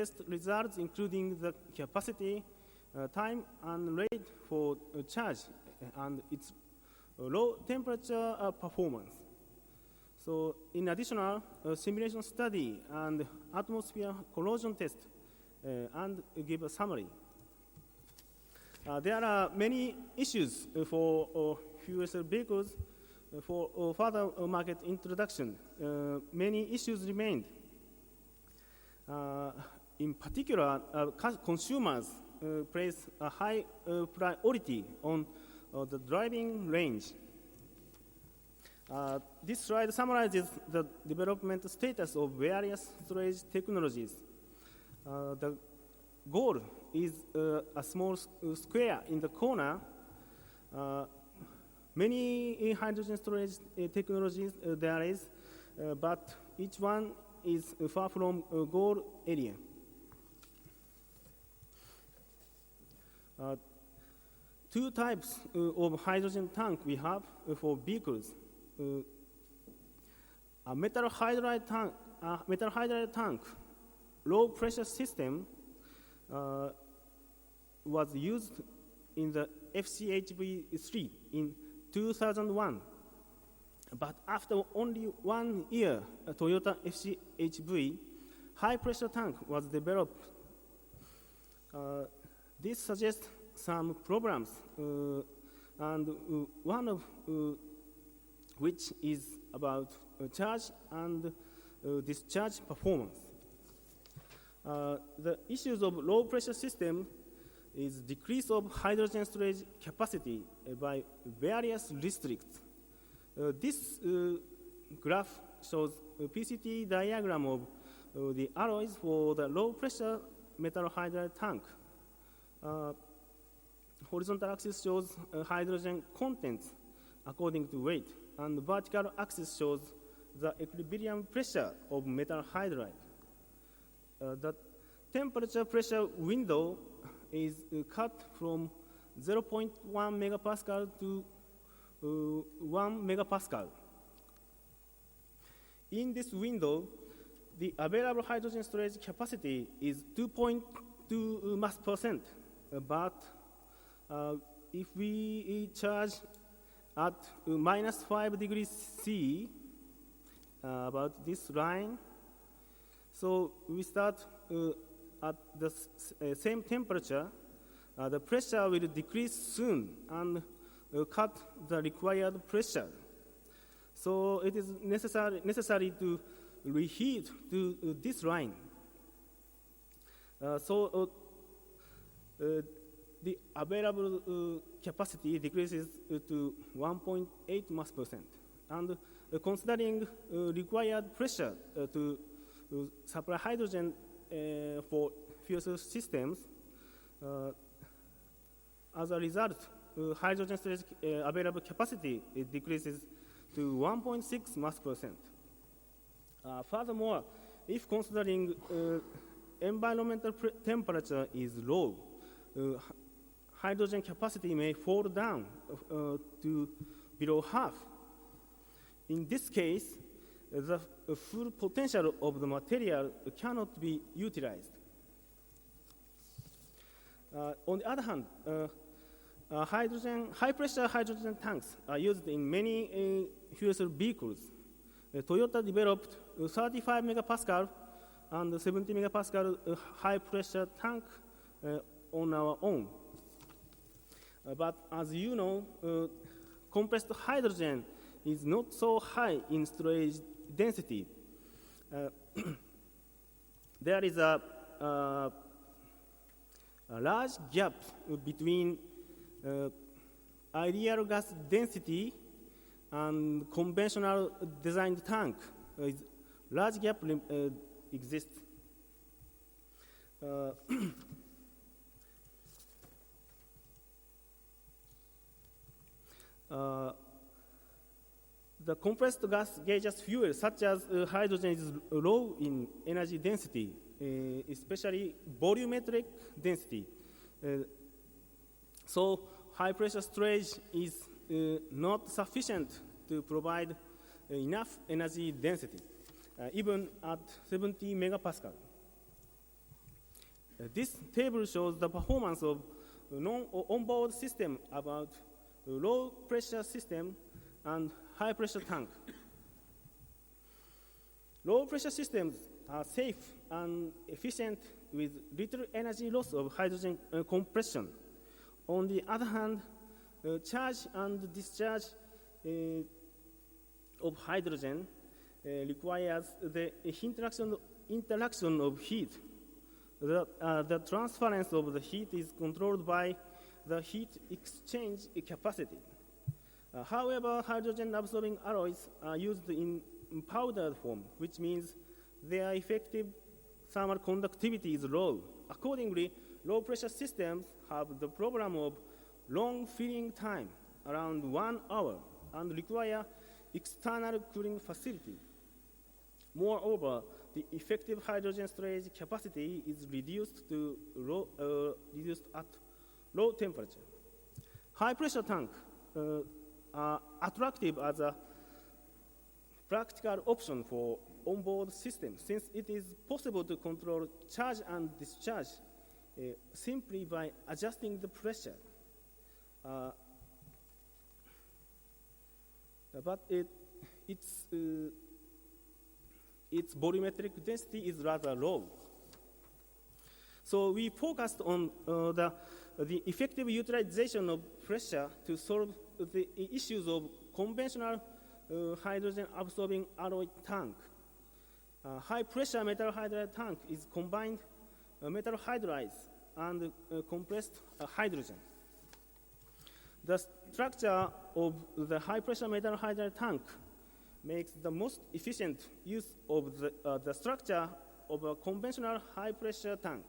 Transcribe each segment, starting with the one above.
test results, including the capacity, time, and rate for charge, and its low temperature performance. So, in addition, simulation study and atmosphere corrosion test, and give a summary. There are many issues for fuel cell vehicles for further market introduction. Many issues remained. In particular, consumers place a high priority on the driving range. This slide summarizes the development status of various storage technologies. The goal is a small square in the corner. Many hydrogen storage technologies there is, but each one is far from goal area. Two types of hydrogen tank we have for vehicles. A metal hydride tank, low pressure system was used in the FCHV3 in 2001. But after only 1 year, a Toyota FCHV high pressure tank was developed. This suggests some problems, and one of which is about charge and discharge performance. The issues of low pressure system is decrease of hydrogen storage capacity by various restricts. This graph shows a PCT diagram of the alloys for the low pressure metal hydride tank. Horizontal axis shows hydrogen contents according to weight, and the vertical axis shows the equilibrium pressure of metal hydride. The temperature pressure window is cut from 0.1 megapascal to 1 megapascal. In this window, the available hydrogen storage capacity is 2.2 mass percent, but if we charge at minus 5 degrees C, about this line, so we start at the same temperature, the pressure will decrease soon and cut the required pressure. So it is necessary to reheat to this line. The available capacity decreases to 1.8 mass percent. And considering required pressure to supply hydrogen for fuel cell systems, as a result, hydrogen storage available capacity decreases to 1.6 mass percent. Furthermore, if considering environmental temperature is low, hydrogen capacity may fall down to below half. In this case, the full potential of the material cannot be utilized. On the other hand, high-pressure hydrogen tanks are used in many fuel cell vehicles. Toyota developed 35 megapascal and 70 megapascal high-pressure tank on our own. But as you know, compressed hydrogen is not so high in storage density. There is a large gap between ideal gas density and conventional designed tank. Large gap exists. The compressed gas gaseous fuel, such as hydrogen, is low in energy density, especially volumetric density. So high pressure storage is not sufficient to provide enough energy density, even at 70 megapascal. This table shows the performance of non-onboard system about low pressure system and high pressure tank. Low pressure systems are safe and efficient with little energy loss of hydrogen compression. On the other hand, charge and discharge of hydrogen requires the interaction of heat. The transference of the heat is controlled by the heat exchange capacity. However, hydrogen-absorbing alloys are used in powdered form, which means their effective thermal conductivity is low. Accordingly, low-pressure systems have the problem of long filling time, around 1 hour, and require external cooling facility. Moreover, the effective hydrogen storage capacity is reduced at low temperature. High-pressure tanks are attractive as a practical option for onboard systems, since it is possible to control charge and discharge simply by adjusting the pressure. But its volumetric density is rather low. So we focused on the effective utilization of pressure to solve the issues of conventional hydrogen-absorbing alloy tank. High-pressure metal hydride tank is combined metal hydrides and compressed hydrogen. The structure of the high-pressure metal hydride tank makes the most efficient use of the structure of a conventional high-pressure tank.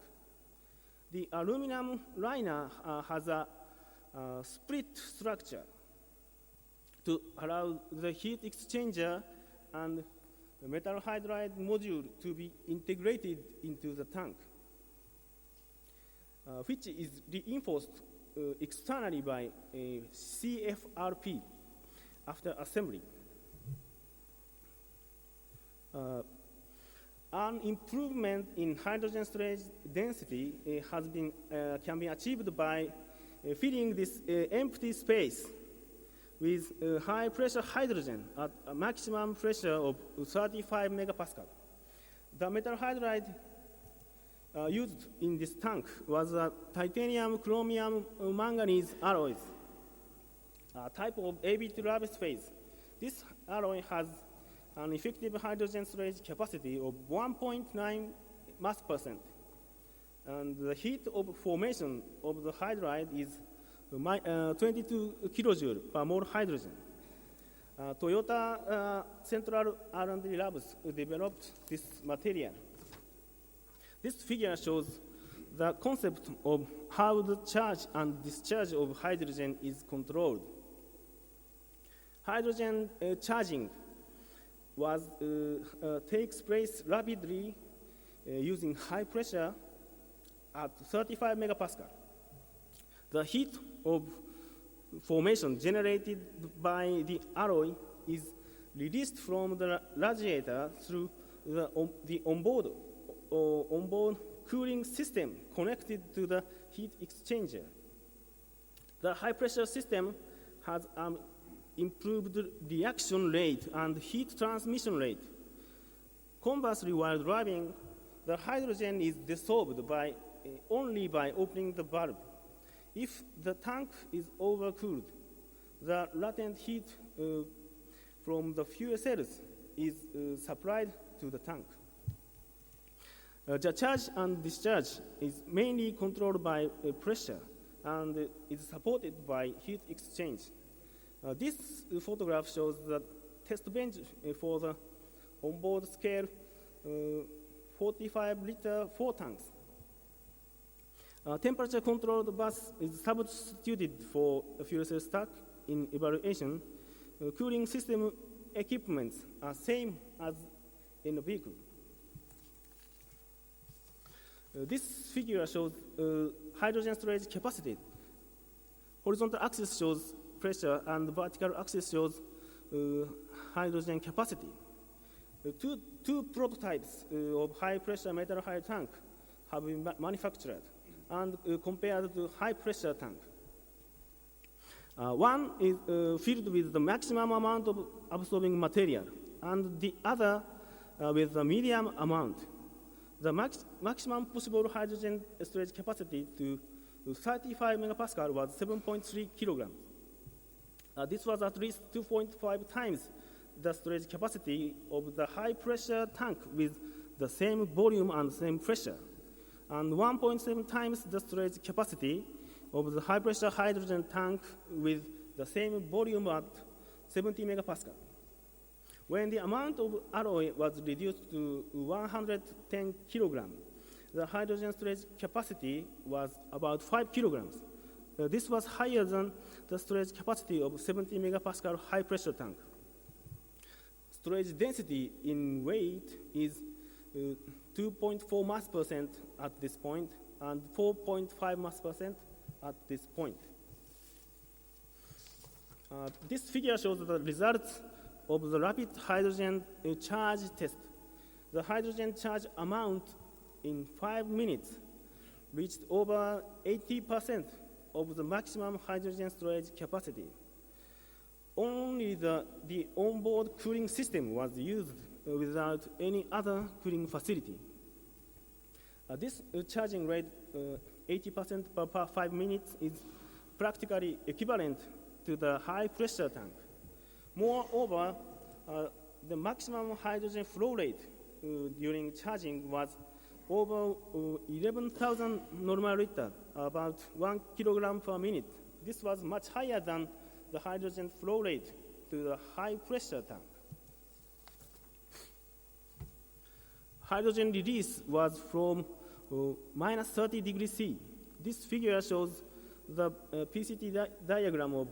The aluminum liner has a split structure to allow the heat exchanger and the metal hydride module to be integrated into the tank, which is reinforced externally by a CFRP after assembly. An improvement in hydrogen storage density can be achieved by filling this empty space with high pressure hydrogen at a maximum pressure of 35 megapascal. The metal hydride used in this tank was a titanium chromium manganese alloys, a type of AB2 Ravis phase. This alloy has an effective hydrogen storage capacity of 1.9 mass percent. And the heat of formation of the hydride is 22 kilojoule per mole hydrogen. Toyota Central R&D Labs developed this material. This figure shows the concept of how the charge and discharge of hydrogen is controlled. Hydrogen charging takes place rapidly using high pressure at 35 megapascal. The heat of formation generated by the alloy is released from the radiator through the onboard cooling system connected to the heat exchanger. The high pressure system has improved reaction rate and heat transmission rate. Conversely, while driving, the hydrogen is dissolved only by opening the valve. If the tank is overcooled, the latent heat from the fuel cells is supplied to the tank. The charge and discharge is mainly controlled by pressure and is supported by heat exchange. This photograph shows the test bench for the onboard scale 45-liter 4 tanks. Temperature-controlled bus is substituted for a fuel cell stack in evaluation. Cooling system equipments are same as in the vehicle. This figure shows hydrogen storage capacity. Horizontal axis shows pressure and vertical axis shows hydrogen capacity. Two prototypes of high-pressure metal hydride tank have been manufactured and compared to high pressure tank. One is filled with the maximum amount of absorbing material, and the other with the medium amount. The maximum possible hydrogen storage capacity to 35 megapascal was 7.3 kilograms. This was at least 2.5 times the storage capacity of the high pressure tank with the same volume and same pressure, and 1.7 times the storage capacity of the high pressure hydrogen tank with the same volume at 70 megapascal. When the amount of alloy was reduced to 110 kilograms, the hydrogen storage capacity was about 5 kilograms. This was higher than the storage capacity of 70 megapascal high pressure tank. Storage density in weight is 2.4 mass percent at this point and 4.5 mass percent at this point. This figure shows the results of the rapid hydrogen charge test. The hydrogen charge amount in 5 minutes reached over 80% of the maximum hydrogen storage capacity. Only the onboard cooling system was used without any other cooling facility. This charging rate, 80% per 5 minutes, is practically equivalent to the high pressure tank. Moreover, the maximum hydrogen flow rate during charging was over 11,000 normal liters, about 1 kilogram per minute. This was much higher than the hydrogen flow rate to the high pressure tank. Hydrogen release was from minus 30 degrees C. This figure shows the PCT diagram of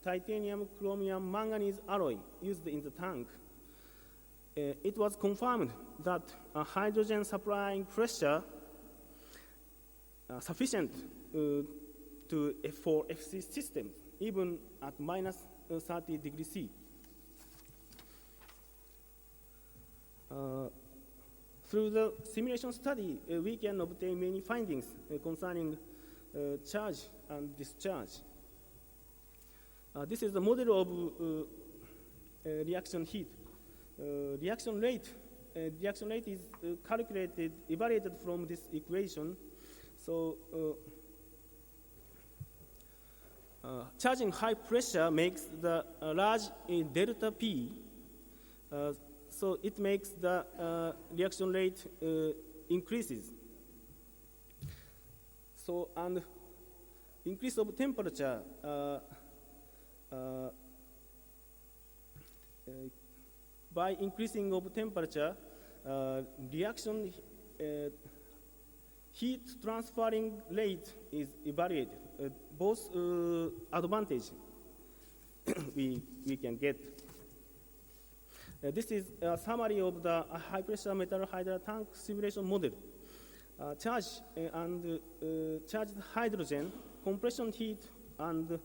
titanium, chromium, manganese alloy used in the tank. It was confirmed that a hydrogen supplying pressure sufficient for FC systems, even at minus 30 degrees C. Through the simulation study, we can obtain many findings concerning charge and discharge. This is the model of reaction heat. Reaction rate is evaluated from this equation. So charging high pressure makes the large delta P. So it makes the reaction rate increases. So, and increase of temperature by increasing of temperature, reaction heat transferring rate is evaluated. Both advantage we can get. This is a summary of the high pressure metal hydra tank simulation model. Charged hydrogen, compression heat and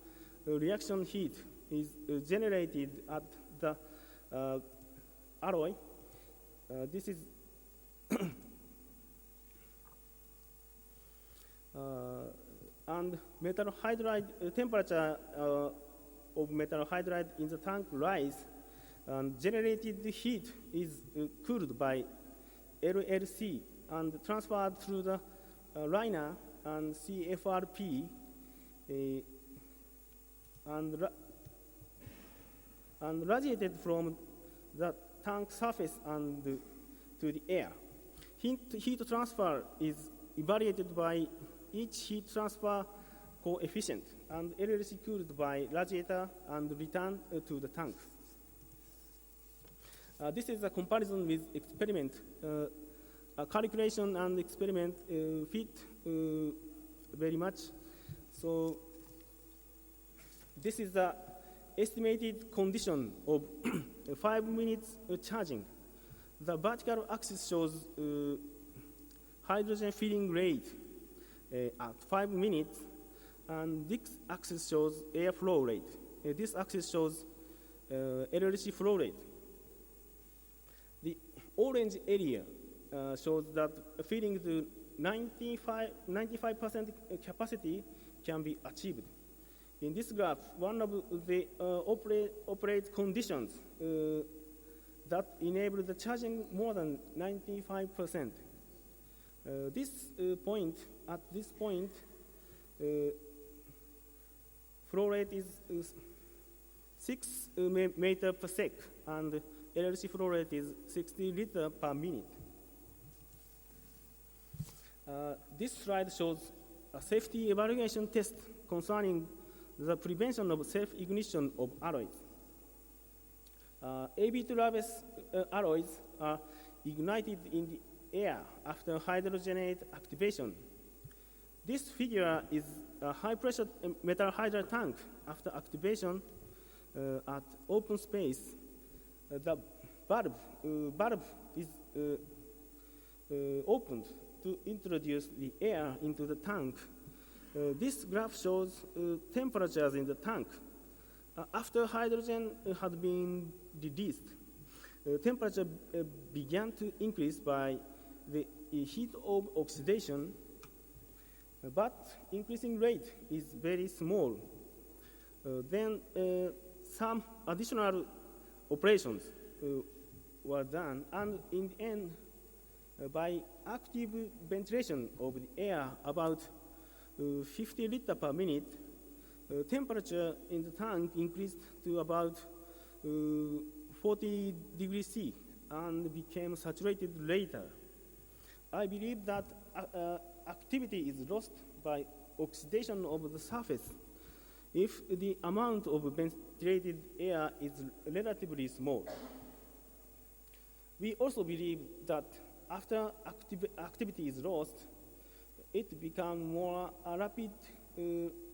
reaction heat is generated at the alloy. This is and metal hydride temperature of metal hydride in the tank rise, and generated heat is cooled by LLC and transferred through the liner and CFRP and radiated from the tank surface and to the air. Heat transfer is evaluated by each heat transfer coefficient, and LLC cooled by radiator and returned to the tank. This is a comparison with experiment. Calculation and experiment fit very much. So this is the estimated condition of 5 minutes charging. The vertical axis shows hydrogen filling rate at 5 minutes, and this axis shows airflow rate. This axis shows LLC flow rate. The orange area shows that filling to 95% capacity can be achieved. In this graph, one of the operate conditions that enable the charging more than 95%. At this point, flow rate is 6 meter per sec, and LLC flow rate is 60 liter per minute. This slide shows a safety evaluation test concerning the prevention of self-ignition of alloys. AB2 alloys are ignited in the air after hydrogenate activation. This figure is a high-pressure metal hydride tank after activation at open space. The valve is opened to introduce the air into the tank. This graph shows temperatures in the tank. After hydrogen had been released, temperature began to increase by the heat of oxidation, but increasing rate is very small. Then some additional operations were done, and in the end, by active ventilation of the air about 50 liter per minute, temperature in the tank increased to about 40 degrees C and became saturated later. I believe that activity is lost by oxidation of the surface if the amount of ventilated air is relatively small. We also believe that after activity is lost, it becomes more rapid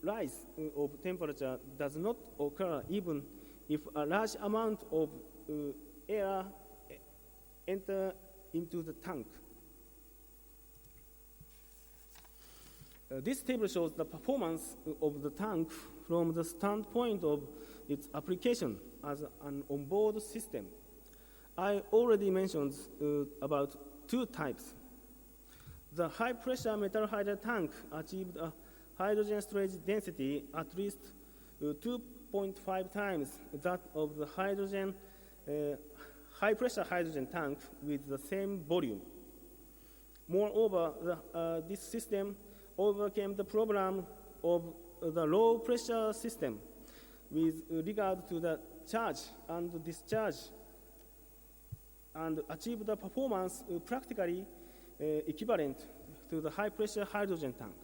rise of temperature does not occur even if a large amount of air enter into the tank. This table shows the performance of the tank from the standpoint of its application as an onboard system. I already mentioned about two types. The high-pressure metal hydride tank achieved a hydrogen storage density at least 2.5 times that of the high-pressure hydrogen tank with the same volume. Moreover, this system overcame the problem of the low-pressure system with regard to the charge and discharge, and achieved the performance practically equivalent to the high-pressure hydrogen tank.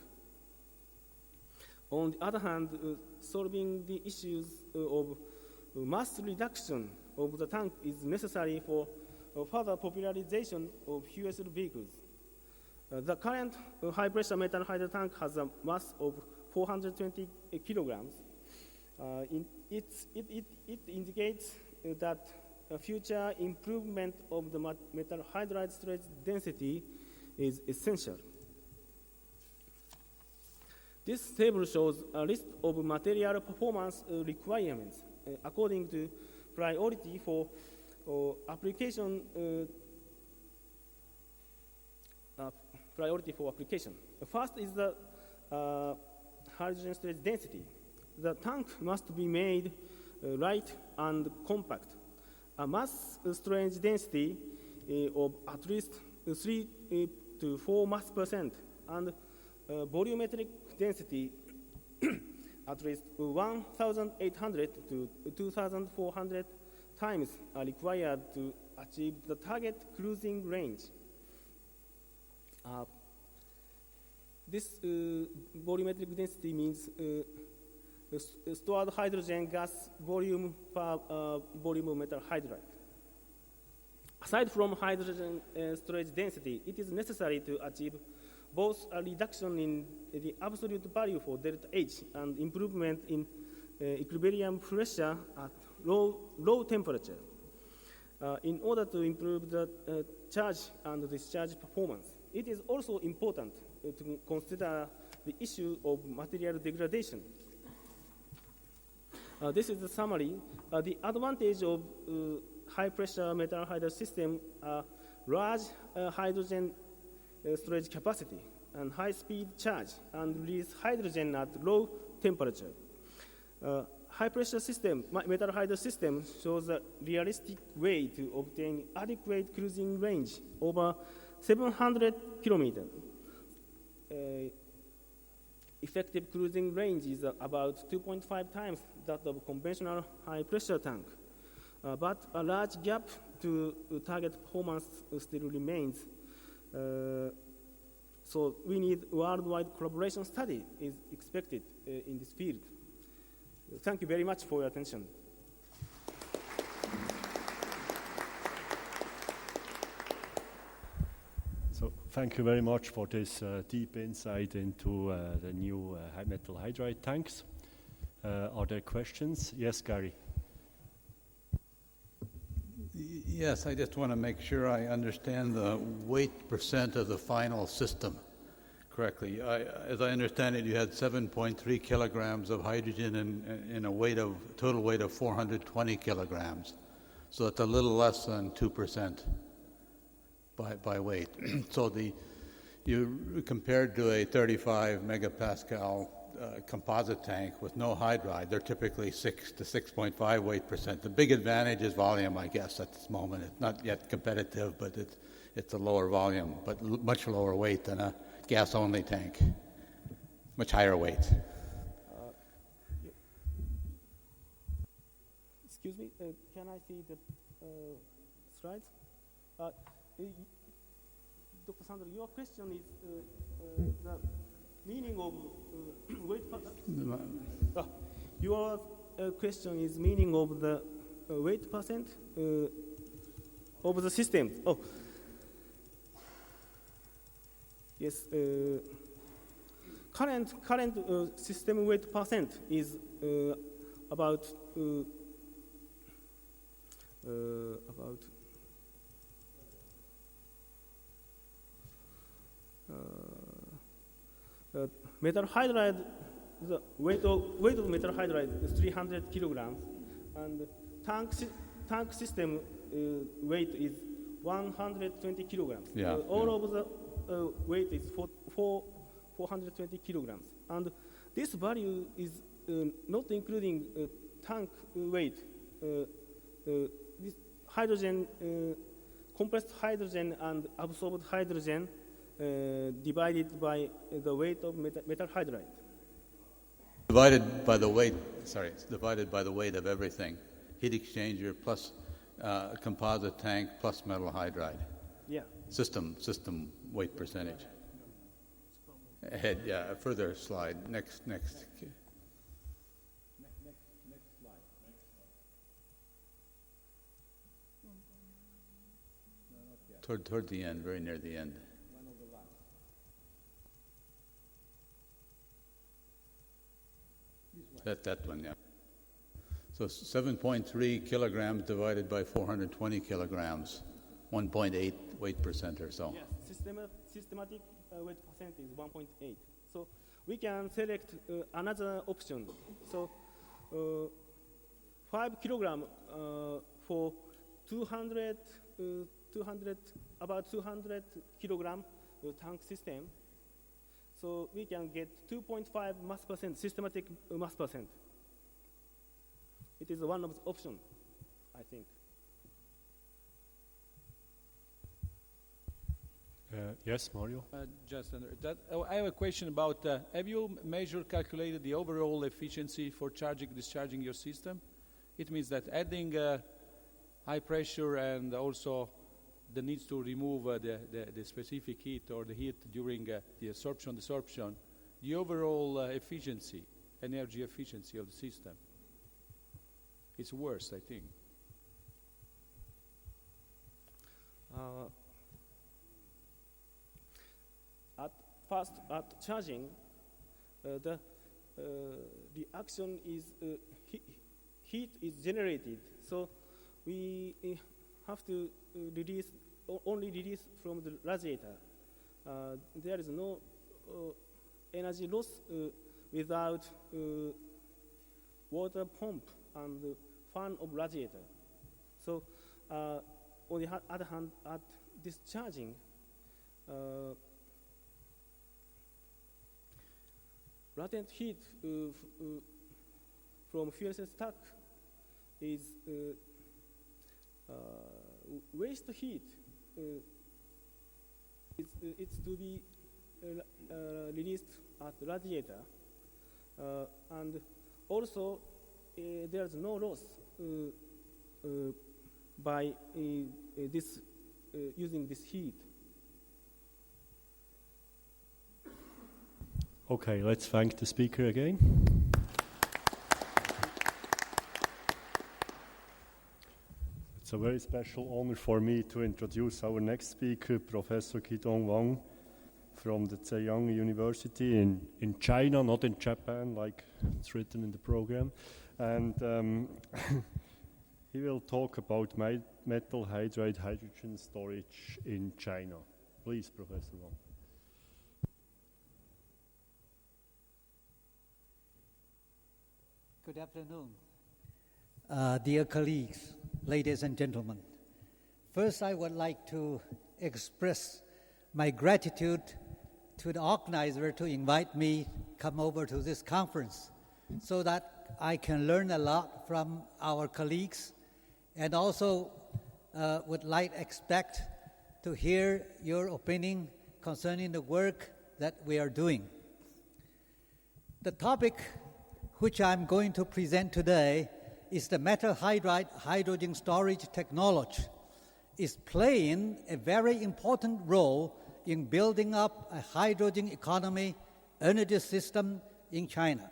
On the other hand, solving the issues of mass reduction of the tank is necessary for further popularization of fuel cell vehicles. The current high-pressure metal hydride tank has a mass of 420 kilograms. It indicates that a future improvement of the metal hydride storage density is essential. This table shows a list of material performance requirements according to priority for application. First is the hydrogen storage density. The tank must be made light and compact. A mass storage density of at least 3 to 4 mass percent and volumetric density at least 1,800 to 2,400 times are required to achieve the target cruising range. This volumetric density means stored hydrogen gas volume per volume of metal hydride. Aside from hydrogen storage density, it is necessary to achieve both a reduction in the absolute value for delta H and improvement in equilibrium pressure at low temperature in order to improve the charge and discharge performance. It is also important to consider the issue of material degradation. This is the summary. The advantage of high-pressure metal hydride system are large hydrogen storage capacity and high-speed charge and release hydrogen at low temperature. High-pressure system, metal hydro system shows a realistic way to obtain adequate cruising range over 700 kilometers. Effective cruising range is about 2.5 times that of conventional high-pressure tank. But a large gap to target performance still remains. So we need worldwide collaboration study is expected in this field. Thank you very much for your attention. So thank you very much for this deep insight into the new high metal hydride tanks. Are there questions? Yes, Gary. Yes, I just want to make sure I understand the weight percent of the final system correctly. As I understand it, you had 7.3 kilograms of hydrogen in a total weight of 420 kilograms. So that's a little less than 2% by weight. So you compared to a 35 megapascal composite tank with no hydride, they're typically 6 to 6.5 weight percent. The big advantage is volume, I guess, at this moment. It's not yet competitive, but it's a lower volume, but much lower weight than a gas-only tank, much higher weight. Excuse me, can I see the slides? Dr. Sandro, your question is the meaning of weight percent? Your question is meaning of the weight percent of the system. Oh, yes. Current system weight percent is about metal hydride, the weight of metal hydride is 300 kilograms, and tank system weight is 120 kilograms. Yeah, all of the weight is 420 kilograms, and this value is not including tank weight. This hydrogen, compressed hydrogen and absorbed hydrogen divided by the weight of metal hydride. Divided by the weight of everything. Heat exchanger plus composite tank plus metal hydride. Yeah. System weight percentage. Ahead, yeah, a further slide. Next. Next slide. Toward the end, very near the end. That one, yeah. So 7.3 kilograms divided by 420 kilograms, 1.8 weight percent or so. Yes, systematic weight percent is 1.8. So we can select another option. So 5 kilogram for 200 kilogram tank system. So we can get 2.5 mass percent, systematic mass percent. It is one of the options, I think. Yes, Mario? I have a question about, have you calculated the overall efficiency for discharging your system? It means that adding high pressure and also the needs to remove the specific heat or the heat during the absorption, the overall efficiency, energy efficiency of the system, it's worse, I think. At charging, the reaction is heat is generated. So we have to only release from the radiator. There is no energy loss without water pump and fan of radiator. So on the other hand, at discharging, latent heat from fuel cell stack is waste heat. It's to be released at radiator, and also there's no loss by this using this heat. Okay, let's thank the speaker again. It's a very special honor for me to introduce our next speaker, Professor Qidong Wang from the Zhejiang University in China, not in Japan, like it's written in the program. And he will talk about metal hydride hydrogen storage in China. Please, Professor Wang. Good afternoon, dear colleagues, ladies and gentlemen. First, I would like to express my gratitude to the organizer to invite me come over to this conference so that I can learn a lot from our colleagues, and also expect to hear your opinion concerning the work that we are doing. The topic which I'm going to present today is the metal hydride hydrogen storage technology is playing a very important role in building up a hydrogen economy energy system in China.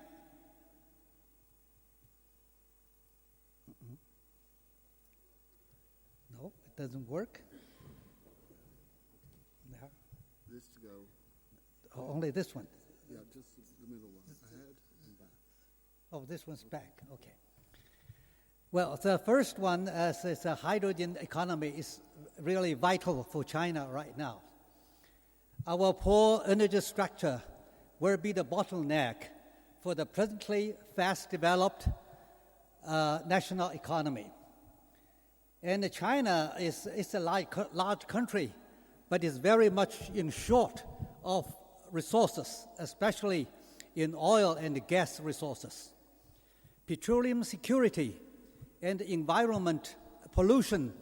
No, it doesn't work. Yeah. This to go. Oh, only this one. Yeah, just the middle one. Ahead and back. Oh, this one's back. Okay. Well, the first one is a hydrogen economy is really vital for China right now. Our poor energy structure will be the bottleneck for the presently fast-developed national economy. And China is a large country, but is very much in short of resources, especially in oil and gas resources. Petroleum security and environment pollution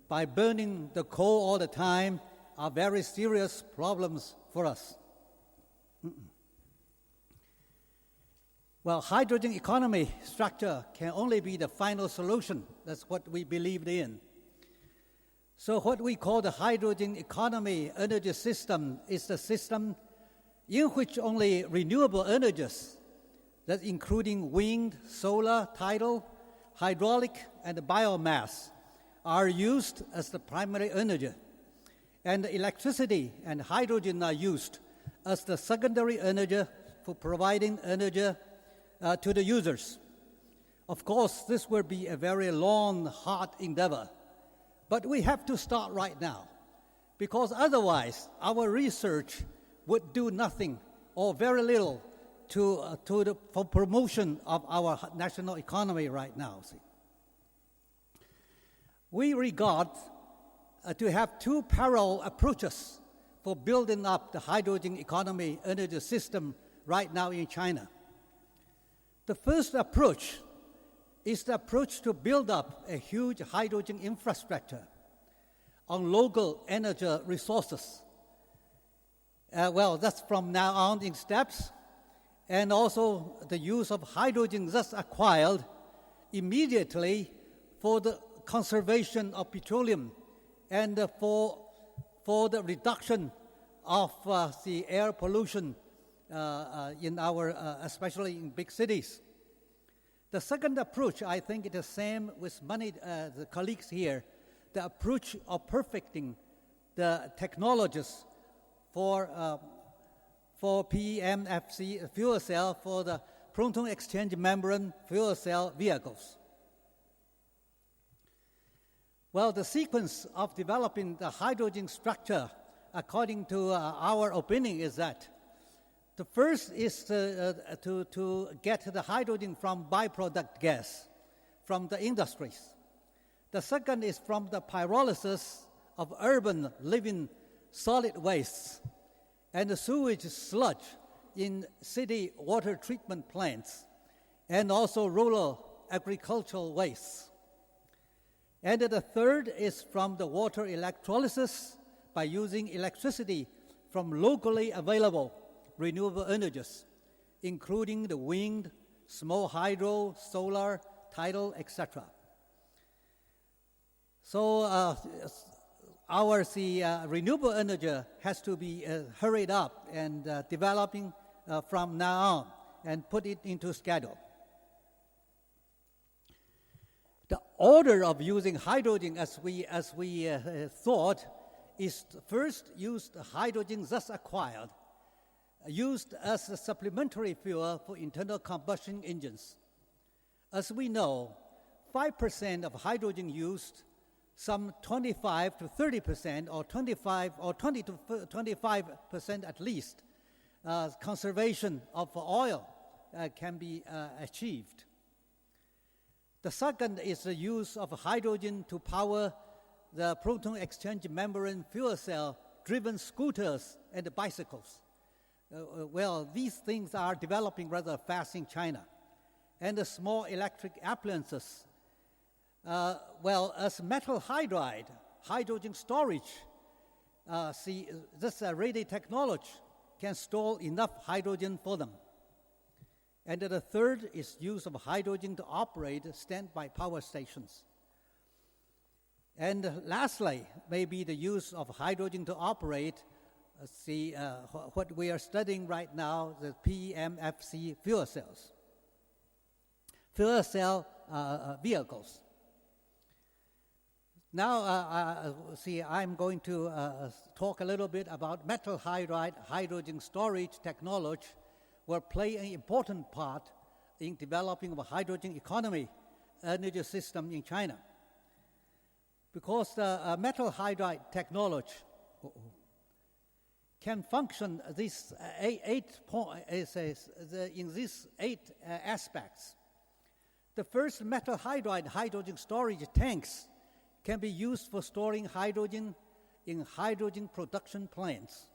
by burning the coal all the time are very serious problems for us. Well, hydrogen economy structure can only be the final solution. That's what we believed in. So what we call the hydrogen economy energy system is the system in which only renewable energies, that's including wind, solar, tidal, hydraulic, and biomass, are used as the primary energy, and electricity and hydrogen are used as the secondary energy for providing energy to the users. Of course, this will be a very long, hard endeavor, but we have to start right now, because otherwise our research would do nothing or very little for promotion of our national economy right now. See. We regard to have two parallel approaches for building up the hydrogen economy energy system right now in China. The first approach is the approach to build up a huge hydrogen infrastructure on local energy resources. That's from now on in steps, and also the use of hydrogen thus acquired immediately for the conservation of petroleum and for the reduction of the air pollution in our, especially in big cities. The second approach, I think, is the same with the colleagues here, the approach of perfecting the technologies for PEMFC fuel cell, for the proton exchange membrane fuel cell vehicles. Well, the sequence of developing the hydrogen structure, according to our opinion, is that the first is to get the hydrogen from byproduct gas from the industries. The second is from the pyrolysis of urban living solid wastes and the sewage sludge in city water treatment plants and also rural agricultural wastes. And the third is from the water electrolysis by using electricity from locally available renewable energies, including the wind, small hydro, solar, tidal, etc. So our renewable energy has to be hurried up and developing from now on and put it into schedule. The order of using hydrogen as we thought is first use the hydrogen thus acquired, used as a supplementary fuel for internal combustion engines. As we know, 5% of hydrogen used, some 25 to 30% or 20 to 25% at least, conservation of oil can be achieved. The second is the use of hydrogen to power the proton exchange membrane fuel cell driven scooters and bicycles. These things are developing rather fast in China. And the small electric appliances, as metal hydride, hydrogen storage, this ready technology can store enough hydrogen for them. And the third is use of hydrogen to operate standby power stations. And lastly, maybe the use of hydrogen to operate what we are studying right now, the PMFC fuel cells, fuel cell vehicles. Now, I'm going to talk a little bit about metal hydride hydrogen storage technology will play an important part in developing a hydrogen economy energy system in China. Because the metal hydride technology can function in these eight aspects. The first, metal hydride hydrogen storage tanks can be used for storing hydrogen in hydrogen production plants.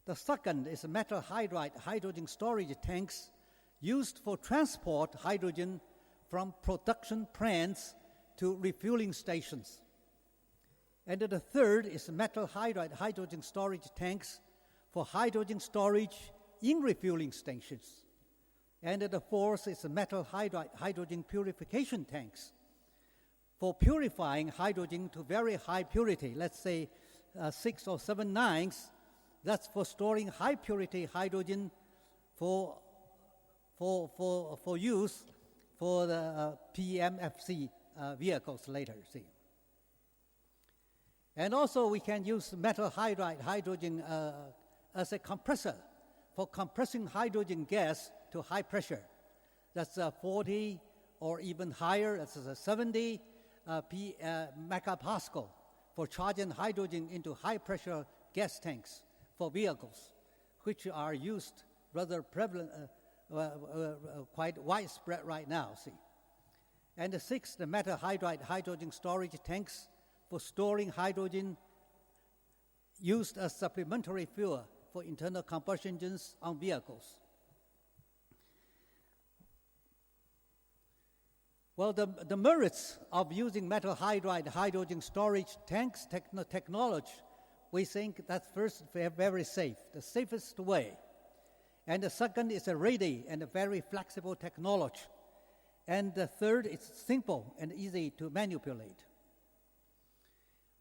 The second is metal hydride hydrogen storage tanks used for transport hydrogen from production plants to refueling stations. And the third is metal hydride hydrogen storage tanks for hydrogen storage in refueling stations. And the fourth is metal hydride hydrogen purification tanks for purifying hydrogen to very high purity, let's say 6 or 7 nines. That's for storing high purity hydrogen for use for the PMFC vehicles later. And also we can use metal hydride hydrogen as a compressor for compressing hydrogen gas to high pressure. That's 40 or even higher, that's 70 megapascal for charging hydrogen into high pressure gas tanks for vehicles, which are used rather prevalent, quite widespread right now. And the sixth, the metal hydride hydrogen storage tanks for storing hydrogen used as supplementary fuel for internal combustion engines on vehicles. Well, the merits of using metal hydride hydrogen storage tanks technology, we think that's first very safe, the safest way. And the second is a ready and a very flexible technology. And the third is simple and easy to manipulate.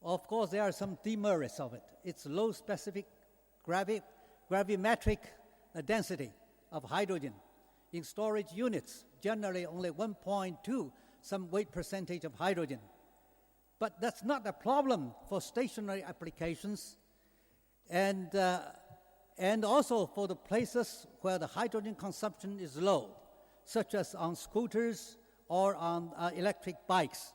Of course, there are some demerits of it. It's low specific gravimetric density of hydrogen. In storage units, generally only 1.2 some weight percentage of hydrogen. But that's not a problem for stationary applications and also for the places where the hydrogen consumption is low, such as on scooters or on electric bikes,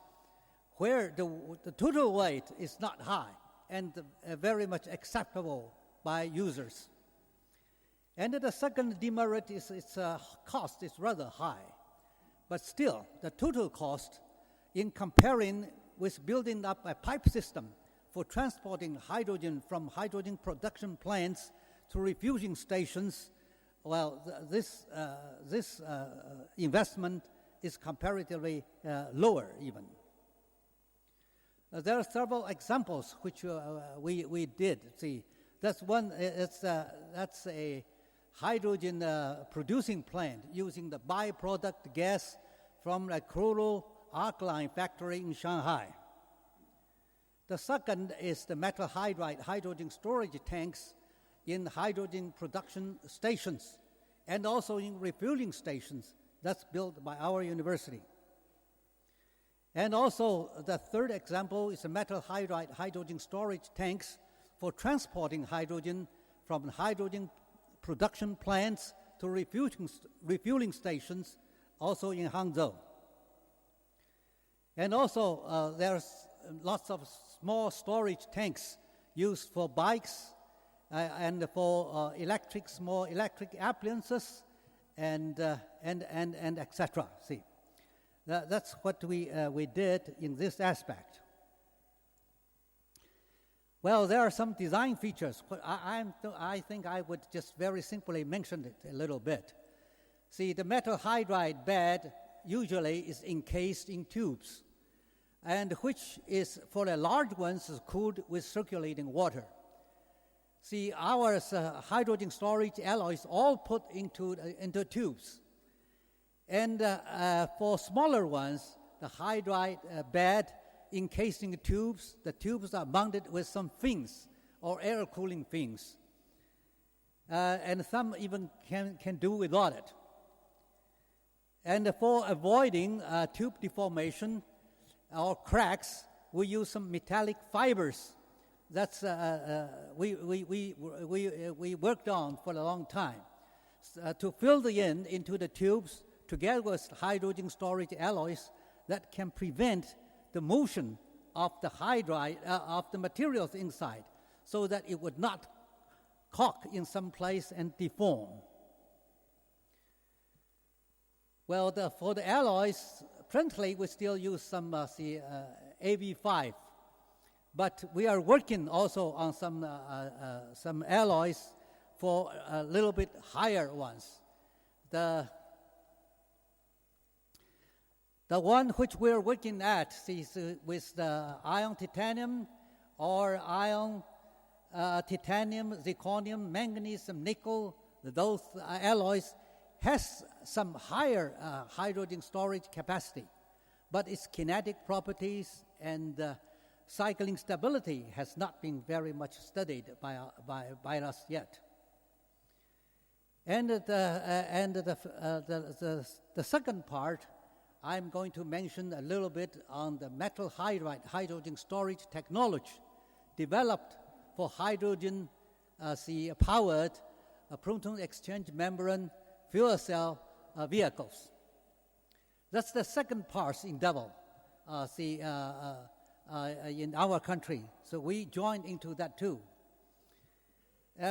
where the total weight is not high and very much acceptable by users. And the second demerit is its cost is rather high. But still, the total cost in comparing with building up a pipe system for transporting hydrogen from hydrogen production plants to refueling stations well, this investment is comparatively lower even. There are several examples which we did see. That's one. That's a hydrogen producing plant using the byproduct gas from a chloro-alkaline factory in Shanghai. The second is the metal hydride hydrogen storage tanks in hydrogen production stations and also in refueling stations. That's built by our university. And also the third example is the metal hydride hydrogen storage tanks for transporting hydrogen from hydrogen production plants to refueling stations, also in Hangzhou. And also there's lots of small storage tanks used for bikes and for small electric appliances and etc. See, that's what we did in this aspect. Well, there are some design features. I think I would just very simply mention it a little bit. See, the metal hydride bed usually is encased in tubes, and which is, for the large ones, is cooled with circulating water. See, our hydrogen storage alloys all put into tubes. And for smaller ones, the hydride bed encased in tubes, the tubes are mounted with some fins or air cooling fins. And some even can do without it. And for avoiding tube deformation or cracks, we use some metallic fibers. That's we worked on for a long time to fill into the tubes together with hydrogen storage alloys that can prevent the motion of the hydride of the materials inside, so that it would not caulk in some place and deform. Well, for the alloys, currently we still use some AV5. But we are working also on some alloys for a little bit higher ones. The one which we're working at is with the ion titanium or ion titanium, zirconium, manganese, and nickel. Those alloys has some higher hydrogen storage capacity, but its kinetic properties and cycling stability has not been very much studied by us yet. And the second part, I'm going to mention a little bit on the metal hydride hydrogen storage technology developed for hydrogen powered proton exchange membrane fuel cell vehicles. That's the second part endeavor. In our country. So we joined into that too.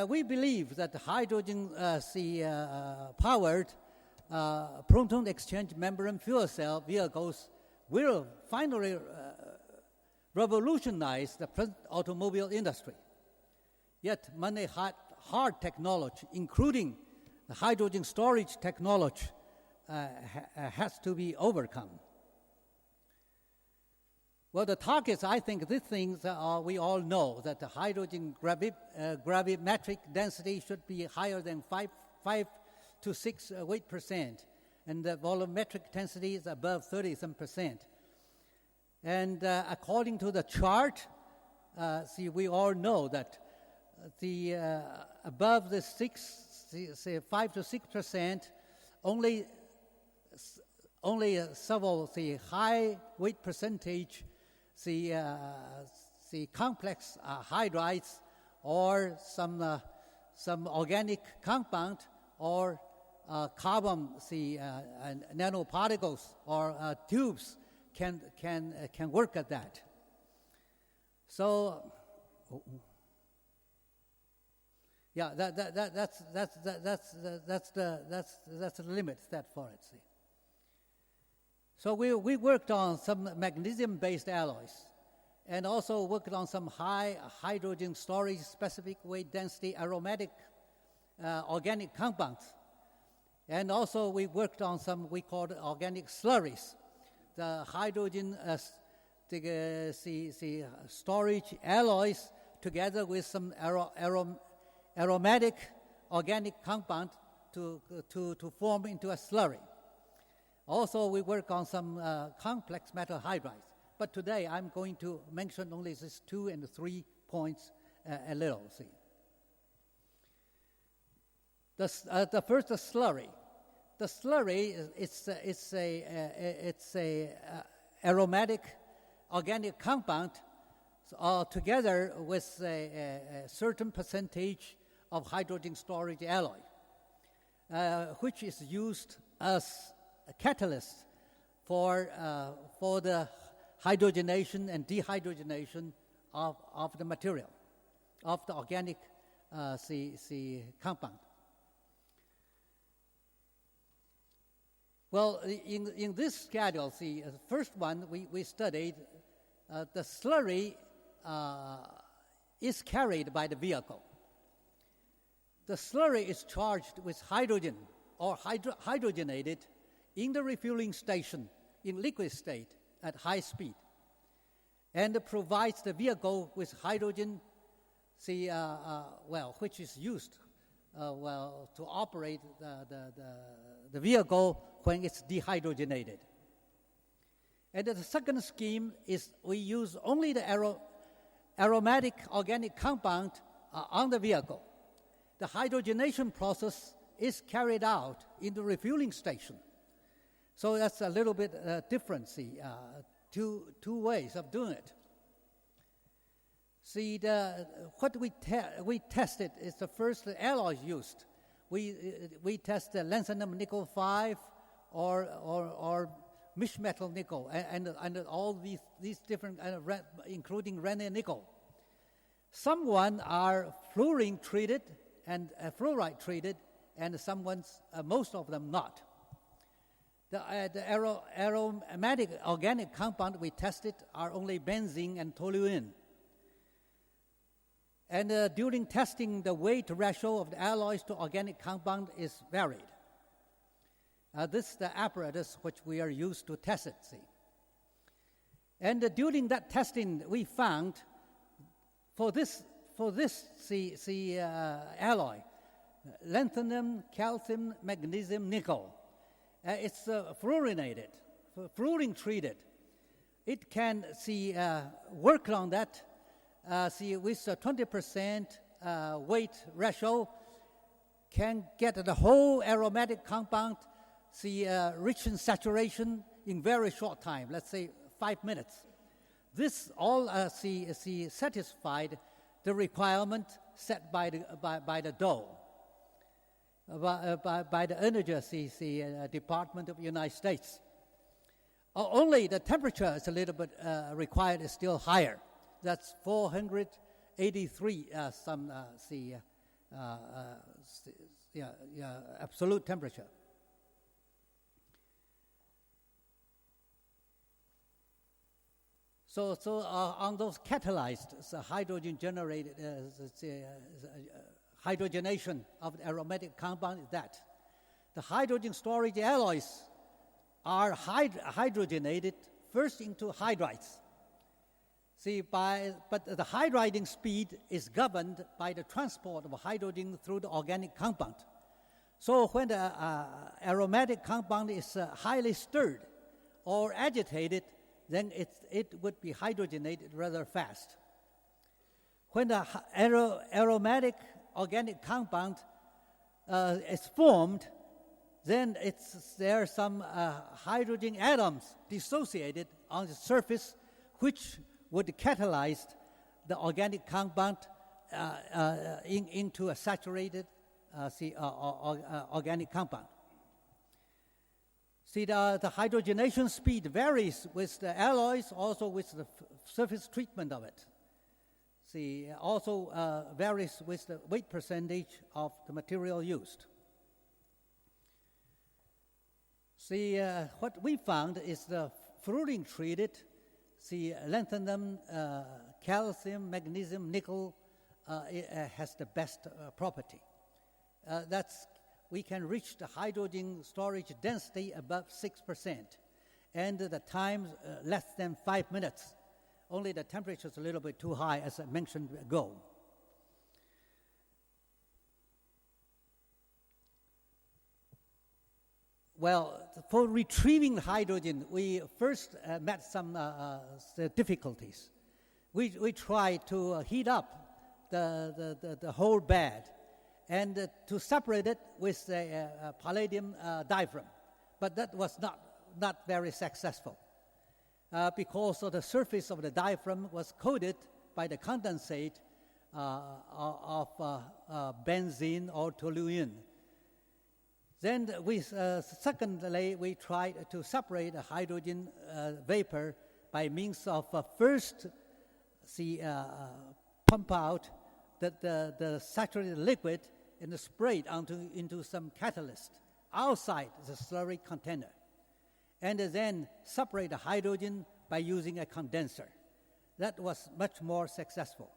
We believe that hydrogen powered proton exchange membrane fuel cell vehicles will finally revolutionize the present automobile industry. Yet many hard technology, including the hydrogen storage technology, has to be overcome. Well, the targets, I think these things we all know that the hydrogen gravimetric density should be higher than 5 to 6 weight%, and the volumetric density is above 30%. And according to the chart, we all know that the above the 5 to 6%, only several high weight percentage complex hydrides or some organic compound or carbon nanoparticles or tubes can work at that. So yeah, that's the limit set for it. See. So we worked on some magnesium-based alloys, and also worked on some high hydrogen storage, specific weight density, aromatic organic compounds And also we worked on some we called organic slurries, the hydrogen storage alloys together with some aromatic organic compound to form into a slurry. Also, we work on some complex metal hydrides. But today, I'm going to mention only these 2 and 3 points a little. See, the first slurry. The slurry it's a aromatic organic compound together with a certain percentage of hydrogen storage alloy, which is used as a catalyst for the hydrogenation and dehydrogenation of the material, of the organic compound. Well, in this schedule, the first one we studied, the slurry is carried by the vehicle. The slurry is charged with hydrogen or hydrogenated in the refueling station in liquid state at high speed, and provides the vehicle with hydrogen, which is used to operate the vehicle when it's dehydrogenated. And the second scheme is we use only the aromatic organic compound on the vehicle. The hydrogenation process is carried out in the refueling station. So that's a little bit different, two ways of doing it. What we tested is the first alloys used. We test the lanthanum nickel 5 or mischmetal nickel and all these different, including Rene nickel. Some are fluorine treated and fluoride treated, and most of them not. The aromatic organic compound we tested are only benzene and toluene. And during testing, the weight ratio of the alloys to organic compound is varied. This is the apparatus which we are used to test it, And during that testing, we found for this alloy, lanthanum, calcium, magnesium, nickel, it's fluorinated, fluorine treated. It can work on that. With a 20% weight ratio, can get the whole aromatic compound rich in saturation in very short time, let's say 5 minutes. This all satisfied the requirement set by the DOE, by the Energy Department of the United States. Only the temperature is a little bit required is still higher. That's 483 absolute temperature. So on those catalyzed hydrogen generated hydrogenation of the aromatic compound is that the hydrogen storage alloys are hydrogenated first into hydrides. But the hydriding speed is governed by the transport of hydrogen through the organic compound. So when the aromatic compound is highly stirred or agitated, then it would be hydrogenated rather fast. When the aromatic organic compound is formed, then there are some hydrogen atoms dissociated on the surface, which would catalyze the organic compound into a saturated organic compound. The hydrogenation speed varies with the alloys, also with the surface treatment of it. Also varies with the weight percentage of the material used. What we found is the fluorine treated, lanthanum, calcium, magnesium, nickel has the best property. That's we can reach the hydrogen storage density above 6%, and the time less than 5 minutes. Only the temperature is a little bit too high, as I mentioned ago. Well, for retrieving hydrogen, we first met some difficulties. We tried to heat up the whole bed and to separate it with a palladium diaphragm, but that was not very successful because of the surface of the diaphragm was coated by the condensate of benzene or toluene. Then secondly, we tried to separate the hydrogen vapor by means of first pump out the saturated liquid and spray it into some catalyst outside the slurry container, and then separate the hydrogen by using a condenser. That was much more successful.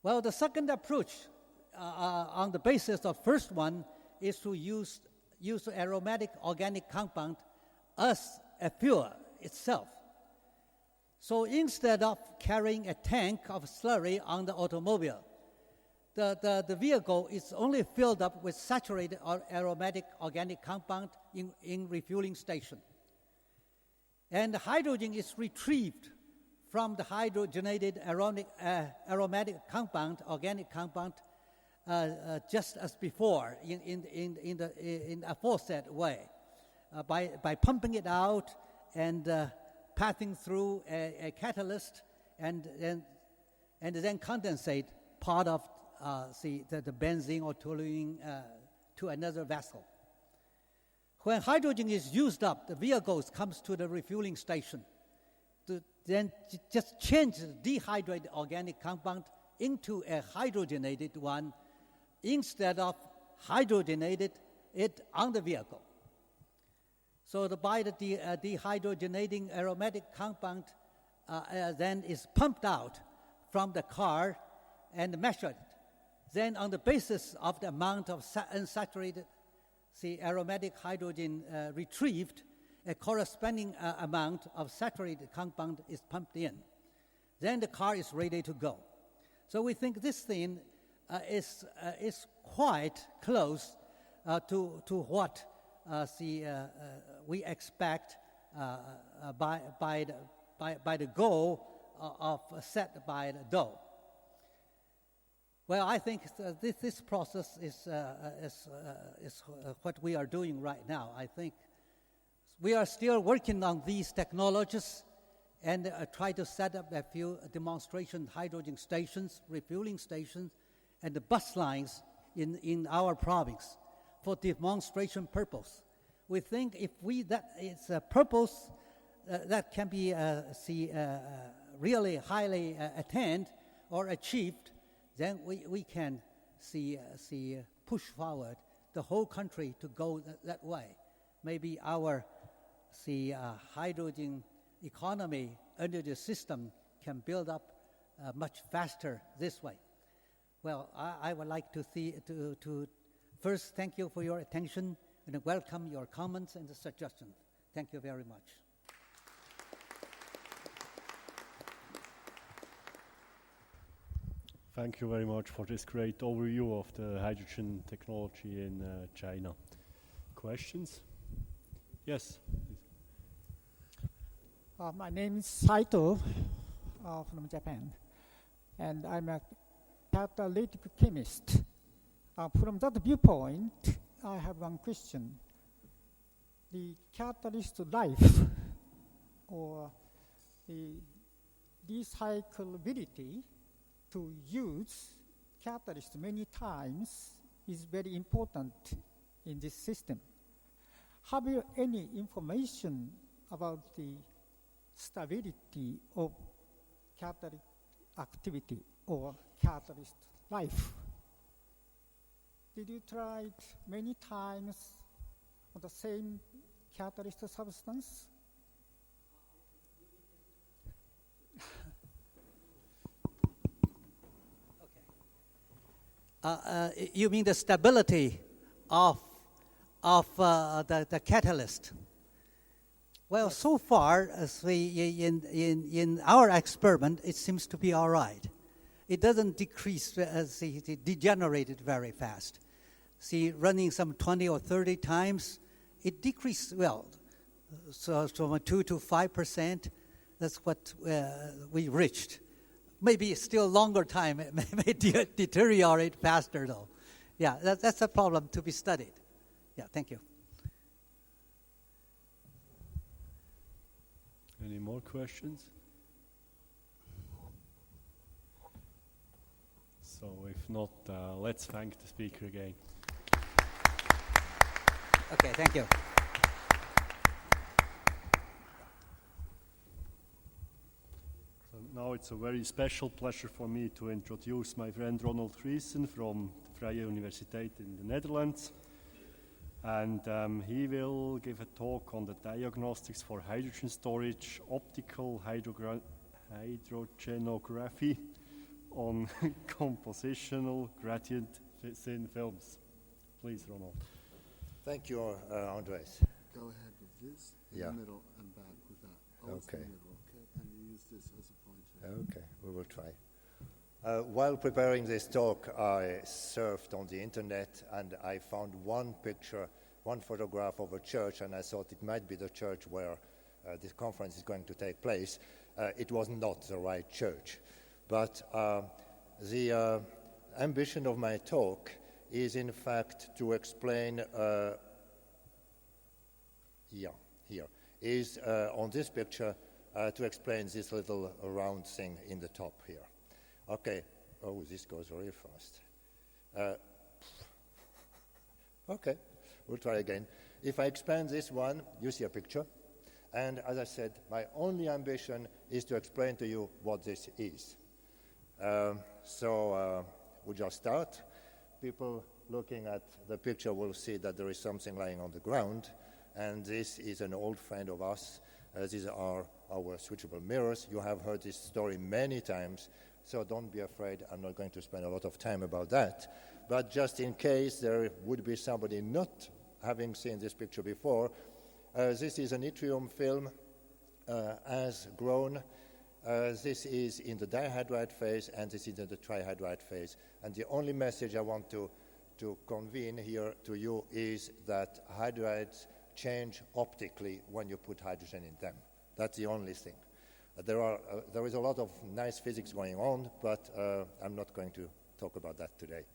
Well, the second approach on the basis of first one is to use aromatic organic compound as a fuel itself. So instead of carrying a tank of slurry on the automobile, the vehicle is only filled up with saturated or aromatic organic compound in refueling station. And the hydrogen is retrieved from the hydrogenated aromatic compound, organic compound, just as before in the aforesaid way, by pumping it out and passing through a catalyst and then condensate part of the benzene or toluene to another vessel. When hydrogen is used up, the vehicle comes to the refueling station to then just change the dehydrated organic compound into a hydrogenated one instead of hydrogenated it on the vehicle. So by the dehydrogenating aromatic compound then is pumped out from the car and measured. Then on the basis of the amount of unsaturated aromatic hydrogen retrieved, a corresponding amount of saturated compound is pumped in. Then the car is ready to go. So we think this thing is quite close to what we expect by the goal of set by the DOE. Well, I think this process is what we are doing right now. I think we are still working on these technologies and try to set up a few demonstration hydrogen stations, refueling stations, and the bus lines in our province for demonstration purpose. We think if that is a purpose that can be really highly attained or achieved, then we can push forward the whole country to go that way. Maybe our hydrogen economy energy system can build up much faster this way. Well, I would like to first thank you for your attention and welcome your comments and suggestions. Thank you very much. Thank you very much for this great overview of the hydrogen technology in China. Questions? Yes. My name is Saito from Japan, and I'm a catalytic chemist. From that viewpoint, I have one question. The catalyst life or the recyclability to use catalyst many times is very important in this system. Have you any information about the stability of catalytic activity or catalyst life? Did you try it many times on the same catalyst substance? You mean the stability of the catalyst? Well, so far, as in our experiment, it seems to be all right. It doesn't decrease as it degenerated very fast. See, running some 20 or 30 times, it decreased, well, so from 2 to 5%, that's what we reached. Maybe still longer time, it may deteriorate faster though. Yeah, that's a problem to be studied. Yeah, thank you. Any more questions? So if not, let's thank the speaker again. Okay, thank you. So now it's a very special pleasure for me to introduce my friend Ronald Riesen from the Vrije Universiteit in the Netherlands. And he will give a talk on the diagnostics for hydrogen storage, optical hydrogenography on compositional gradient thin films. Please, Ronald. Thank you, Andres. Go ahead with this, in Yeah. the middle and back with that. Always Okay. in the middle, okay? And you use this as a pointer. Okay, we will try. While preparing this talk, I surfed on the internet and I found one picture, one photograph of a church, and I thought it might be the church where this conference is going to take place. It was not the right church. But the ambition of my talk is in fact to explain, on this picture, to explain this little round thing in the top here. Okay. Oh, this goes very fast. Okay, we'll try again. If I expand this one, you see a picture. And as I said, my only ambition is to explain to you what this is. So we'll just start. People looking at the picture will see that there is something lying on the ground. And this is an old friend of us. These are our switchable mirrors. You have heard this story many times. So don't be afraid, I'm not going to spend a lot of time about that. But just in case there would be somebody not having seen this picture before, this is an yttrium film as grown. This is in the dihydride phase, and this is in the trihydride phase. And the only message I want to convey here to you is that hydrides change optically when you put hydrogen in them. That's the only thing. There is a lot of nice physics going on, but I'm not going to talk about that today.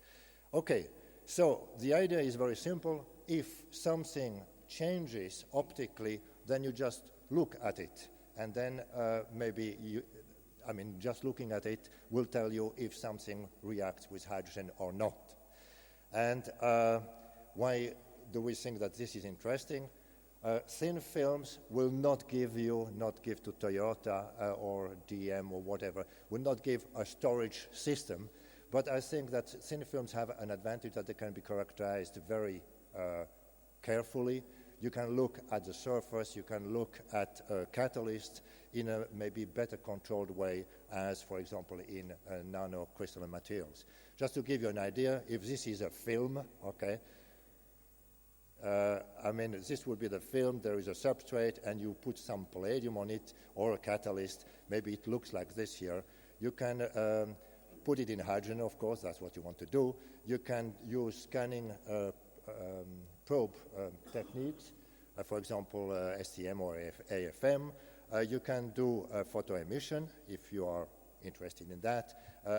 Okay, so the idea is very simple. If something changes optically, then you just look at it, and then just looking at it will tell you if something reacts with hydrogen or not. And why do we think that this is interesting? Thin films will not give to Toyota or DM or whatever, will not give a storage system, but I think that thin films have an advantage that they can be characterized very carefully. You can look at the surface, you can look at catalysts in a maybe better controlled way as, for example, in nanocrystalline materials. Just to give you an idea, if this is a film, okay, this would be the film, there is a substrate, and you put some palladium on it, or a catalyst, maybe it looks like this here. You can put it in hydrogen, of course, that's what you want to do. You can use scanning probe techniques, for example, STM or AFM. You can do photoemission, if you are interested in that.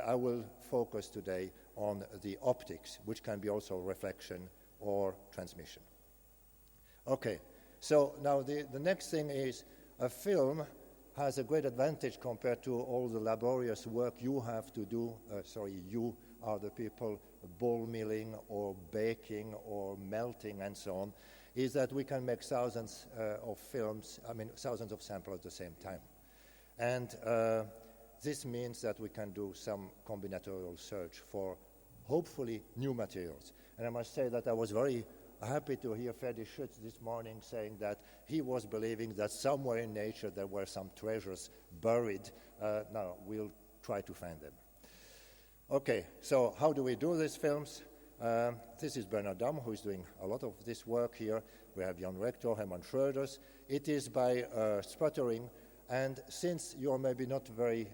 I will focus today on the optics, which can be also reflection or transmission. Okay, so now the next thing is a film has a great advantage compared to all the laborious work you have to do. You are the people ball milling or baking or melting and so on, is that we can make thousands of films, thousands of samples at the same time. And this means that we can do some combinatorial search for hopefully new materials. And I must say that I was very happy to hear Ferdi Schütz this morning saying that he was believing that somewhere in nature there were some treasures buried. Now, we'll try to find them. Okay, so how do we do these films? This is Bernard Damm, who is doing a lot of this work here. We have Jan Rector, Hermann Schröders. It is by sputtering, and since you are maybe not very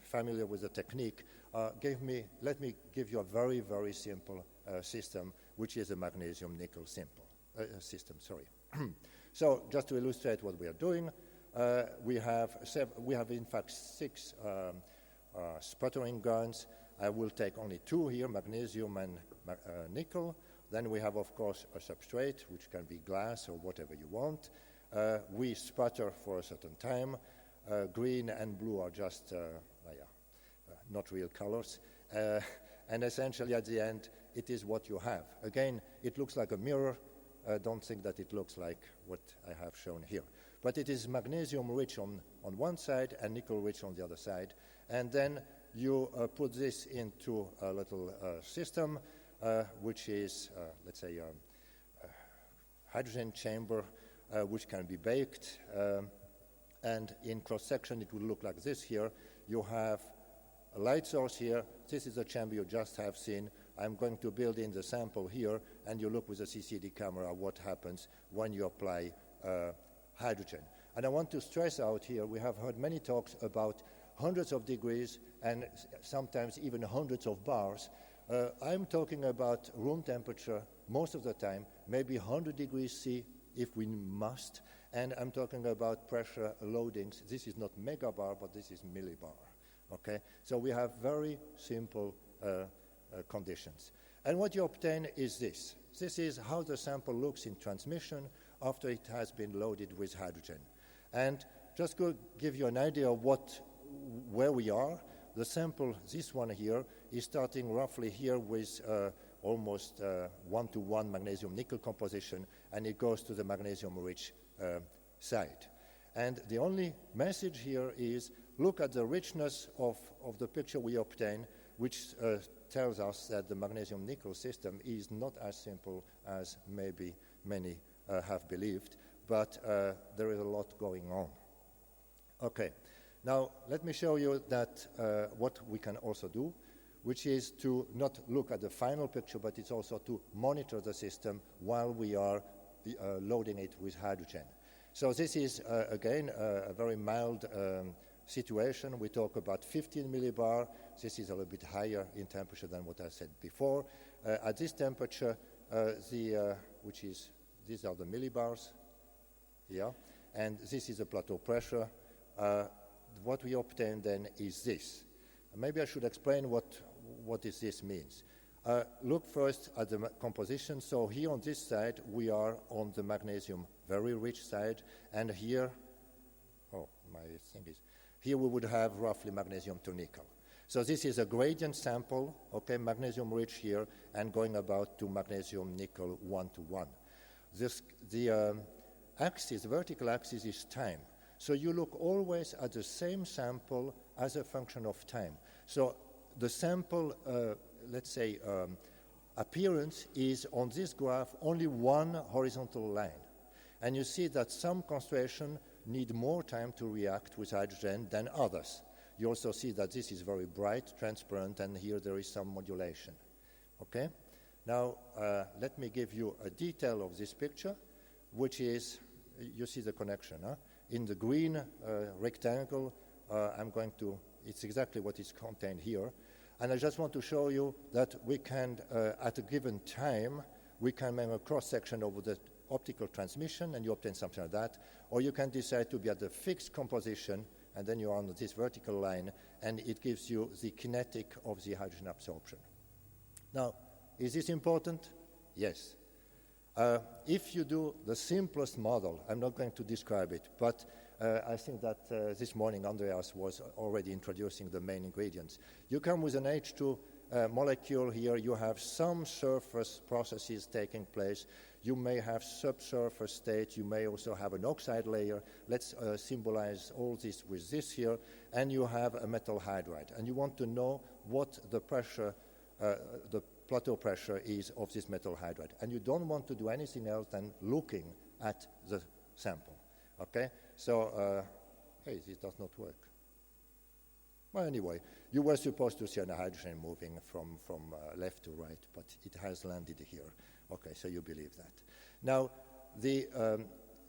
familiar with the technique, let me give you a very, very simple system, which is a magnesium-nickel system. So just to illustrate what we are doing, we have in fact 6 sputtering guns. I will take only 2 here, magnesium and nickel. Then we have, of course, a substrate, which can be glass or whatever you want. We sputter for a certain time. Green and blue are just not real colors. And essentially, at the end, it is what you have. Again, it looks like a mirror. Don't think that it looks like what I have shown here. But it is magnesium-rich on one side and nickel-rich on the other side. And then you put this into a little system, which is, let's say, a hydrogen chamber, which can be baked. And in cross-section, it will look like this here. You have a light source here. This is the chamber you just have seen. I'm going to build in the sample here, and you look with a CCD camera what happens when you apply hydrogen. And I want to stress out here, we have heard many talks about hundreds of degrees and sometimes even hundreds of bars. I'm talking about room temperature most of the time, maybe 100 degrees C if we must, and I'm talking about pressure loadings. This is not megabar, but this is millibar, okay? So we have very simple conditions. And what you obtain is this. This is how the sample looks in transmission after it has been loaded with hydrogen. And just to give you an idea of where we are, the sample, this one here, is starting roughly here with almost 1-to-1 magnesium-nickel composition, and it goes to the magnesium-rich side. And the only message here is look at the richness of the picture we obtain, which tells us that the magnesium-nickel system is not as simple as maybe many have believed, but there is a lot going on. Okay, now let me show you that what we can also do, which is to not look at the final picture, but it's also to monitor the system while we are loading it with hydrogen. So this is, again, a very mild situation. We talk about 15 millibar. This is a little bit higher in temperature than what I said before. At this temperature, these are the millibars, and this is the plateau pressure. What we obtain then is this. Maybe I should explain what this means. Look first at the composition. So here on this side, we are on the magnesium very rich side, and here, here we would have roughly magnesium to nickel. So this is a gradient sample, okay, magnesium rich here, and going about to magnesium nickel 1-to-1. The vertical axis is time. So you look always at the same sample as a function of time. So the sample, appearance is on this graph only one horizontal line. And you see that some concentration need more time to react with hydrogen than others. You also see that this is very bright, transparent, and here there is some modulation. Okay? Now, let me give you a detail of this picture, which is, you see the connection. In the green rectangle, it's exactly what is contained here. And I just want to show you that we can, at a given time, we can make a cross-section over the optical transmission, and you obtain something like that. Or you can decide to be at a fixed composition, and then you're on this vertical line, and it gives you the kinetic of the hydrogen absorption. Now, is this important? Yes. If you do the simplest model, I'm not going to describe it, but I think that this morning Andreas was already introducing the main ingredients. You come with an H2 molecule here, you have some surface processes taking place, you may have subsurface state, you may also have an oxide layer. Let's symbolize all this with this here, and you have a metal hydride. And you want to know what the pressure, the plateau pressure is of this metal hydride. And you don't want to do anything else than looking at the sample. Okay? So, hey, this does not work. Well, anyway, you were supposed to see a hydrogen moving from left to right, but it has landed here. Okay, so you believe that. Now, the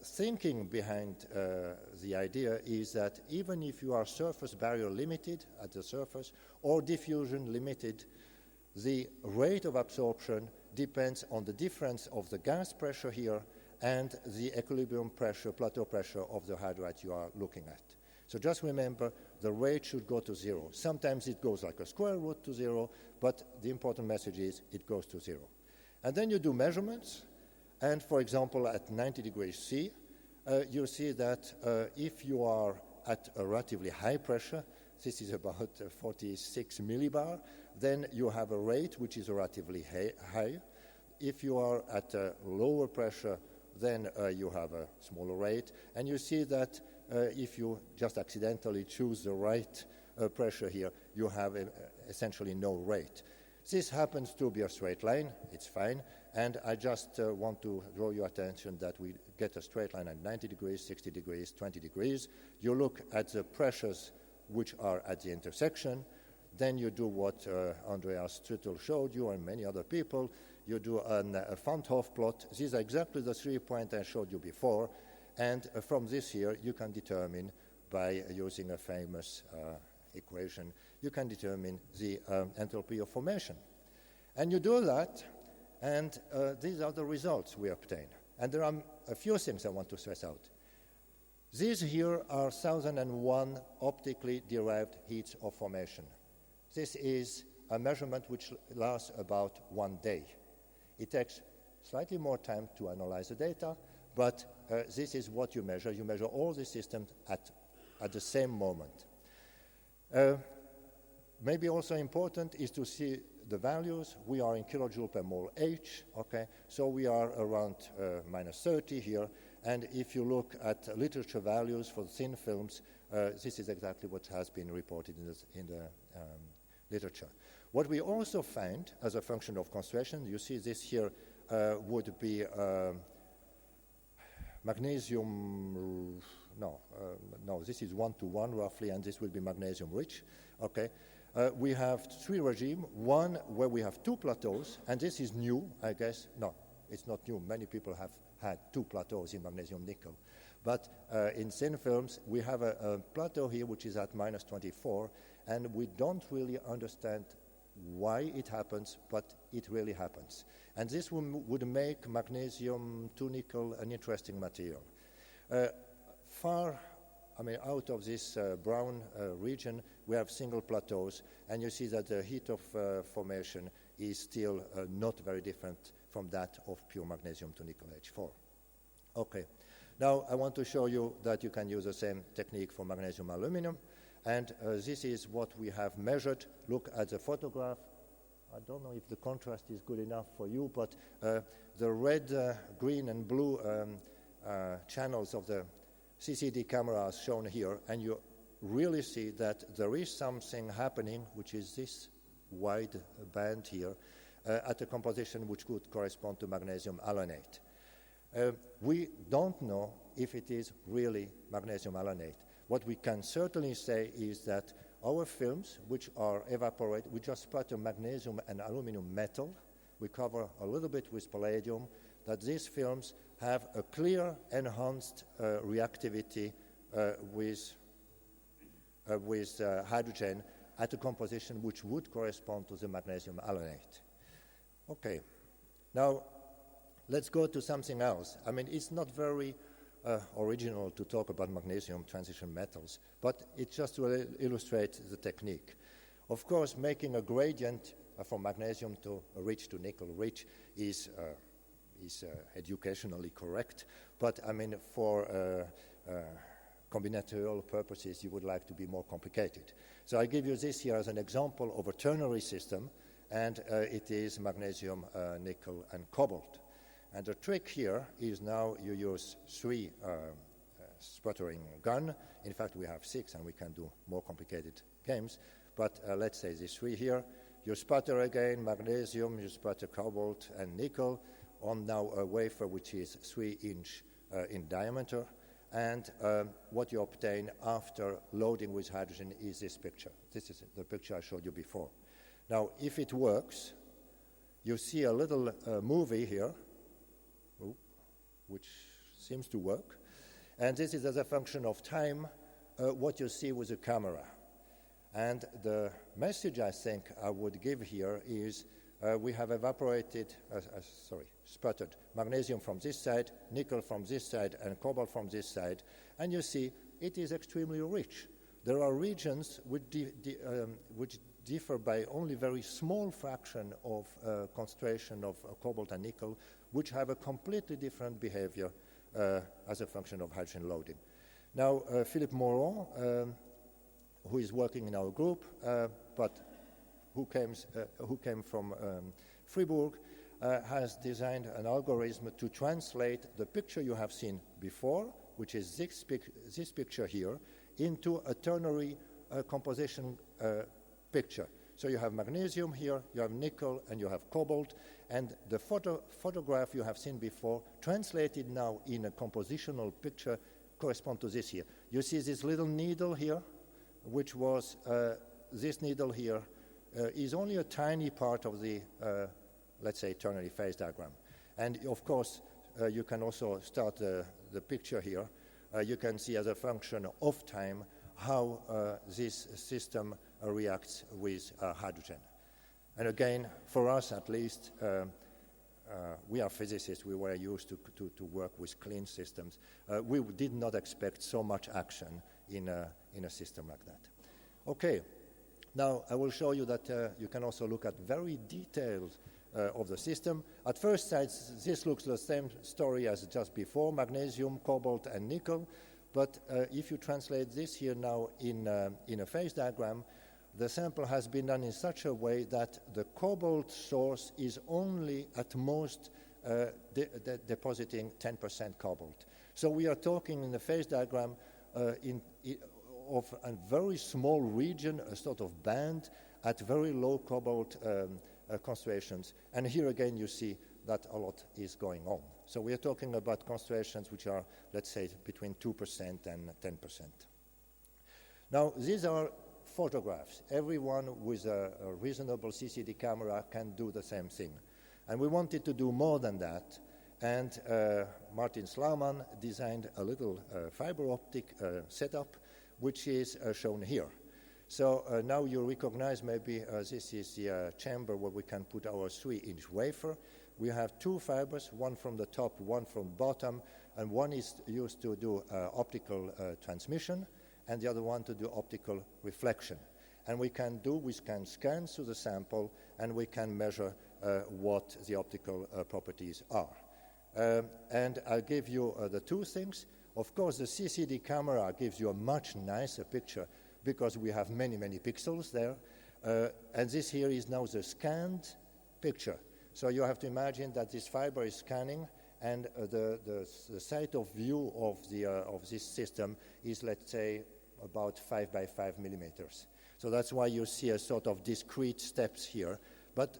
thinking behind the idea is that even if you are surface barrier limited at the surface or diffusion limited, the rate of absorption depends on the difference of the gas pressure here and the equilibrium pressure, plateau pressure of the hydride you are looking at. So just remember, the rate should go to zero. Sometimes it goes like a square root to zero, but the important message is it goes to zero. And then you do measurements, and for example, at 90 degrees C, you see that if you are at a relatively high pressure, this is about 46 millibar, then you have a rate which is relatively high. If you are at a lower pressure, then you have a smaller rate. And you see that if you just accidentally choose the right pressure here, you have essentially no rate. This happens to be a straight line, it's fine, and I just want to draw your attention that we get a straight line at 90 degrees, 60 degrees, 20 degrees. You look at the pressures which are at the intersection, then you do what Andreas Strittel showed you and many other people. You do a Van Hoff plot. These are exactly the 3 points I showed you before, and from this here you can determine, by using a famous equation, you can determine the enthalpy of formation. And you do that, and these are the results we obtain. And there are a few things I want to stress out. These here are 1001 optically derived heats of formation. This is a measurement which lasts about 1 day. It takes slightly more time to analyze the data, but this is what you measure. You measure all the systems at the same moment. Maybe also important is to see the values. We are in kilojoule per mole H, okay? So we are around minus 30 here. And if you look at literature values for thin films, this is exactly what has been reported in the literature. What we also find as a function of concentration, you see this here would be magnesium, no, this is 1-to-1 roughly, and this will be magnesium rich, okay? We have 3 regimes, one where we have 2 plateaus, and this is new, I guess. No, it's not new. Many people have had 2 plateaus in magnesium nickel. But in thin films, we have a plateau here which is at minus 24, and we don't really understand why it happens, but it really happens. And this would make magnesium to nickel an interesting material. Out of this brown region, we have single plateaus, and you see that the heat of formation is still not very different from that of pure magnesium to nickel H4. Okay, now I want to show you that you can use the same technique for magnesium aluminum, and this is what we have measured. Look at the photograph. I don't know if the contrast is good enough for you, but the red, green, and blue channels of the CCD camera are shown here, and you really see that there is something happening, which is this wide band here, at a composition which could correspond to magnesium alunate. We don't know if it is really magnesium alunate. What we can certainly say is that our films, which are evaporated, we just splatter magnesium and aluminum metal. We cover a little bit with palladium, that these films have a clear enhanced reactivity with hydrogen at a composition which would correspond to the magnesium alunate. Okay, now let's go to something else. I mean, it's not very original to talk about magnesium transition metals, but it's just to illustrate the technique. Of course, making a gradient from magnesium to rich to nickel rich is educationally correct, but I mean, for combinatorial purposes, you would like to be more complicated. So I give you this here as an example of a ternary system, and it is magnesium, nickel, and cobalt. And the trick here is now you use 3 sputtering gun. In fact, we have 6, and we can do more complicated games. But let's say these 3 here. You sputter again magnesium, you sputter cobalt and nickel on now a wafer which is 3 inch in diameter. and what you obtain after loading with hydrogen is this picture. This is the picture I showed you before. Now, if it works, you see a little movie here, which seems to work, and this is as a function of time what you see with the camera. And the message I think I would give here is we have sputtered magnesium from this side, nickel from this side, and cobalt from this side. And you see it is extremely rich. There are regions which differ by only very small fraction of concentration of cobalt and nickel, which have a completely different behavior as a function of hydrogen loading. Now, Philippe Moron, who is working in our group, but who came from Fribourg, has designed an algorithm to translate the picture you have seen before, which is this picture here, into a ternary composition picture. So you have magnesium here, you have nickel, and you have cobalt, and the photograph you have seen before, translated now in a compositional picture, correspond to this here. You see this little needle here, which was this needle here, is only a tiny part of the, let's say, ternary phase diagram. And of course, you can also start the picture here. You can see as a function of time how this system reacts with hydrogen. And again, for us at least, we are physicists, we were used to work with clean systems. We did not expect so much action in a system like that. Okay, now I will show you that you can also look at very details of the system. At first sight, this looks the same story as just before, magnesium, cobalt, and nickel. But if you translate this here now in a phase diagram, the sample has been done in such a way that the cobalt source is only at most depositing 10% cobalt. So we are talking in the phase diagram of a very small region, a sort of band at very low cobalt concentrations. And here again you see that a lot is going on. So we are talking about concentrations which are, let's say, between 2% and 10%. Now, these are photographs. Everyone with a reasonable CCD camera can do the same thing. And we wanted to do more than that. And Martin Slauman designed a little fiber optic setup, which is shown here. So now you recognize maybe this is the chamber where we can put our 3-inch wafer. We have two fibers, one from the top, one from bottom, and one is used to do optical transmission, and the other one to do optical reflection. And we can scan through the sample, and we can measure what the optical properties are. And I'll give you the two things. Of course, the CCD camera gives you a much nicer picture because we have many, many pixels there. And this here is now the scanned picture. So you have to imagine that this fiber is scanning, and the site of view of this system is, let's say, about 5 by 5 millimeters. So that's why you see a sort of discrete steps here. But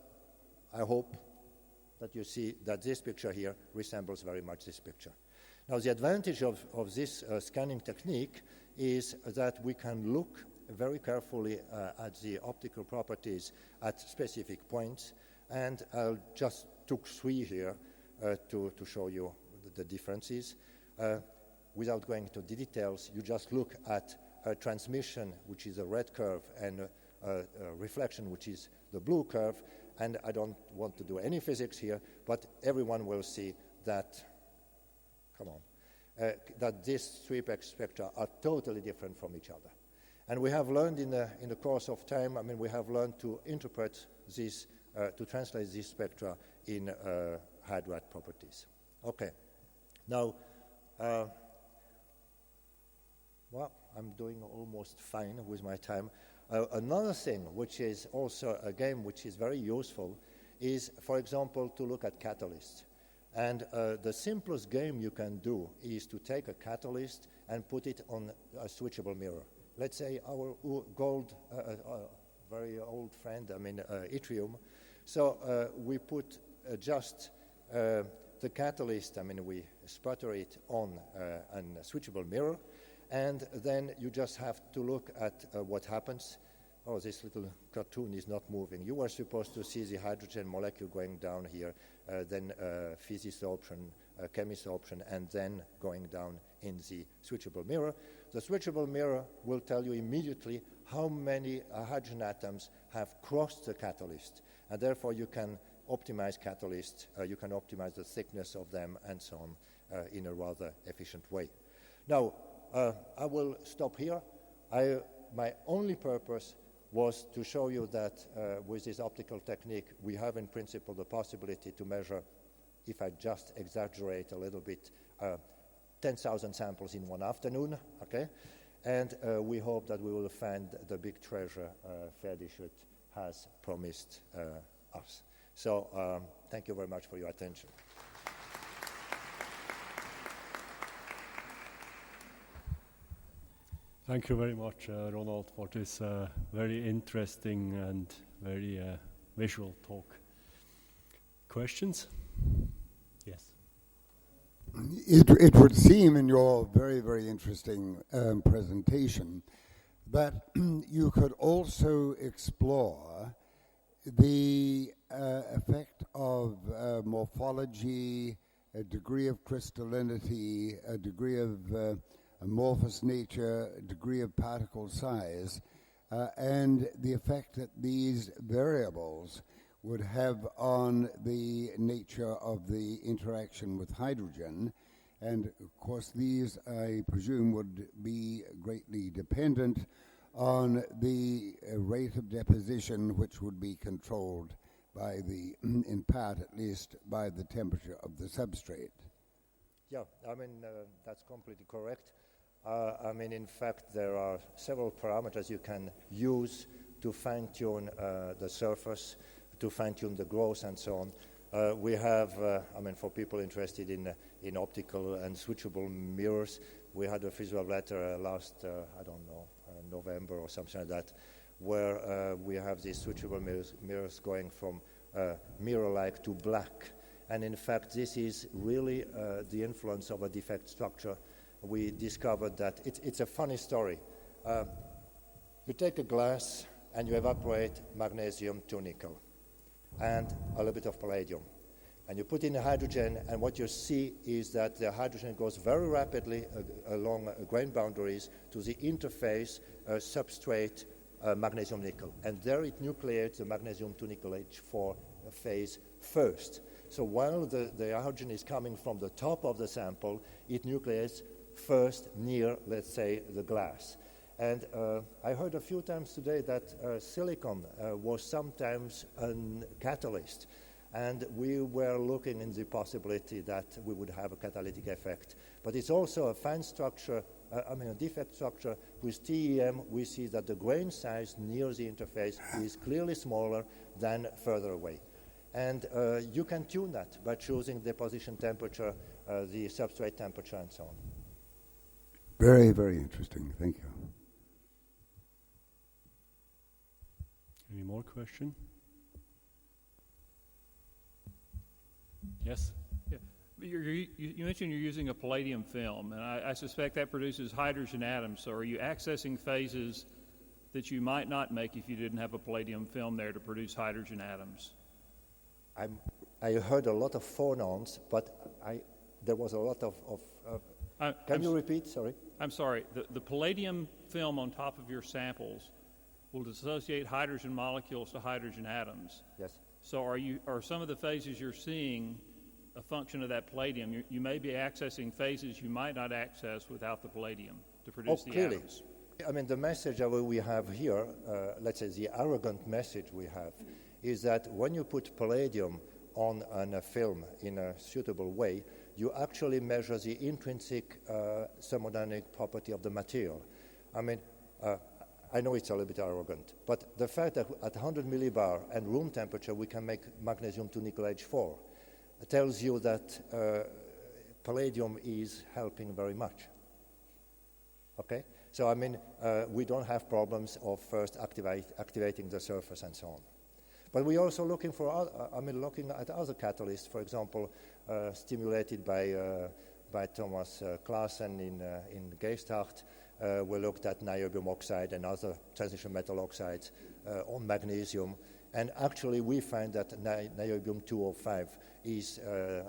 I hope that you see that this picture here resembles very much this picture. Now, the advantage of this scanning technique is that we can look very carefully at the optical properties at specific points. And I'll just took 3 here to show you the differences. Without going into the details, you just look at transmission, which is a red curve, and reflection, which is the blue curve. And I don't want to do any physics here, but everyone will see that, that these 3 spectra are totally different from each other. And we have learned in the course of time, we have learned to interpret this to translate these spectra in hydride properties. Okay. Now, well, I'm doing almost fine with my time. Another thing, which is also a game which is very useful, is, for example, to look at catalysts. And the simplest game you can do is to take a catalyst and put it on a switchable mirror. Let's say our gold, very old friend, yttrium. So we put just the catalyst, I mean, we sputter it on a switchable mirror, and then you just have to look at what happens. Oh, this little cartoon is not moving. You were supposed to see the hydrogen molecule going down here, then physics option, chemist option, and then going down in the switchable mirror. The switchable mirror will tell you immediately how many hydrogen atoms have crossed the catalyst, and therefore you can optimize catalyst, you can optimize the thickness of them, and so on, in a rather efficient way. Now, I will stop here. My only purpose was to show you that with this optical technique, we have in principle the possibility to measure, if I just exaggerate a little bit, 10,000 samples in one afternoon, okay? And we hope that we will find the big treasure Ferdinand has promised us. So thank you very much for your attention. Thank you very much, Ronald, for this very interesting and very visual talk. Questions? Yes. It would seem in your very, very interesting presentation that you could also explore the effect of morphology, a degree of crystallinity, a degree of amorphous nature, degree of particle size, and the effect that these variables would have on the nature of the interaction with hydrogen. And of course, these, I presume, would be greatly dependent on the rate of deposition, which would be controlled by the, in part at least, by the temperature of the substrate. Yeah, I mean, that's completely correct. I mean, in fact, there are several parameters you can use to fine-tune the surface, to fine-tune the growth, and so on. We have, I mean, for people interested in optical and switchable mirrors, we had a physical letter last, I don't know, November or something like that, where we have these switchable mirrors going from mirror-like to black. And in fact, this is really the influence of a defect structure. We discovered that it's a funny story. You take a glass and you evaporate magnesium to nickel and a little bit of palladium. And you put in a hydrogen, and what you see is that the hydrogen goes very rapidly along grain boundaries to the interface substrate magnesium nickel. And there it nucleates the magnesium to nickel H4 phase first. So while the hydrogen is coming from the top of the sample, it nucleates first near, let's say, the glass. And I heard a few times today that silicon was sometimes a catalyst. And we were looking in the possibility that we would have a catalytic effect. But it's also a fine structure, a defect structure. With TEM, we see that the grain size near the interface is clearly smaller than further away. And you can tune that by choosing deposition temperature, the substrate temperature, and so on. Very, very interesting. Thank you. Any more question? Yes? Yeah. You mentioned you're using a palladium film, and I suspect that produces hydrogen atoms. So are you accessing phases that you might not make if you didn't have a palladium film there to produce hydrogen atoms? I heard a lot of phonons, but there was a lot of can you repeat? Sorry. I'm sorry. The palladium film on top of your samples will dissociate hydrogen molecules to hydrogen atoms. Yes. So are some of the phases you're seeing a function of that palladium? You may be accessing phases you might not access without the palladium to produce the clearly. atoms. I mean, the message that we have here, let's say the arrogant message we have, is that when you put palladium on a film in a suitable way, you actually measure the intrinsic thermodynamic property of the material. I mean, I know it's a little bit arrogant, but the fact that at 100 millibar and room temperature we can make magnesium to nickel H4 tells you that palladium is helping very much. Okay? So, I mean, we don't have problems of first activating the surface and so on. But we're also looking looking at other catalysts, for example, stimulated by Thomas Claassen in Geesthacht. We looked at niobium oxide and other transition metal oxides on magnesium. And actually, we find that niobium-205 is a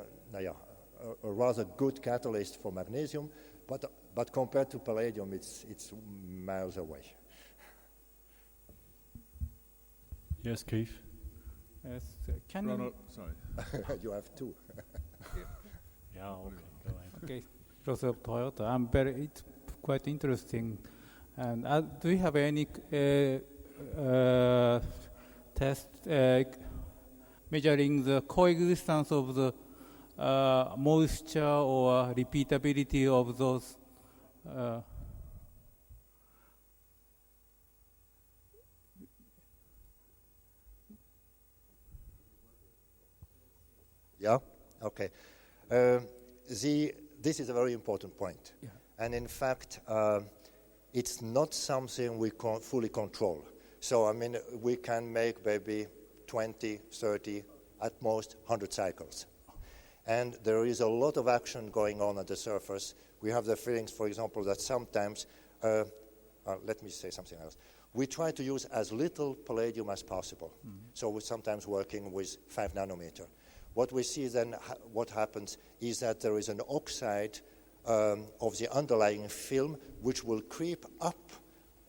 rather good catalyst for magnesium, but compared to palladium, it's miles away. Yes, Keith? Yes, can Ronald, sorry. You have two. Yeah, okay, go ahead. Okay, Joseph of Toyota. It's quite interesting. And do you have any test measuring the coexistence of the moisture or repeatability of those? Yeah, okay. This is a very important point. Yeah. And in fact, it's not something we fully control. So, I mean, we can make maybe 20, 30, at most 100 cycles. And there is a lot of action going on at the surface. We have the feelings, for example, that sometimes, let me say something else. We try to use as little palladium as possible. Mm-hmm. So we're sometimes working with 5 nanometer. What we see then, what happens is that there is an oxide of the underlying film which will creep up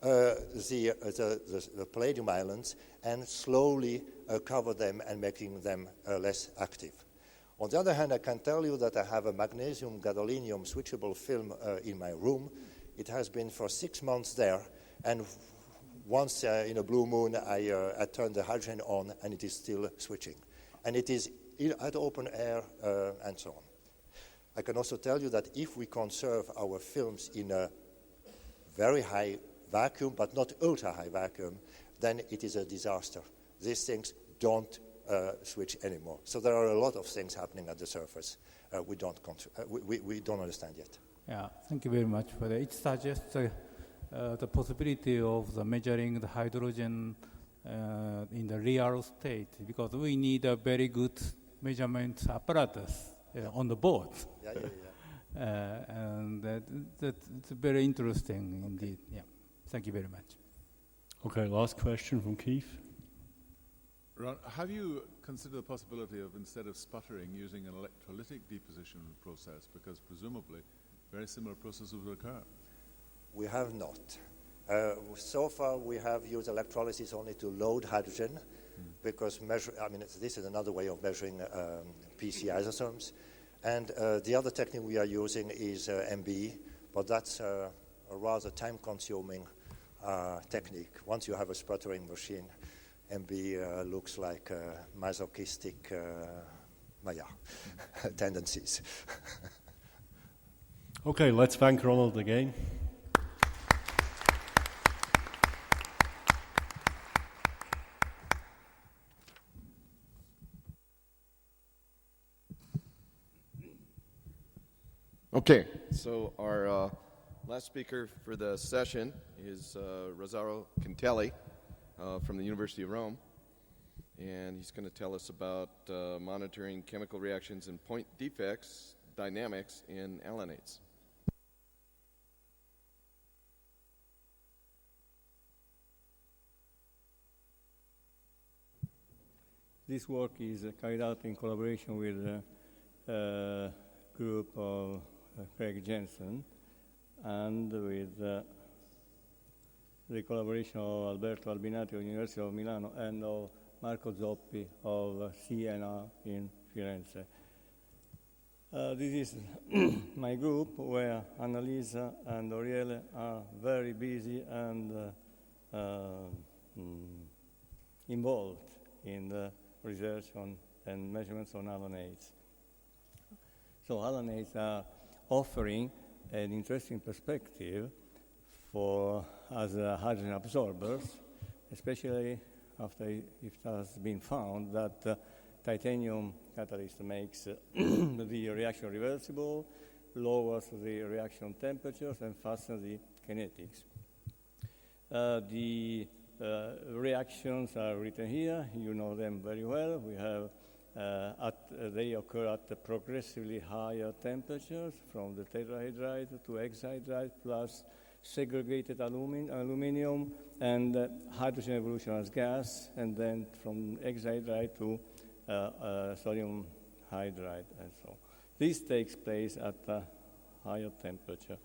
the palladium islands and slowly cover them and making them less active. On the other hand, I can tell you that I have a magnesium gadolinium switchable film in my room. It has been for 6 months there, and once in a blue moon I turn the hydrogen on and it is still switching. And it is at open air and so on. I can also tell you that if we conserve our films in a very high vacuum, but not ultra-high vacuum, then it is a disaster. These things don't switch anymore. So there are a lot of things happening at the surface we don't understand yet. Yeah, thank you very much for that. It suggests the possibility of the measuring the hydrogen in the real state, because we need a very good measurement apparatus on the board. And that's very interesting indeed. Yeah, thank you very much. Okay, last question from Keith. Ron, have you considered the possibility of, instead of sputtering, using an electrolytic deposition process? Because presumably very similar processes would occur. We have not. So far, we have used electrolysis only to load hydrogen, because this is another way of measuring PC isotherms. And the other technique we are using is MBE, but that's a rather time-consuming technique. Once you have a sputtering machine, MBE looks like masochistic tendencies. Okay, let's thank Ronald again. Okay, so our last speaker for the session is Rosario Cantelli from the University of Rome, and he's going to tell us about monitoring chemical reactions and point defects dynamics in alanates. This work is carried out in collaboration with a group of Craig Jensen and with the collaboration of Alberto Albinati of the University of Milano and of Marco Zoppi of Siena in Firenze. This is my group where Annalisa and Oriele are very busy and involved in the research on and measurements on alanates. So alanates are offering an interesting perspective for as hydrogen absorbers, especially after it has been found that titanium catalyst makes the reaction reversible, lowers the reaction temperatures, and fastens the kinetics. The reactions are written here. You know them very well. We have they occur at the progressively higher temperatures from the tetrahydride to hexahydride plus segregated aluminium and hydrogen evolution as gas, and then from hexahydride to sodium hydride and so on. This takes place at a higher temperature.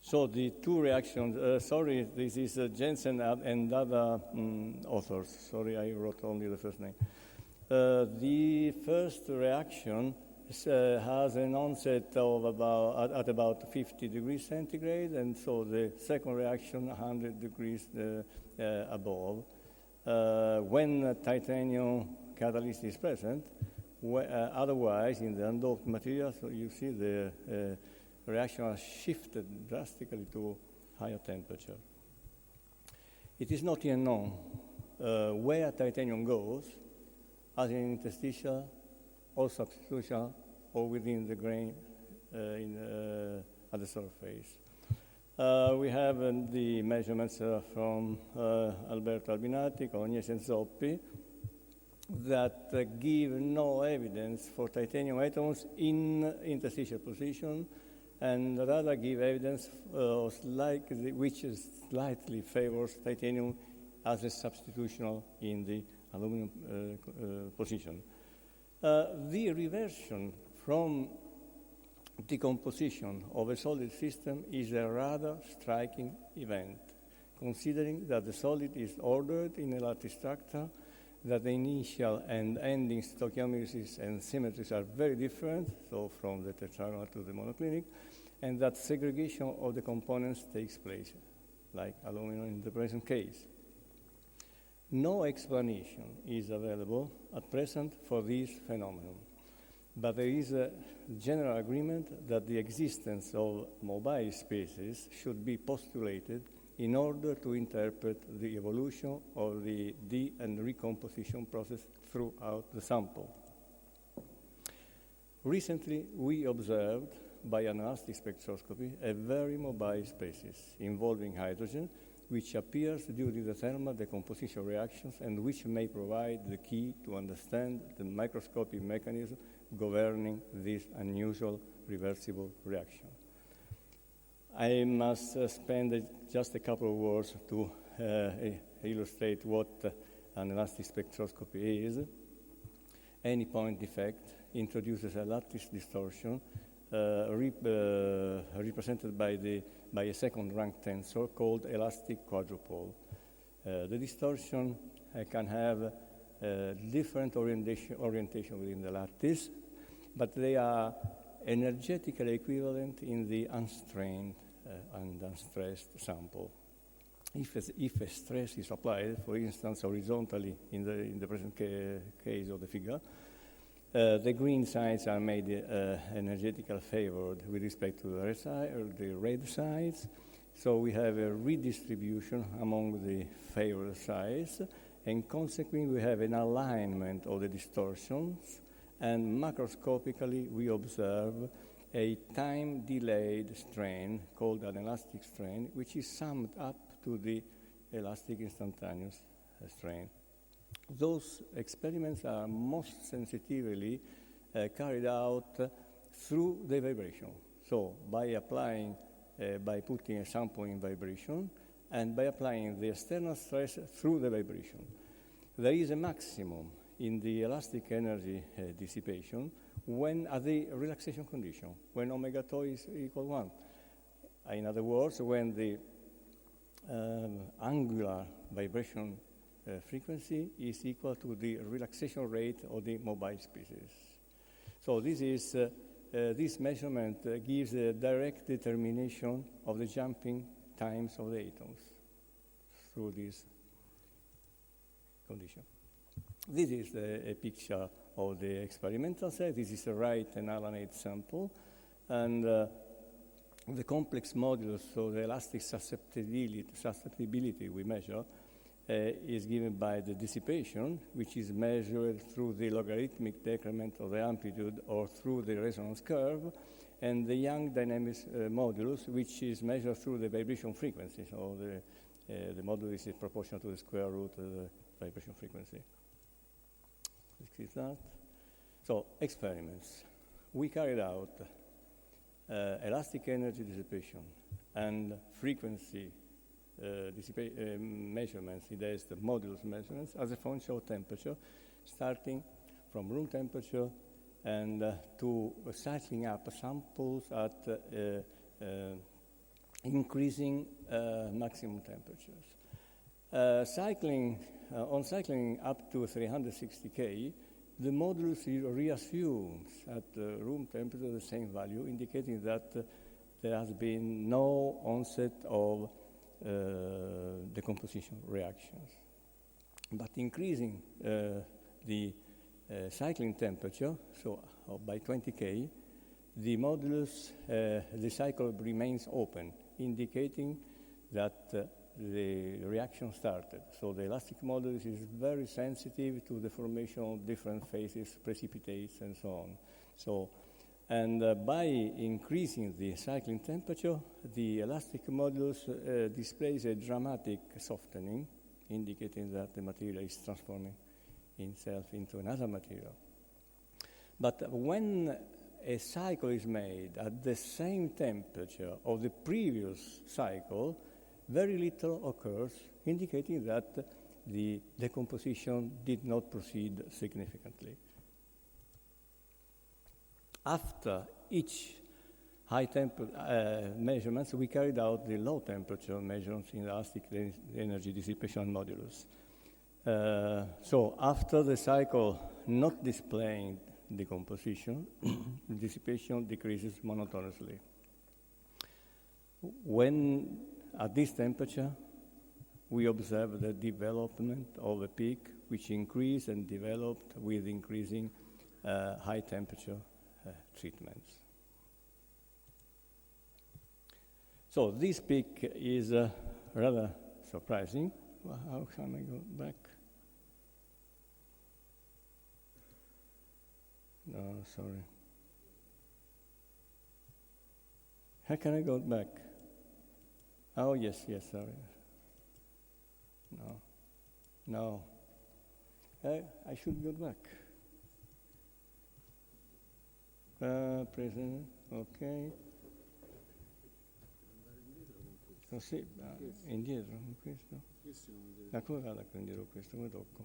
So the two reactions, sorry, this is Jensen and other authors. Sorry, I wrote only the first name. The first reaction has an onset of at about 50 degrees centigrade, and so the second reaction 100 degrees above. When titanium catalyst is present, otherwise in the undoped material, so you see the reaction has shifted drastically to higher temperature. It is not yet known where titanium goes, as in interstitial or substitutional or within the grain at the surface. We have the measurements from Alberto Albinati, Cognes, and Zoppi that give no evidence for titanium atoms in interstitial position, and rather give evidence which slightly favors titanium as a substitutional in the aluminum position. The reversion from decomposition of a solid system is a rather striking event, considering that the solid is ordered in a lattice structure, that the initial and ending stoichiometries and symmetries are very different, so from the tetragonal to the monoclinic, and that segregation of the components takes place, like aluminum in the present case. No explanation is available at present for this phenomenon, but there is a general agreement that the existence of mobile species should be postulated in order to interpret the evolution of the de- and recomposition process throughout the sample. Recently, we observed by anelastic spectroscopy a very mobile species involving hydrogen, which appears during the thermal decomposition reactions and which may provide the key to understand the microscopic mechanism governing this unusual reversible reaction. I must spend just a couple of words to illustrate what anelastic spectroscopy is. Any point defect introduces a lattice distortion represented by a second-rank tensor called elastic quadrupole. The distortion can have different orientation within the lattice, but they are energetically equivalent in the unstrained and unstressed sample. If a stress is applied, for instance, horizontally in the present case of the figure, the green sides are made energetically favored with respect to the red sides. So we have a redistribution among the favored sides, and consequently we have an alignment of the distortions, and macroscopically we observe a time-delayed strain called an elastic strain, which is summed up to the elastic instantaneous strain. Those experiments are most sensitively carried out through the vibration. So by putting a sample in vibration and by applying the external stress through the vibration. There is a maximum in the elastic energy dissipation when at the relaxation condition, when omega tau is equal 1. In other words, when the angular vibration frequency is equal to the relaxation rate of the mobile species. So this measurement gives a direct determination of the jumping times of the atoms through this condition. This is a picture of the experimental set. This is a right analanate sample, and the complex modulus, so the elastic susceptibility we measure, is given by the dissipation, which is measured through the logarithmic decrement of the amplitude or through the resonance curve, and the Young dynamics modulus, which is measured through the vibration frequency. So the modulus is proportional to the square root of the vibration frequency. This is that. So experiments. We carried out elastic energy dissipation and frequency measurements, that is the modulus measurements, as a function of temperature, starting from room temperature and to cycling up samples at increasing maximum temperatures. On cycling up to 360 K, the modulus reassumes at room temperature the same value, indicating that there has been no onset of decomposition reactions. But increasing the cycling temperature, so by 20 K, the modulus, the cycle remains open, indicating that the reaction started. So the elastic modulus is very sensitive to the formation of different phases, precipitates, and so on. So, and by increasing the cycling temperature, the elastic modulus displays a dramatic softening, indicating that the material is transforming itself into another material. But when a cycle is made at the same temperature of the previous cycle, very little occurs, indicating that the decomposition did not proceed significantly. After each high temperature measurements, we carried out the low temperature measurements in elastic energy dissipation modulus. So after the cycle not displaying decomposition, dissipation decreases monotonously. When at this temperature, we observe the development of a peak which increased and developed with increasing high temperature treatments. So this peak is rather surprising. Well, how can I go back? No, sorry. How can I go back? Oh, yes, sorry. No. I should go back. Present, ok. Sì, indietro con questo. Ma come vado a prendere questo? Come tocco?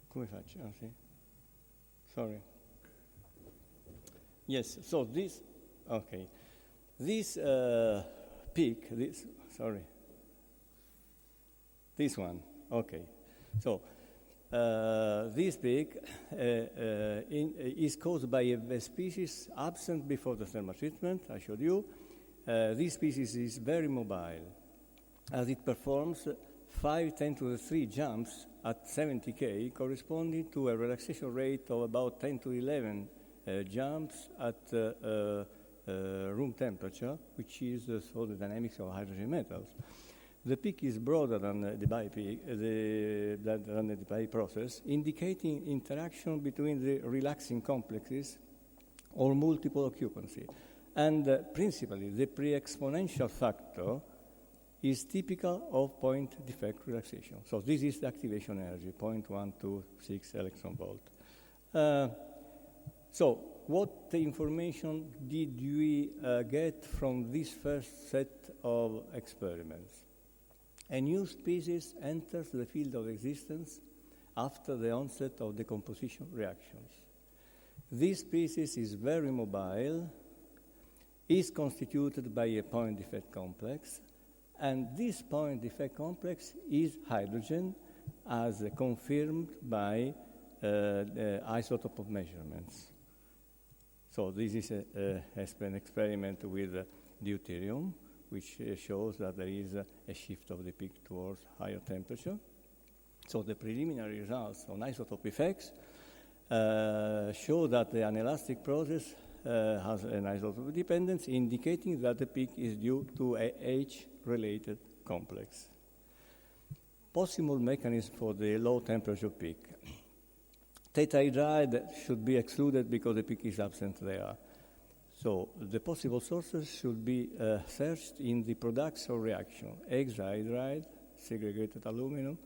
Come faccio? Ah, sì. Sorry. Yes, so this, okay. This peak, this one, okay. So this peak is caused by a species absent before the thermal treatment, I showed you. This species is very mobile, as it performs 5 10 to the 3 jumps at 70 K, corresponding to a relaxation rate of about 10 to 11 jumps at room temperature, which is the dynamics of hydrogen metals. The peak is broader than the Debye peak, than the Debye process, indicating interaction between the relaxing complexes or multiple occupancy. And principally, the pre-exponential factor is typical of point defect relaxation. So this is the activation energy, 0.126 electron volt. So what information did we get from this first set of experiments? A new species enters the field of existence after the onset of decomposition reactions. This species is very mobile, is constituted by a point defect complex, and this point defect complex is hydrogen, as confirmed by isotope of measurements. So this is an experiment with deuterium, which shows that there is a shift of the peak towards higher temperature. So the preliminary results on isotope effects show that the anelastic process has an isotope dependence, indicating that the peak is due to a H-related complex. Possible mechanism for the low temperature peak. Tetrahydride should be excluded because the peak is absent there. So the possible sources should be searched in the production reaction: hexahydride, segregated aluminum,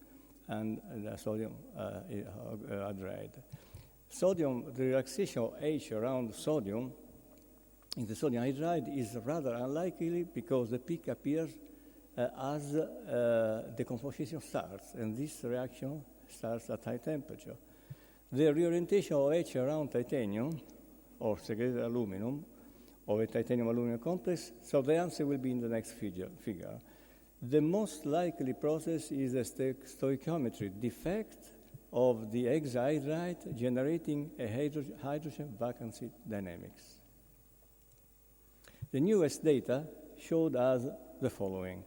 and sodium hydride. Sodium, the relaxation of H around sodium in the sodium hydride is rather unlikely because the peak appears as the composition starts, and this reaction starts at high temperature. The reorientation of H around titanium, or segregated aluminum, of a titanium-aluminum complex, so the answer will be in the next figure. The most likely process is a stoichiometry defect of the hexahydride generating a hydrogen vacancy dynamics. The newest data showed us the following.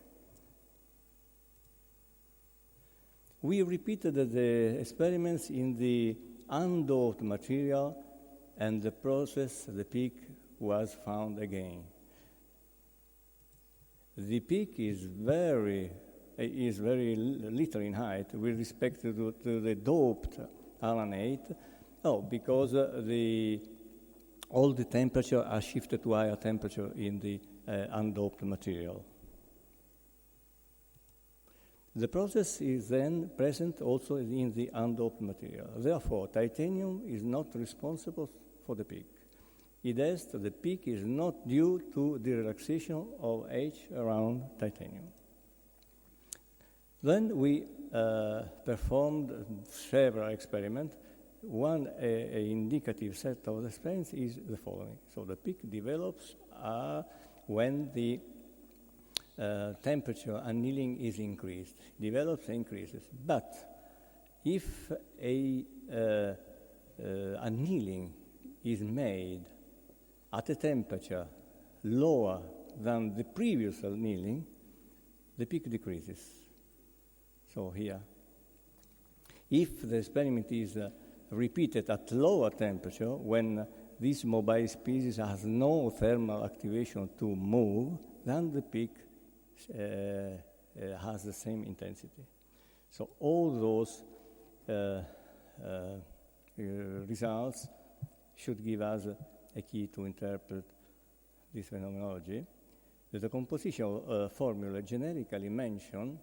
We repeated the experiments in the undoped material, and the process, the peak, was found again. The peak is very little in height with respect to the doped alanate. Because all the temperature are shifted to higher temperature in the undoped material. The process is then present also in the undoped material. Therefore, titanium is not responsible for the peak. The peak is not due to the relaxation of H around titanium. Then we performed several experiments. One indicative set of experiments is the following. So the peak develops when the temperature annealing is increased, develops and increases. But if annealing is made at a temperature lower than the previous annealing, the peak decreases. So here, if the experiment is repeated at lower temperature, when this mobile species has no thermal activation to move, then the peak has the same intensity. So all those results should give us a key to interpret this phenomenology. The decomposition formula generically mentions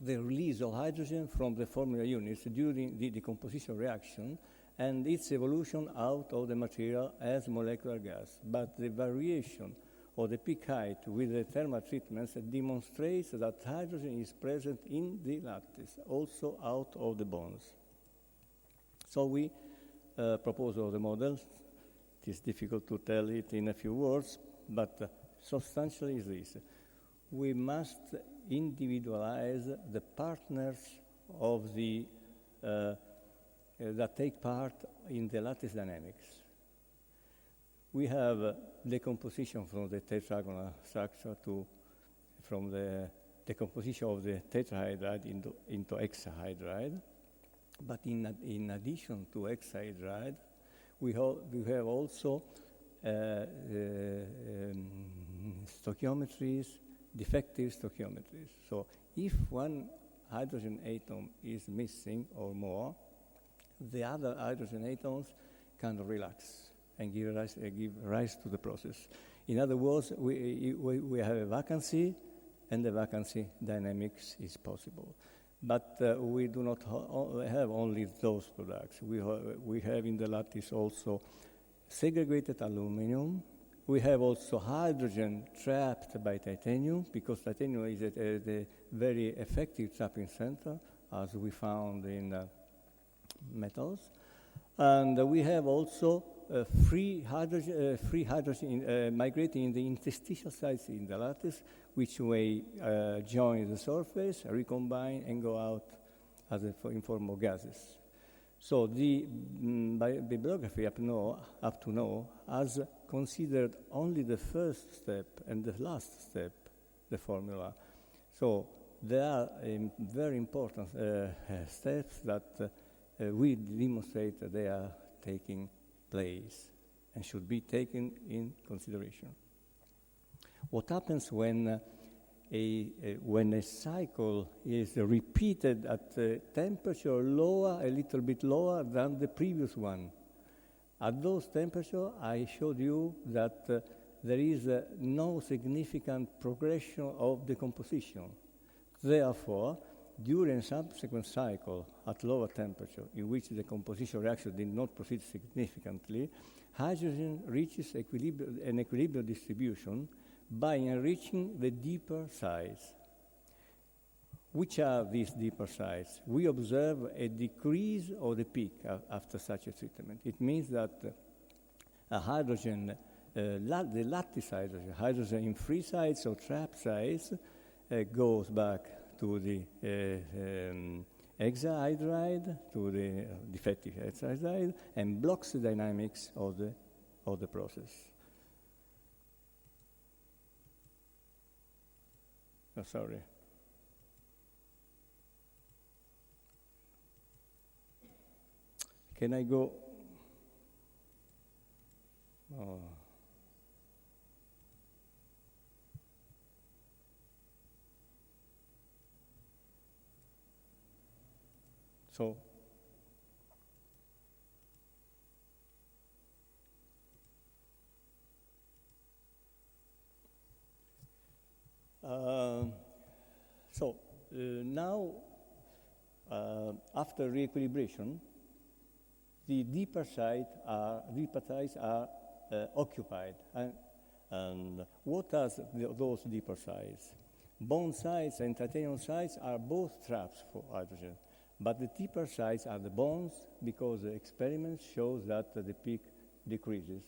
the release of hydrogen from the formula units during the decomposition reaction and its evolution out of the material as molecular gas. But the variation of the peak height with the thermal treatments demonstrates that hydrogen is present in the lattice, also out of the bonds. So we propose all the models. It is difficult to tell it in a few words, but substantially is this. We must individualize the partners of the that take part in the lattice dynamics. We have decomposition from the tetragonal structure from the decomposition of the tetrahydride into hexahydride. But in addition to hexahydride, we have also stoichiometries, defective stoichiometries. So if one hydrogen atom is missing or more, the other hydrogen atoms can relax and give rise to the process. In other words, we have a vacancy, and the vacancy dynamics is possible. But we do not have only those products. We have in the lattice also segregated aluminum. We have also hydrogen trapped by titanium, because titanium is a very effective trapping center, as we found in metals. And we have also free hydrogen migrating in the interstitial sites in the lattice, which may join the surface, recombine, and go out in form of gases. So the bibliography up to now has considered only the first step and the last step, the formula. So there are very important steps that we demonstrate that they are taking place and should be taken in consideration. What happens when a cycle is repeated at a temperature a little bit lower than the previous one? At those temperatures, I showed you that there is no significant progression of decomposition. Therefore, during subsequent cycle at lower temperature, in which the decomposition reaction did not proceed significantly, hydrogen reaches an equilibrium distribution by enriching the deeper sides. Which are these deeper sides? We observe a decrease of the peak after such a treatment. It means that a hydrogen, the lattice hydrogen in free sides or trap sides, goes back to the hexahydride, to the defective hexahydride, and blocks the dynamics of the process. Oh, sorry. Can I go? Oh. So, now, after re-equilibration, the deeper sides are occupied. And what are those deeper sides? Bond sides and titanium sides are both traps for hydrogen, but the deeper sides are the bonds because the experiment shows that the peak decreases.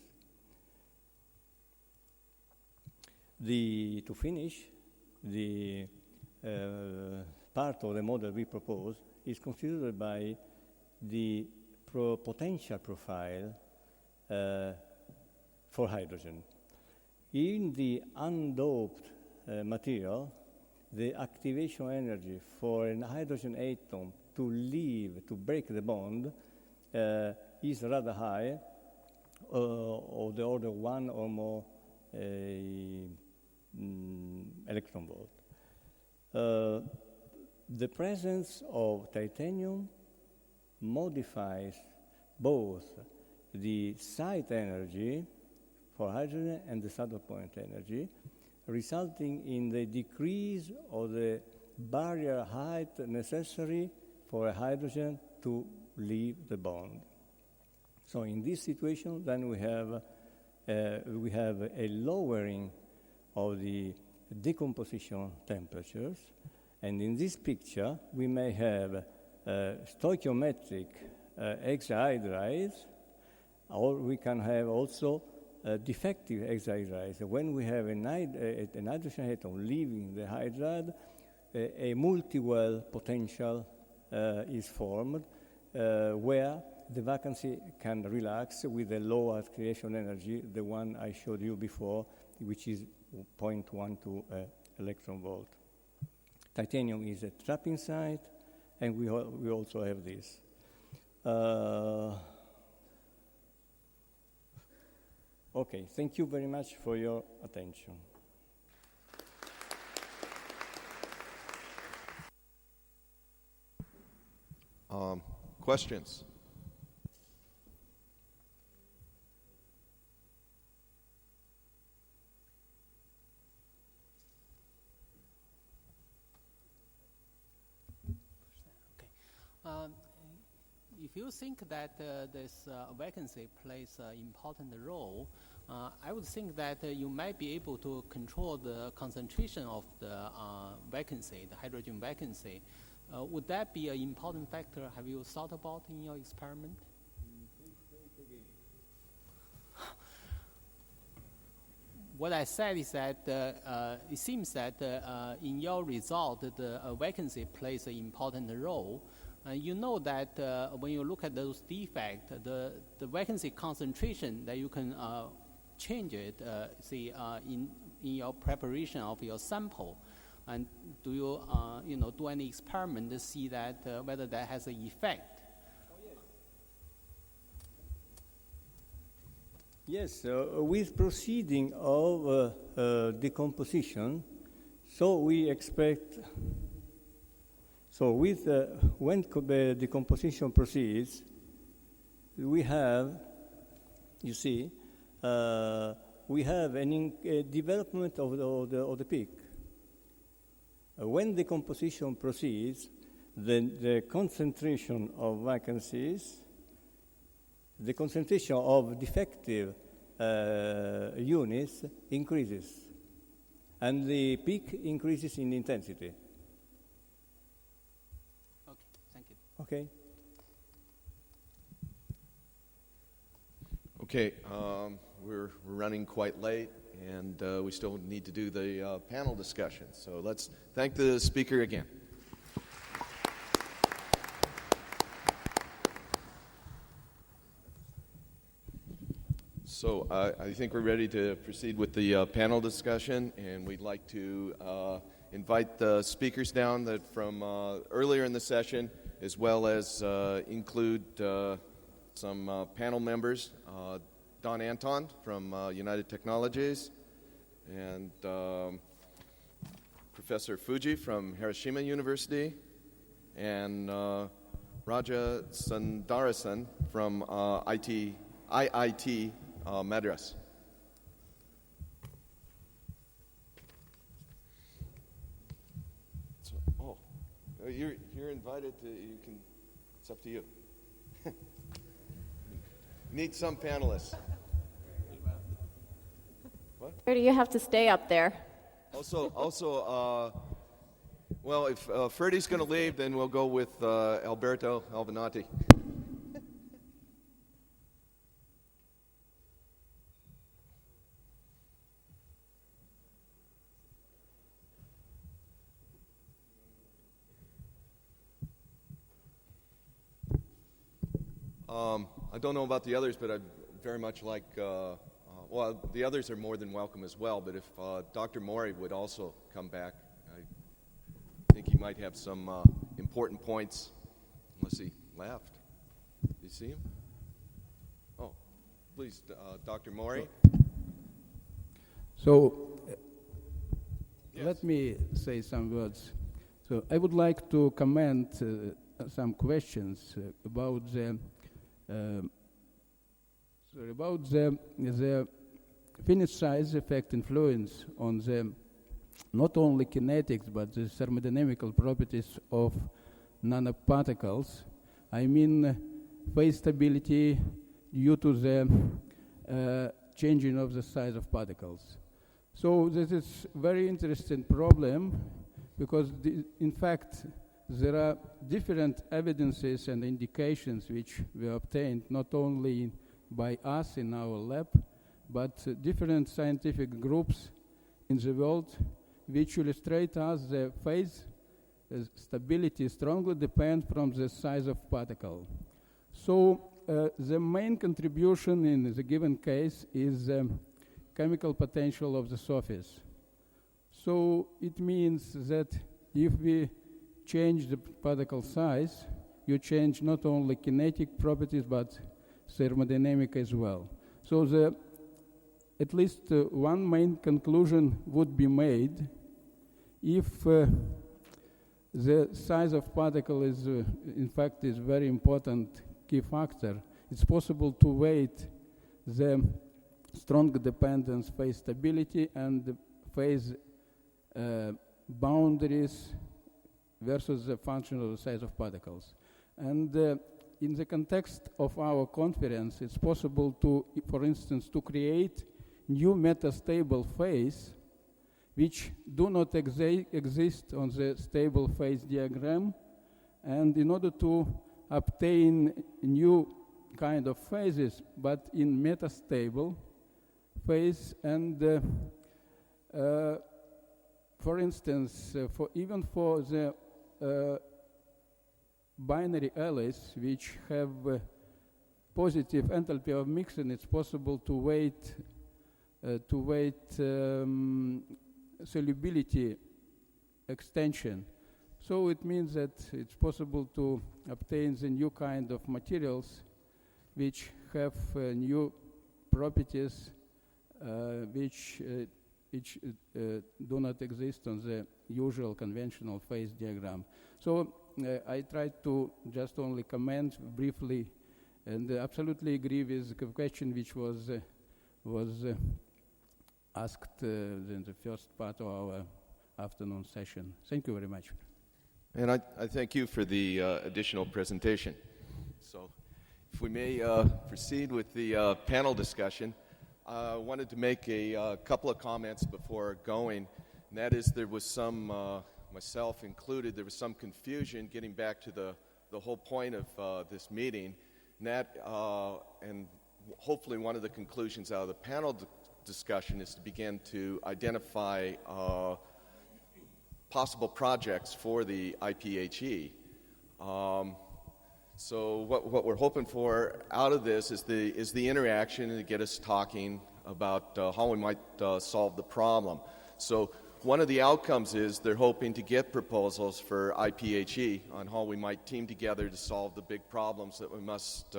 To finish, the part of the model we propose is considered by the potential profile for hydrogen. In the undoped material, the activation energy for a hydrogen atom to break the bond is rather high, of the order of 1 or more electron volt. The presence of titanium modifies both the site energy for hydrogen and the saddle point energy, resulting in the decrease of the barrier height necessary for a hydrogen to leave the bond. So in this situation, then we have a lowering of the decomposition temperatures, and in this picture, we may have stoichiometric hexahydrides, or we can have also defective hexahydrides. When we have an hydrogen atom leaving the hydride, a multi-well potential is formed where the vacancy can relax with a lower creation energy, the one I showed you before, which is 0.12 electron volt. Titanium is a trapping site, and we also have this. Okay, thank you very much for your attention. Questions? If you think that this vacancy plays an important role, I would think that you might be able to control the concentration of the vacancy, the hydrogen vacancy. Would that be an important factor? Have you thought about in your experiment? What I said is that it seems that in your result, the vacancy plays an important role. You know that when you look at those defects, the vacancy concentration that you can change it, in your preparation of your sample. And do you do any experiment to see that whether that has an effect? Yes, with proceeding of decomposition, so we expect. So when the decomposition proceeds, we have you see, we have a development of the peak. When the composition proceeds, then the concentration of vacancies, the concentration of defective units increases, and the peak increases in intensity. Okay, thank you. Okay. Okay, we're running quite late, and we still need to do the panel discussion. So let's thank the speaker again. So I think we're ready to proceed with the panel discussion, and we'd like to invite the speakers down that from earlier in the session, as well as include some panel members. Don Anton from United Technologies, and Professor Fuji from Hiroshima University, and Raja Sundarasan from IIT Madras. So, you're invited to. You can. It's up to you. Need some panelists. What? Or do you have to stay up there? Also, well, if Ferdy's going to leave, then we'll go with Alberto Albanati. I don't know about the others, but I'd very much like, well, the others are more than welcome as well, but if Dr. Mori would also come back, I think he might have some important points, unless he left. Do you see him? Oh, please, Dr. Mori. So, Yes. let me say some words. So, I would like to comment some questions about the finite size effect influence on the not only kinetics but the thermodynamical properties of nanoparticles. I mean phase stability due to the changing of the size of particles. So this is very interesting problem because in fact there are different evidences and indications which were obtained not only by us in our lab, but different scientific groups in the world which illustrate us the phase stability strongly depends from the size of particle. So the main contribution in the given case is chemical potential of the surface. So it means that if we change the particle size, you change not only kinetic properties but thermodynamic as well. So at least one main conclusion would be made if the size of particle is, in fact, is very important key factor. It's possible to weight the strong dependence, phase stability, and the phase boundaries versus the function of the size of particles. And in the context of our conference, it's possible to, for instance, to create new metastable phase which do not exist on the stable phase diagram. And in order to obtain new kind of phases, but in metastable phase, and for instance, even for the binary alloys which have positive enthalpy of mixing, it's possible to weight solubility extension. So it means that it's possible to obtain the new kind of materials which have new properties which do not exist on the usual conventional phase diagram. So I tried to just only comment briefly And absolutely agree with the question which was asked in the first part of our afternoon session. Thank you very much. And I thank you for the additional presentation. So if we may proceed with the panel discussion, I wanted to make a couple of comments before going, and that is there was some, myself included, there was some confusion getting back to the whole point of this meeting, and that, and hopefully one of the conclusions out of the panel discussion is to begin to identify possible projects for the IPHE. So what we're hoping for out of this is the interaction and to get us talking about how we might solve the problem. So one of the outcomes is they're hoping to get proposals for IPHE on how we might team together to solve the big problems that we must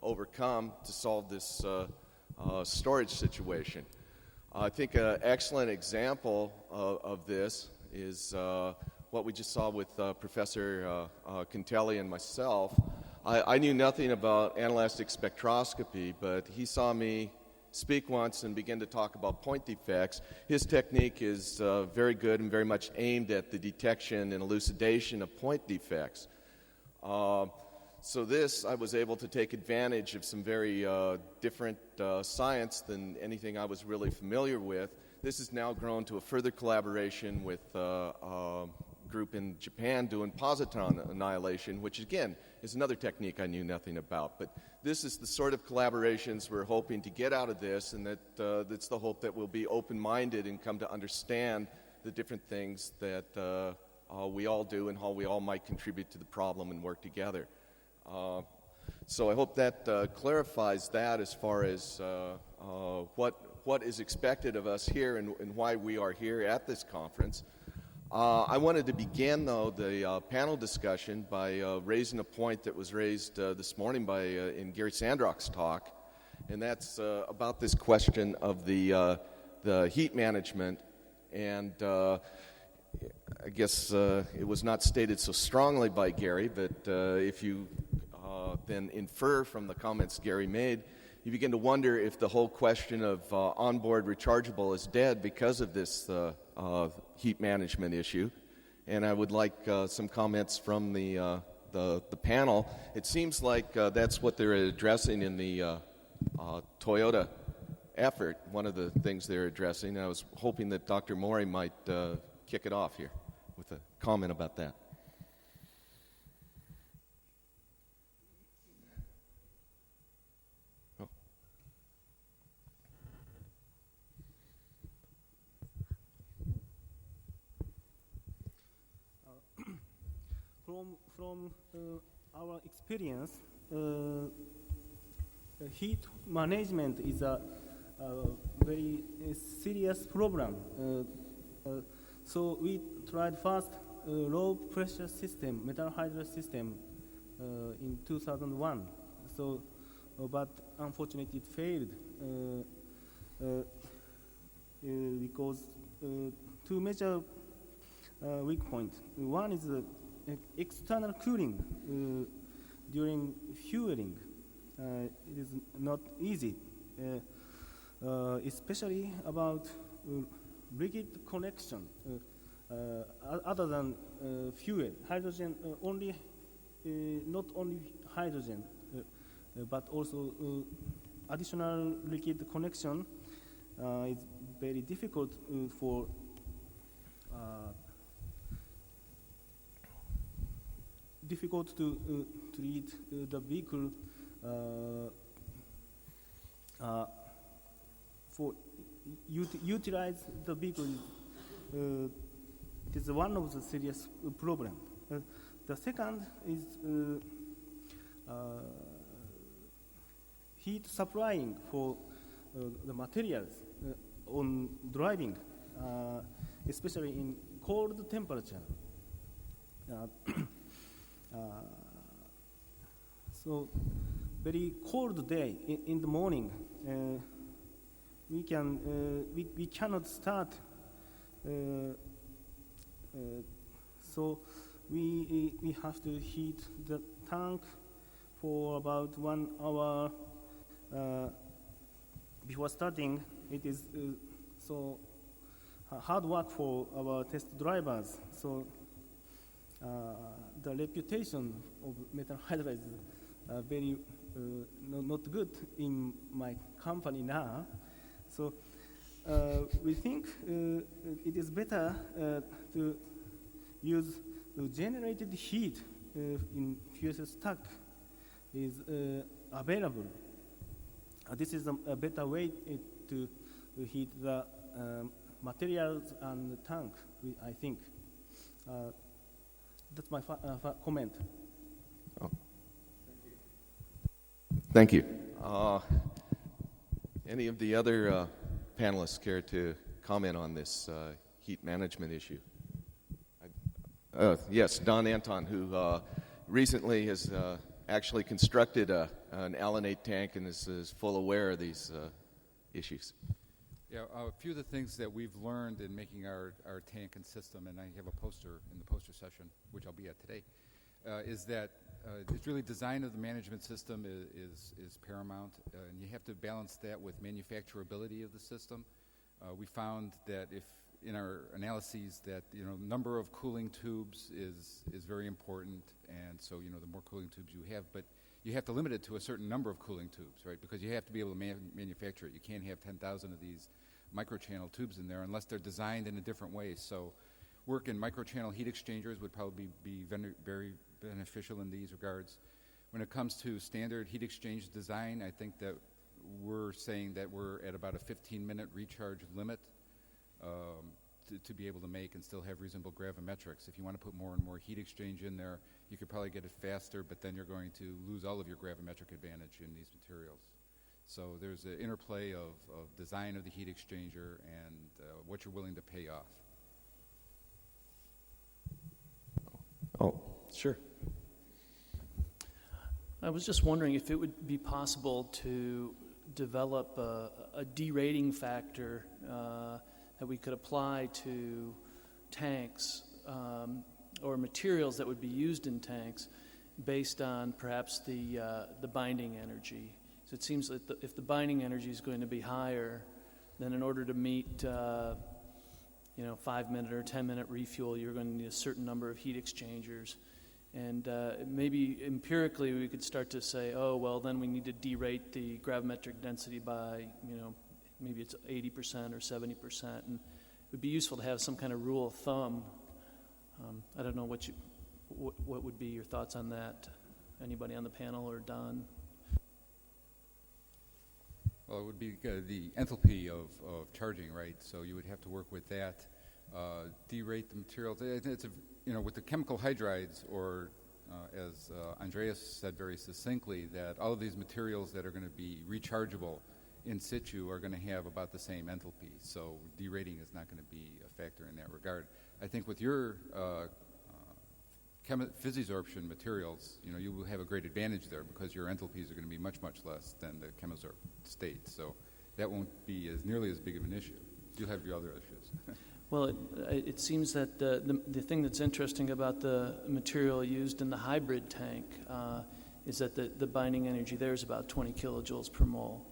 overcome to solve this storage situation. I think an excellent example of this is what we just saw with Professor Contelli and myself. I knew nothing about anelastic spectroscopy, but he saw me speak once and begin to talk about point defects. His technique is very good and very much aimed at the detection and elucidation of point defects. So this, I was able to take advantage of some very different science than anything I was really familiar with. This has now grown to a further collaboration with a group in Japan doing positron annihilation, which again is another technique I knew nothing about. But this is the sort of collaborations we're hoping to get out of this, and that's the hope that we'll be open-minded and come to understand the different things that we all do and how we all might contribute to the problem and work together. So I hope that clarifies that as far as what is expected of us here and why we are here at this conference. I wanted to begin, though, the panel discussion by raising a point that was raised this morning in Gary Sandrock's talk, and that's about this question of the heat management. And I guess it was not stated so strongly by Gary, but if you then infer from the comments Gary made, you begin to wonder if the whole question of onboard rechargeable is dead because of this heat management issue. And I would like some comments from the panel. It seems like that's what they're addressing in the Toyota effort, one of the things they're addressing. I was hoping that Dr. Mori might kick it off here with a comment about that. From our experience, heat management is a very serious problem. So we tried first low pressure system, metal hydro system, in 2001. So, but unfortunately it failed because two major weak points. One is external cooling during fueling. It is not easy, especially about liquid connection. Other than fuel, hydrogen only, not only hydrogen, but also additional liquid connection is very difficult for difficult to treat the vehicle for utilize the vehicle. It is one of the serious problem. The second is heat supplying for the materials on driving, especially in cold temperature. So very cold day in the morning, we cannot start. So we have to heat the tank for about 1 hour before starting. It is so hard work for our test drivers. So the reputation of metal hydride is very not good in my company now. So we think it is better to use generated heat in fuel cell stack is available. This is a better way to heat the materials and the tank, I think. That's my comment. Oh. Thank you. Any of the other panelists care to comment on this heat management issue? Yes, Don Anton, who recently has actually constructed an allanate tank and is full aware of these issues. Yeah, a few of the things that we've learned in making our tank and system, and I have a poster in the poster session, which I'll be at today, is that it's really design of the management system is paramount, and you have to balance that with manufacturability of the system. We found that if in our analyses that number of cooling tubes is very important, and so the more cooling tubes you have, but you have to limit it to a certain number of cooling tubes, right? Because you have to be able to manufacture it. You can't have 10,000 of these microchannel tubes in there unless they're designed in a different way. So work in microchannel heat exchangers would probably be very beneficial in these regards. When it comes to standard heat exchange design, I think that we're saying that we're at about a 15-minute recharge limit to be able to make and still have reasonable gravimetrics. If you want to put more and more heat exchange in there, you could probably get it faster, but then you're going to lose all of your gravimetric advantage in these materials. So there's an interplay of design of the heat exchanger and what you're willing to pay off. Oh, sure. I was just wondering if it would be possible to develop a derating factor that we could apply to tanks or materials that would be used in tanks based on perhaps the binding energy. So it seems that if the binding energy is going to be higher, then in order to meet 5-minute or 10-minute refuel, you're going to need a certain number of heat exchangers. And maybe empirically we could start to say, oh, well, then we need to derate the gravimetric density by, maybe it's 80% or 70%. And it would be useful to have some kind of rule of thumb. I don't know what would be your thoughts on that. Anybody on the panel or Don? Well, it would be the enthalpy of charging, right? So you would have to work with that. Derate the materials. It's with the chemical hydrides, or as Andreas said very succinctly, that all of these materials that are going to be rechargeable in situ are going to have about the same enthalpy. So derating is not going to be a factor in that regard. I think with your physisorption materials, you will have a great advantage there because your enthalpies are going to be much less than the chemisorption state. So that won't be nearly as big of an issue. You'll have your other issues. Well, it seems that the thing that's interesting about the material used in the hybrid tank is that the binding energy there is about 20 kilojoules per mole.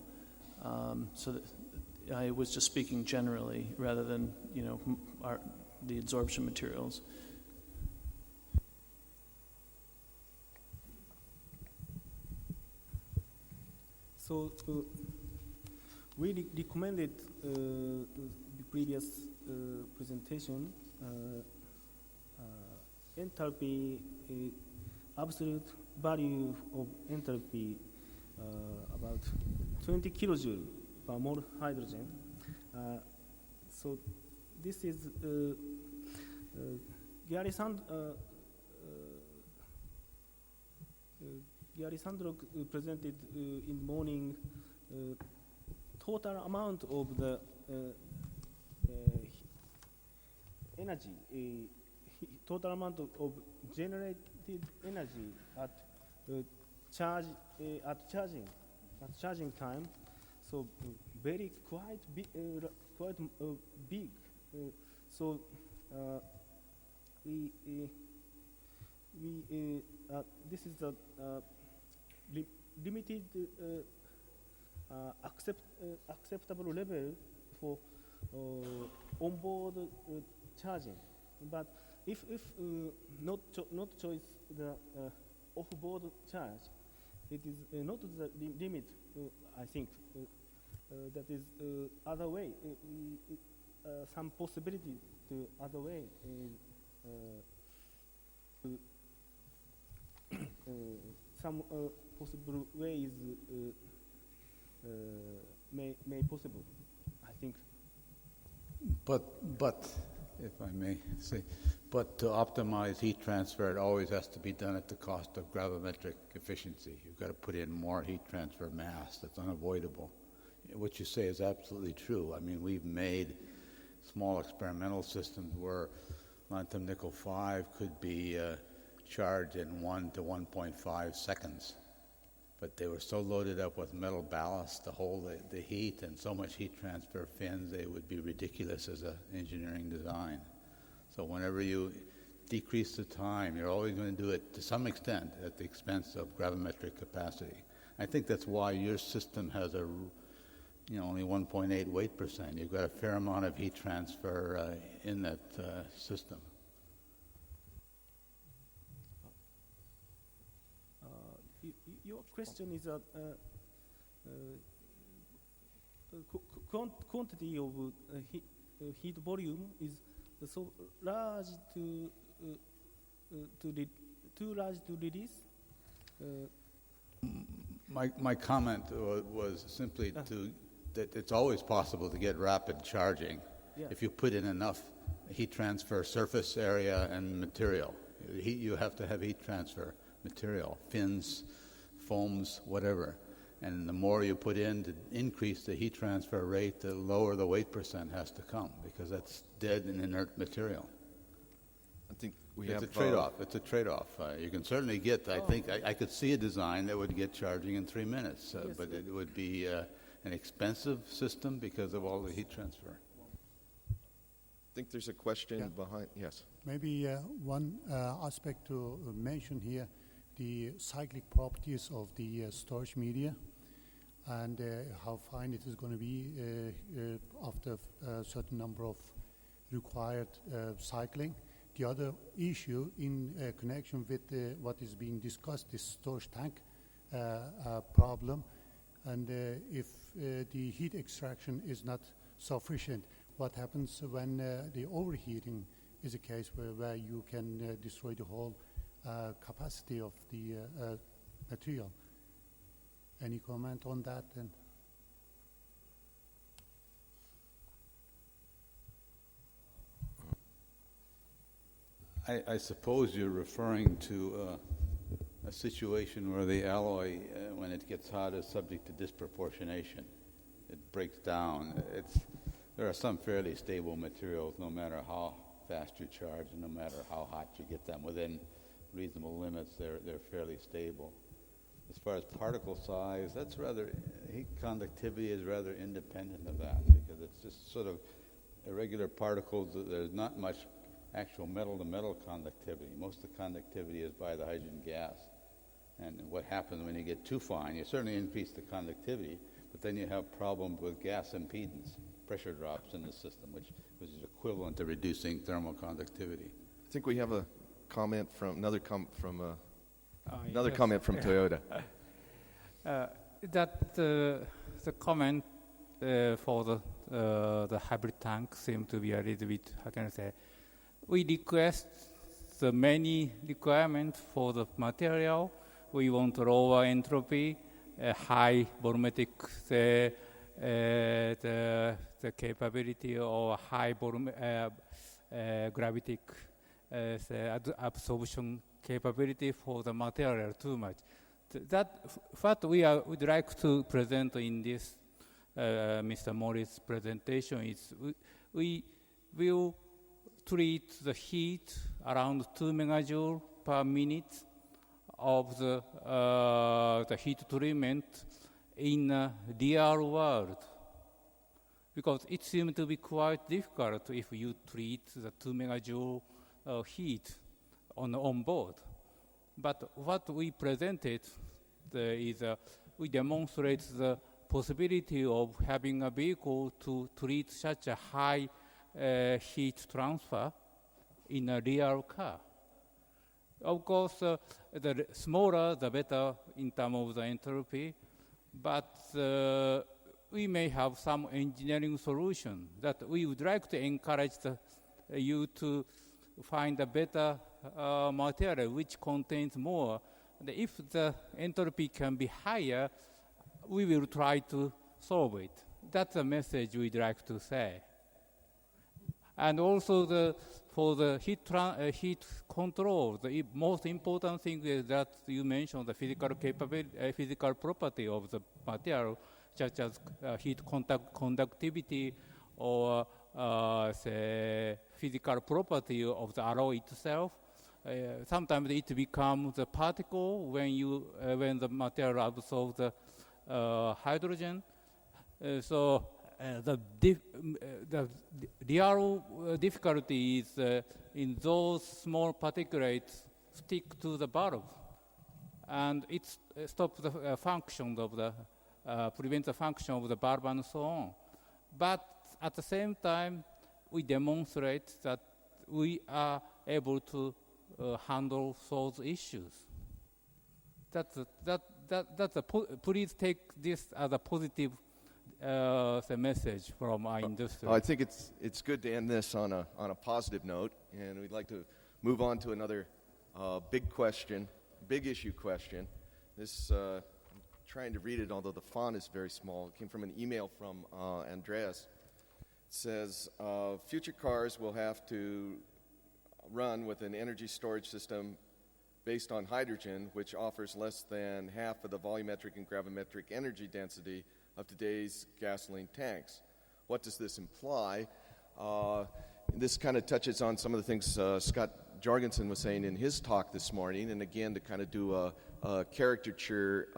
I was just speaking generally rather than the adsorption materials. So we recommended the previous presentation enthalpy, absolute value of enthalpy about 20 kilojoule per mole hydrogen. So this is Gary Sandrock presented in the morning total amount of the energy, total amount of generated energy at charging time. So very quite big. So this is the limited acceptable level for onboard charging. But if not choose the off-board charge, it is not the limit. I think that is other way. Some possibility to other way. Some possible ways may possible, I think. But if I may say, but to optimize heat transfer, it always has to be done at the cost of gravimetric efficiency. You've got to put in more heat transfer mass. That's unavoidable. What you say is absolutely true. I mean, we've made small experimental systems where lanthanum nickel 5 could be charged in 1 to 1.5 seconds. But they were so loaded up with metal ballast to hold the heat and so much heat transfer fins, they would be ridiculous as an engineering design. So whenever you decrease the time, you're always going to do it to some extent at the expense of gravimetric capacity. I think that's why your system has only 1.8 weight percent. You've got a fair amount of heat transfer in that system. Your question is quantity of heat volume is so large too large to release. My comment was simply that it's always possible to get rapid charging if you put in enough heat transfer surface area and material. You have to have heat transfer material, fins, foams, whatever. And the more you put in to increase the heat transfer rate, the lower the weight percent has to come, because that's dead and inert material. I think It's a trade-off. It's a trade-off. You can certainly get, I could see a design that would get charging in 3 minutes, but it would be an expensive system because of all the heat transfer. I think there's a question behind. Yes. Maybe one aspect to mention here, the cyclic properties of the storage media and how fine it is going to be after a certain number of required cycling. The other issue in connection with what is being discussed is storage tank problem, and if the heat extraction is not sufficient, what happens when the overheating is a case where you can destroy the whole capacity of the material? Any comment on that? And I suppose you're referring to a situation where the alloy, when it gets hot, is subject to disproportionation. It breaks down. There are some fairly stable materials, no matter how fast you charge and no matter how hot you get them. Within reasonable limits, they're fairly stable. As far as particle size, heat conductivity is rather independent of that, because it's just sort of irregular particles. There's not much actual metal-to-metal conductivity. Most of the conductivity is by the hydrogen gas. And what happens when you get too fine, you certainly increase the conductivity, but then you have problems with gas impedance, pressure drops in the system, which is equivalent to reducing thermal conductivity. I think we have a comment from another comment from Toyota. The comment for the hybrid tank seems to be a little bit, how can I say, we request the many requirements for the material. We want lower entropy, high volumetric the capability or high gravitic absorption capability for the material too much. That what we would like to present in this Mr. Morris' presentation is we will treat the heat around 2 megajoule per minute of the heat treatment in a real world, because it seems to be quite difficult if you treat the 2 megajoule heat on board. But what we presented we demonstrate the possibility of having a vehicle to treat such a high heat transfer in a real car. Of course, the smaller the better in terms of the entropy, but we may have some engineering solution that we would like to encourage you to find a better material which contains more. If the entropy can be higher, we will try to solve it. That's the message we'd like to say. And also for the heat control, the most important thing is that you mentioned the physical property of the material, such as heat conductivity or say physical property of the alloy itself. Sometimes it becomes a particle when the material absorbs the hydrogen. So the real difficulty is in those small particulates stick to the bulb, and it stops the function of the prevents the function of the bulb and so on. But at the same time, we demonstrate that we are able to handle those issues. Please take this as a positive message from our industry. I think it's good to end this on a positive note, and we'd like to move on to another big issue question. This I'm trying to read it, although the font is very small. It came from an email from Andreas. It says, future cars will have to run with an energy storage system based on hydrogen, which offers less than half of the volumetric and gravimetric energy density of today's gasoline tanks. What does this imply? This kind of touches on some of the things Scott Jorgensen was saying in his talk this morning, and again, to kind of do a caricature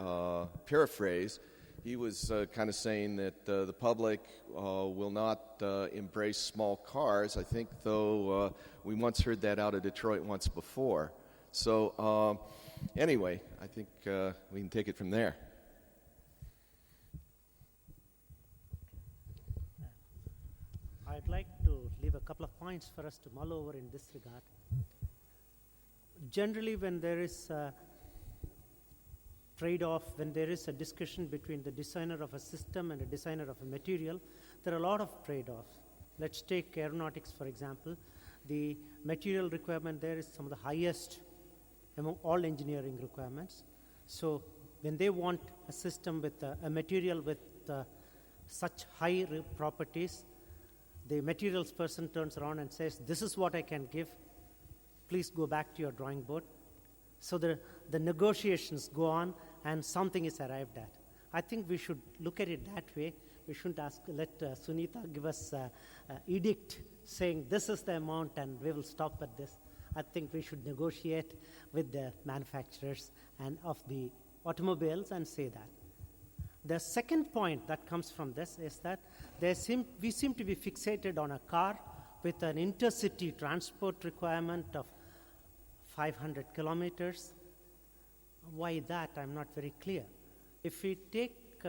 paraphrase, he was kind of saying that the public will not embrace small cars. I think, though, we once heard that out of Detroit once before. So anyway, I think we can take it from there. I'd like to leave a couple of points for us to mull over in this regard. Generally, when there is a trade-off, when there is a discussion between the designer of a system and a designer of a material, there are a lot of trade-offs. Let's take aeronautics, for example. The material requirement there is some of the highest among all engineering requirements. So when they want a system with a material with such high properties, the materials person turns around and says, this is what I can give. Please go back to your drawing board. So the negotiations go on and something is arrived at. I think we should look at it that way. We shouldn't let Sunita give us an edict saying this is the amount and we will stop at this. I think we should negotiate with the manufacturers and of the automobiles and say that. The second point that comes from this is that we seem to be fixated on a car with an intercity transport requirement of 500 kilometers. Why that? I'm not very clear. If we take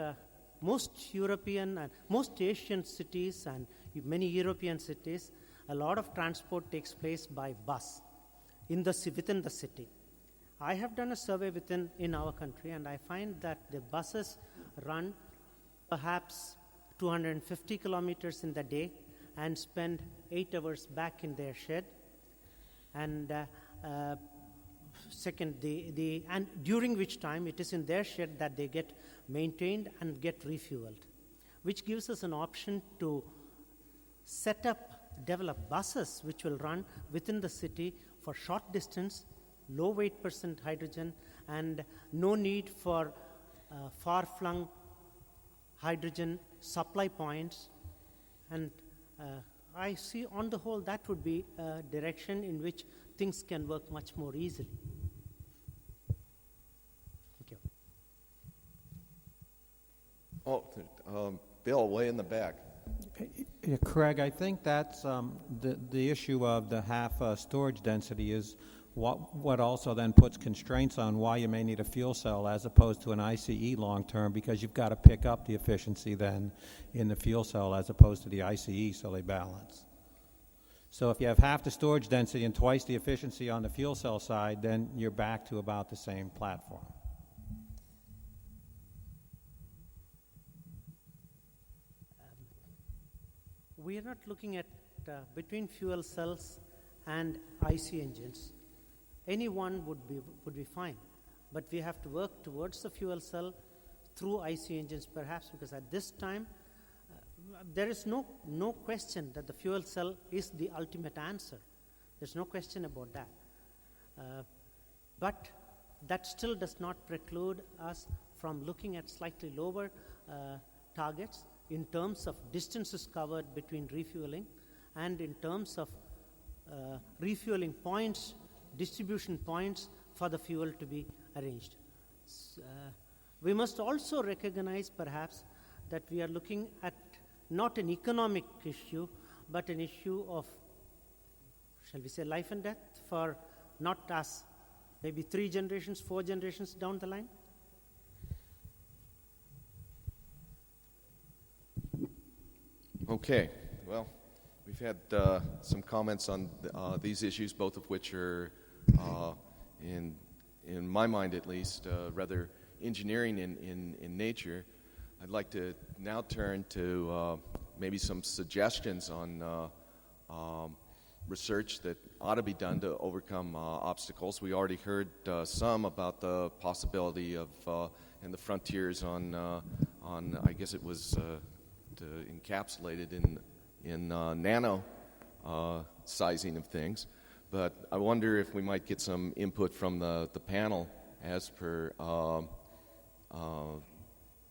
most European and most Asian cities and many European cities, a lot of transport takes place by bus within the city. I have done a survey in our country, and I find that the buses run perhaps 250 kilometers in the day and spend 8 hours back in their shed. And and during which time it is in their shed that they get maintained and get refueled, which gives us an option to develop buses which will run within the city for short distance, low weight % hydrogen, and no need for far-flung hydrogen supply points. And I see on the whole that would be a direction in which things can work much more easily. Thank you. Bill, way in the back. Craig, I think that's the issue of the half storage density is what also then puts constraints on why you may need a fuel cell as opposed to an ICE long term, because you've got to pick up the efficiency then in the fuel cell as opposed to the ICE, so they balance. So if you have half the storage density and twice the efficiency on the fuel cell side, then you're back to about the same platform. We are not looking at between fuel cells and IC engines. Any one would be fine, but we have to work towards the fuel cell through IC engines perhaps, because at this time there is no question that the fuel cell is the ultimate answer. There's no question about that. But that still does not preclude us from looking at slightly lower targets in terms of distances covered between refueling and in terms of refueling points, distribution points for the fuel to be arranged. We must also recognize perhaps that we are looking at not an economic issue, but an issue of, shall we say, life and death for not us, maybe 3 generations, 4 generations down the line. Okay, well, we've had some comments on these issues, both of which are, in my mind at least, rather engineering in nature. I'd like to now turn to maybe some suggestions on research that ought to be done to overcome obstacles. We already heard some about the possibility of and the frontiers on I guess it was encapsulated in nano sizing of things. But I wonder if we might get some input from the panel as per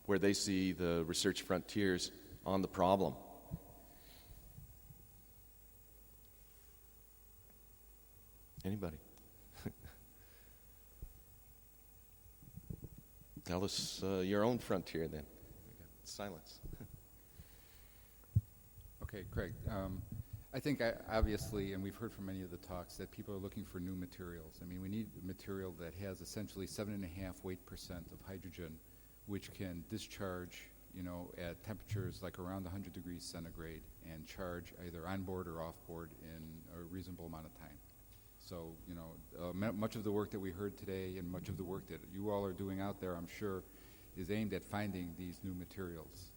where they see the research frontiers on the problem. Anybody? Tell us your own frontier then. Silence. Okay, Craig. I think obviously, and we've heard from many of the talks, that people are looking for new materials. I mean, we need a material that has essentially 7.5% weight of hydrogen, which can discharge, at temperatures like around 100 degrees centigrade and charge either on board or off board in a reasonable amount of time. So, much of the work that we heard today and much of the work that you all are doing out there, I'm sure, is aimed at finding these new materials.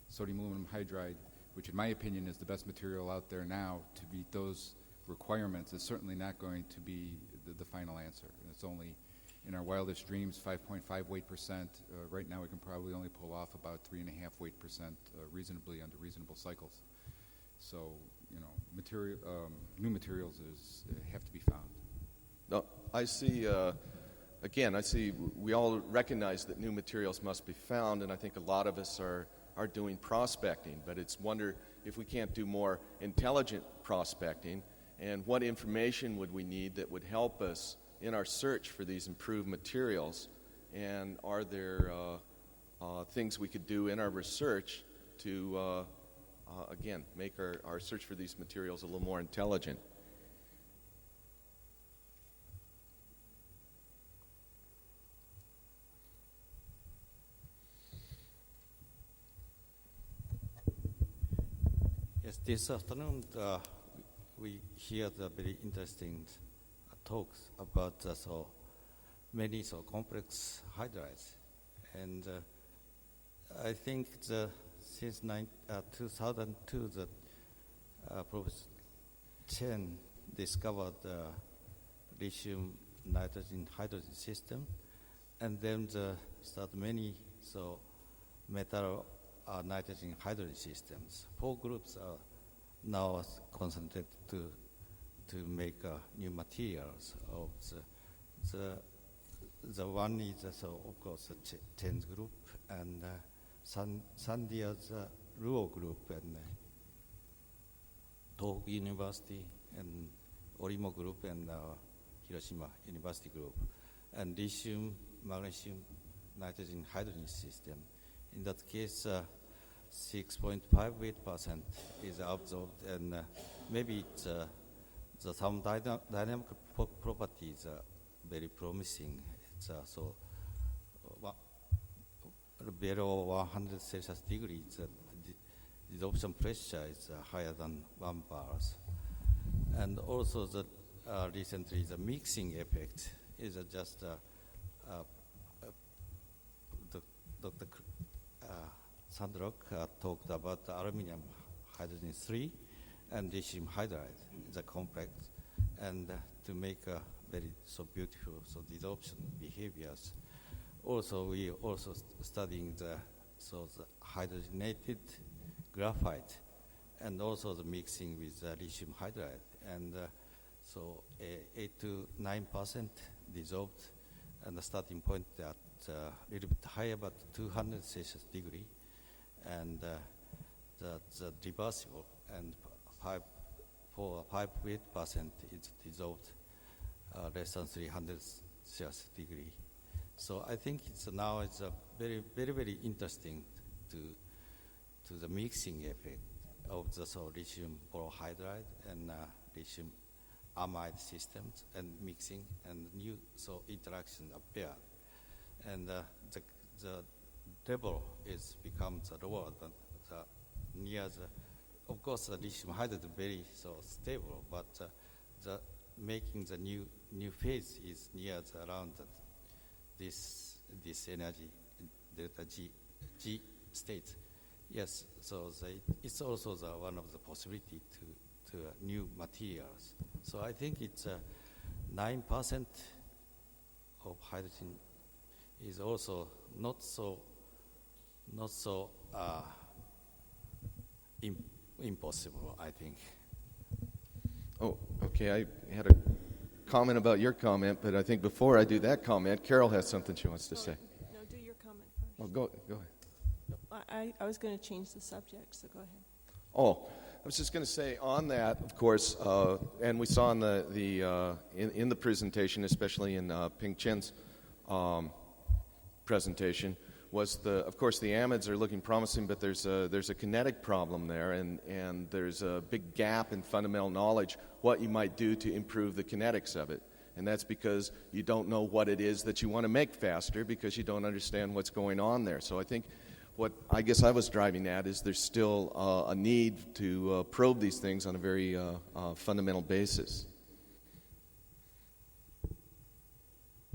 Sodium aluminum hydride, which in my opinion is the best material out there now to meet those requirements, is certainly not going to be the final answer. And it's only, in our wildest dreams, 5.5 weight percent. Right now we can probably only pull off about 3.5 weight percent reasonably under reasonable cycles. So, new materials have to be found. No, I see, again, we all recognize that new materials must be found, and I think a lot of us are doing prospecting, but it's wonder if we can't do more intelligent prospecting, and what information would we need that would help us in our search for these improved materials, and are there things we could do in our research to, again, make our search for these materials a little more intelligent. Yes, this afternoon we hear the very interesting talks about so many complex hydrides, and I think since 2002 that Professor Chen discovered the lithium nitrogen hydrogen system, and then start many metal nitrogen hydrogen systems. 4 groups are now concentrated to make new materials. Of the one is of course Chen's group, and Sandia's Luo group, and Tohoku University, and Orimo group, and Hiroshima University group, and lithium magnesium nitrogen hydrogen system. In that case, 6.5 weight % is absorbed, and maybe it's some dynamic properties are very promising. It's below 100 Celsius degrees, the absorption pressure is higher than 1 bar. And also recently the mixing effect is just Dr. Sandrock talked about aluminum hydrogen 3 and lithium hydride, the complex, and to make very so beautiful so desorption behaviors. Also, we also studying the hydrogenated graphite, and also the mixing with lithium hydride, and 8 to 9% dissolved, and the starting point at a little bit higher, about 200 Celsius degree, and the reversible, and 5% is dissolved less than 300 Celsius degree. So I think now it's a very, very, very interesting to the mixing effect of the lithium borohydride and lithium amide systems and mixing, and new interaction appear, and the level is becomes lower than near the. Of course, the lithium hydride is very stable, but the making the new phase is near around this energy delta G state. Yes, so it's also one of the possibility to new materials. So I think it's 9% of hydrogen is also not so impossible, I think. Oh, okay. I had a comment about your comment, but I think before I do that comment, Carol has something she wants to say. No, do your comment first. Oh, go ahead. I was going to change the subject, so go ahead. Oh, I was just going to say on that, of course, and we saw in the presentation, especially in Ping Chen's presentation, was of course the amides are looking promising, but there's a kinetic problem there, and there's a big gap in fundamental knowledge what you might do to improve the kinetics of it. And that's because you don't know what it is that you want to make faster, because you don't understand what's going on there. So I think what I guess I was driving at is there's still a need to probe these things on a very fundamental basis.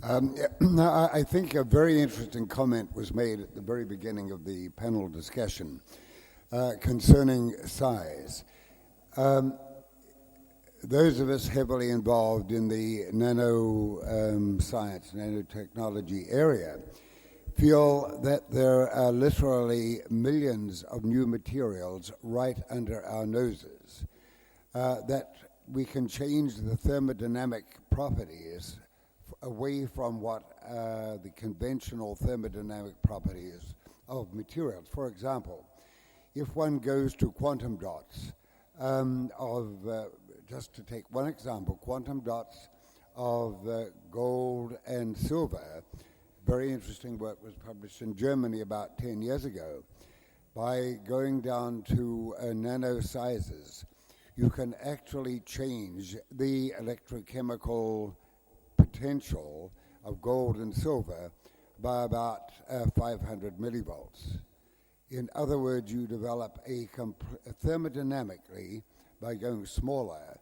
I think a very interesting comment was made at the very beginning of the panel discussion concerning size. Those of us heavily involved in the science, nanotechnology area feel that there are literally millions of new materials right under our noses, that we can change the thermodynamic properties away from what the conventional thermodynamic properties of materials. For example, if one goes to quantum dots just to take one example, quantum dots of gold and silver, very interesting work was published in Germany about 10 years ago. By going down to nano sizes, you can actually change the electrochemical potential of gold and silver by about 500 millivolts. In other words, you develop thermodynamically, by going smaller,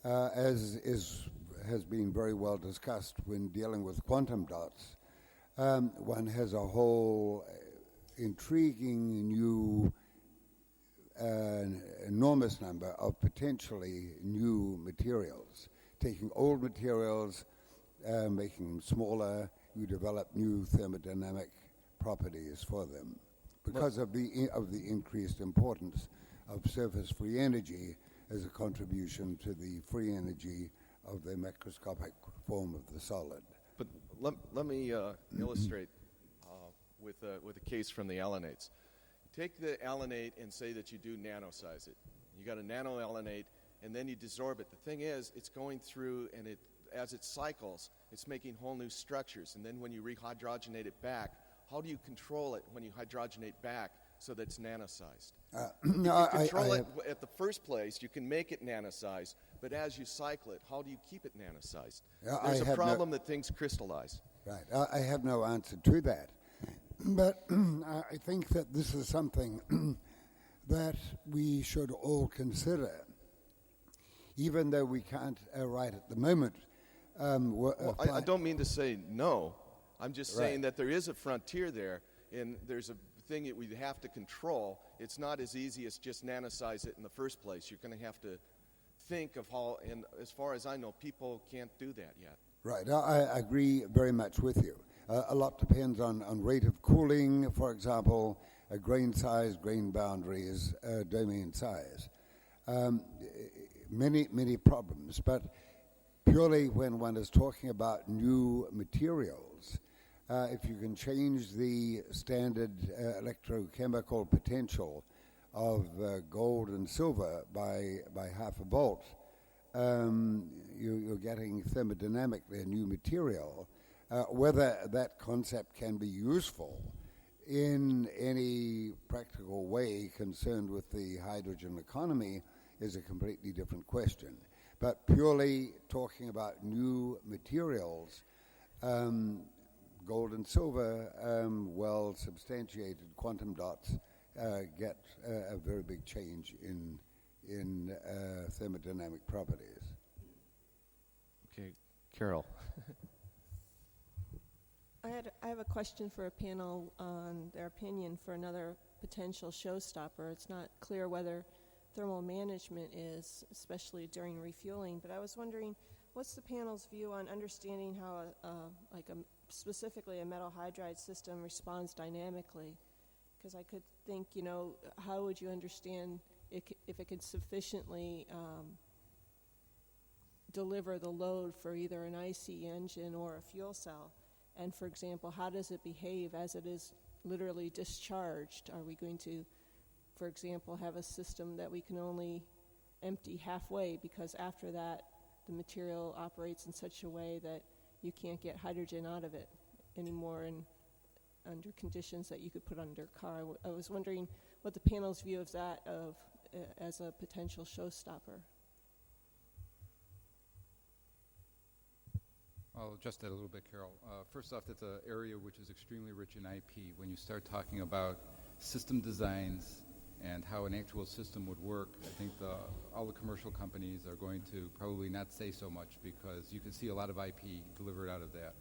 as has been very well discussed when dealing with quantum dots, one has a whole intriguing new enormous number of potentially new materials. Taking old materials, making them smaller, you develop new thermodynamic properties for them because of the increased importance of surface free energy as a contribution to the free energy of the macroscopic form of the solid. But let me illustrate with a case from the alanates. Take the alanate and say that you do nanosize it. You got a nanoalanate, and then you desorb it. The thing is, it's going through, and as it cycles, it's making whole new structures. And then when you rehydrogenate it back, how do you control it when you hydrogenate back so that it's nanosized? No, you control it at the first place, you can make it nanosized, but as you cycle it, how do you keep it nanosized? There's a problem that things crystallize. Right. I have no answer to that. But I think that this is something that we should all consider, even though we can't right at the moment. I don't mean to say no. I'm just saying that there is a frontier there, and there's a thing that we have to control. It's not as easy as just nanosize it in the first place. You're going to have to think of how, and as far as I know, people can't do that yet. Right. I agree very much with you. A lot depends on rate of cooling, for example, grain size, grain boundaries, domain size. Many problems, but purely when one is talking about new materials, if you can change the standard electrochemical potential of gold and silver by half a volt, you're getting thermodynamically a new material. Whether that concept can be useful in any practical way concerned with the hydrogen economy is a completely different question. But purely talking about new materials, gold and silver, well-substantiated quantum dots get a very big change in thermodynamic properties. Okay, Carol. I have a question for a panel on their opinion for another potential showstopper. It's not clear whether thermal management is, especially during refueling, but I was wondering, what's the panel's view on understanding how specifically a metal hydride system responds dynamically? Because I could think, how would you understand if it could sufficiently deliver the load for either an IC engine or a fuel cell? And for example, how does it behave as it is literally discharged? Are we going to, for example, have a system that we can only empty halfway because after that the material operates in such a way that you can't get hydrogen out of it anymore under conditions that you could put under a car? I was wondering what the panel's view of that as a potential showstopper. I'll adjust that a little bit, Carol. First off, it's an area which is extremely rich in IP. When you start talking about system designs and how an actual system would work, I think all the commercial companies are going to probably not say so much because you can see a lot of IP delivered out of that.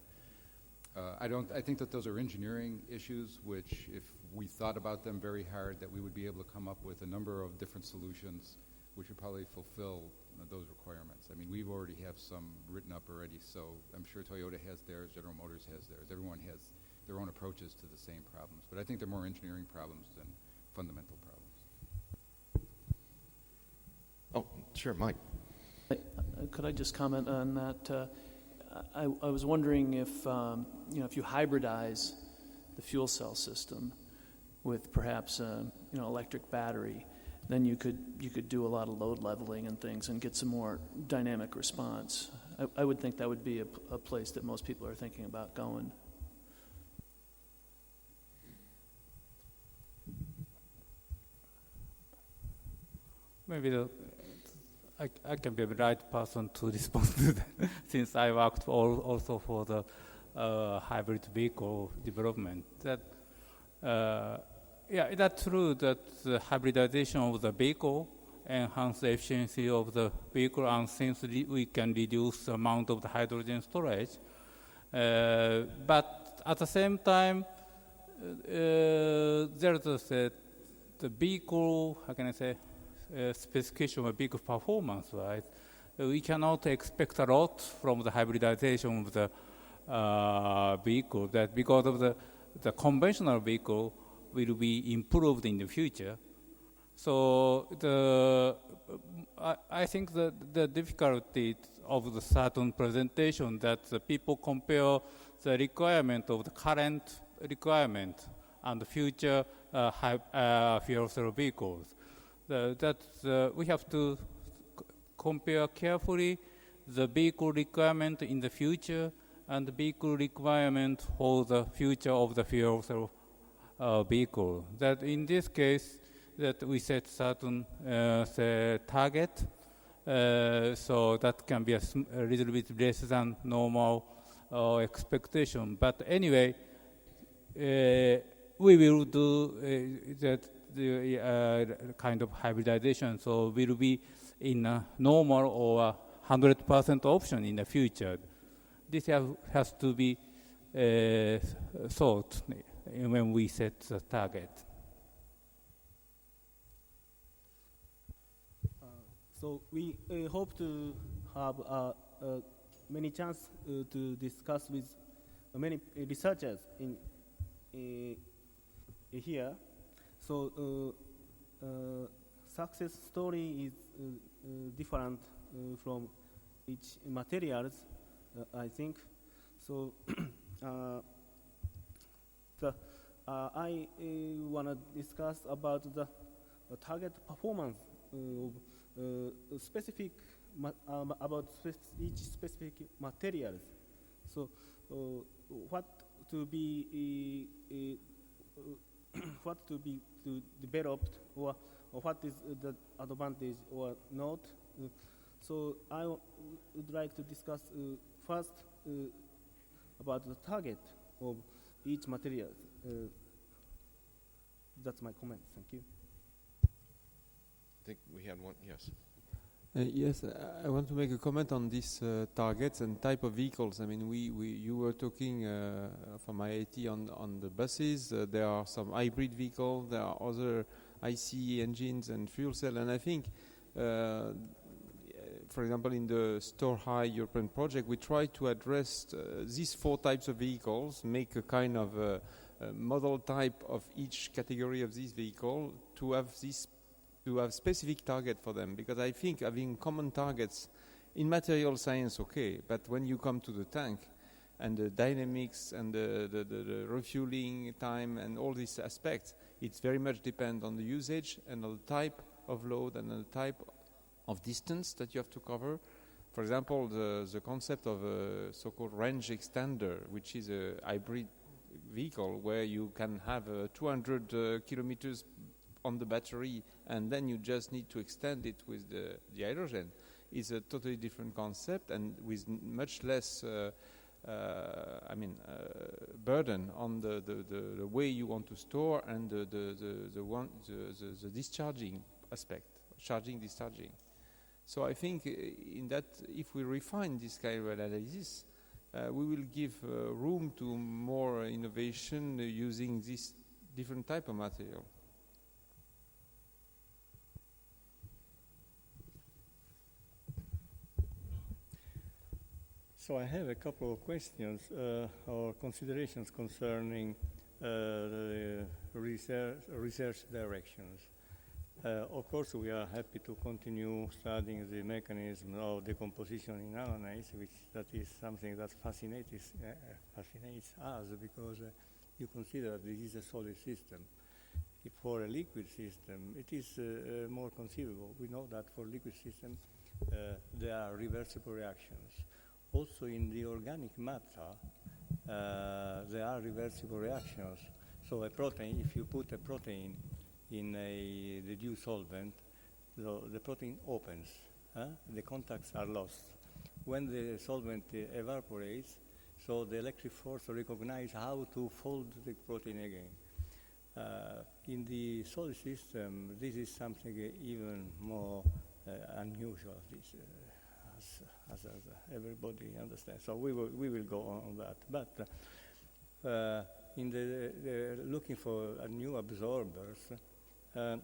I think that those are engineering issues which, if we thought about them very hard, that we would be able to come up with a number of different solutions which would probably fulfill those requirements. I mean, we already have some written up already, so I'm sure Toyota has theirs, General Motors has theirs. Everyone has their own approaches to the same problems. But I think they're more engineering problems than fundamental problems. Oh, sure, Mike. Could I just comment on that? I was wondering if if you hybridize the fuel cell system with perhaps electric battery, then you could do a lot of load leveling and things and get some more dynamic response. I would think that would be a place that most people are thinking about going. Maybe I can be the right person to respond to that, since I worked also for the hybrid vehicle development. That's true that the hybridization of the vehicle enhances the efficiency of the vehicle, and since we can reduce the amount of the hydrogen storage. But at the same time, there's the vehicle, how can I say, specification of vehicle performance, right? We cannot expect a lot from the hybridization of the vehicle, that because of the conventional vehicle will be improved in the future. So I think the difficulty of the certain presentation that the people compare the requirement of the current requirement and the future fuel cell vehicles. We have to compare carefully the vehicle requirement in the future and the vehicle requirement for the future of the fuel cell vehicle. That in this case, that we set certain say target, so that can be a little bit less than normal expectation. But anyway, we will do that kind of hybridization, so we'll be in a normal or 100% option in the future. This has to be thought when we set the target. So we hope to have many chance to discuss with many researchers in here. So success story is different from each materials, I think. So I want to discuss about the target performance of specific about each specific materials. So what to be developed, or what is the advantage or not. So I would like to discuss first about the target of each material. That's my comment. Thank you. I think we had one. Yes. Yes, I want to make a comment on these targets and type of vehicles. I mean, you were talking from IIT on the buses. There are some hybrid vehicles. There are other ICE engines and fuel cell. And I think, for example, in the Store High European project, we try to address these 4 types of vehicles, make a kind of a model type of each category of this vehicle to have specific target for them, because I think having common targets in material science, okay, but when you come to the tank and the dynamics and the refueling time and all these aspects, it's very much depend on the usage and on the type of load and on the type of distance that you have to cover. For example, the concept of a so-called range extender, which is a hybrid vehicle where you can have 200 kilometers on the battery, and then you just need to extend it with the hydrogen, is a totally different concept and with much less burden on the way you want to store and the discharging aspect, charging, discharging. So I think in that, if we refine this kind of analysis, we will give room to more innovation using this different type of material. So I have a couple of questions or considerations concerning the research directions. Of course, we are happy to continue studying the mechanism of decomposition in ammonites, that is something that fascinates us, because you consider this is a solid system. If for a liquid system, it is more conceivable. We know that for liquid systems, there are reversible reactions. Also in the organic matter, there are reversible reactions. So a protein, if you put a protein in a reduced solvent, the protein opens. The contacts are lost. When the solvent evaporates, so the electric force recognizes how to fold the protein again. In the solid system, this is something even more unusual. As everybody understands. So we will go on that. But in the looking for new absorbers, I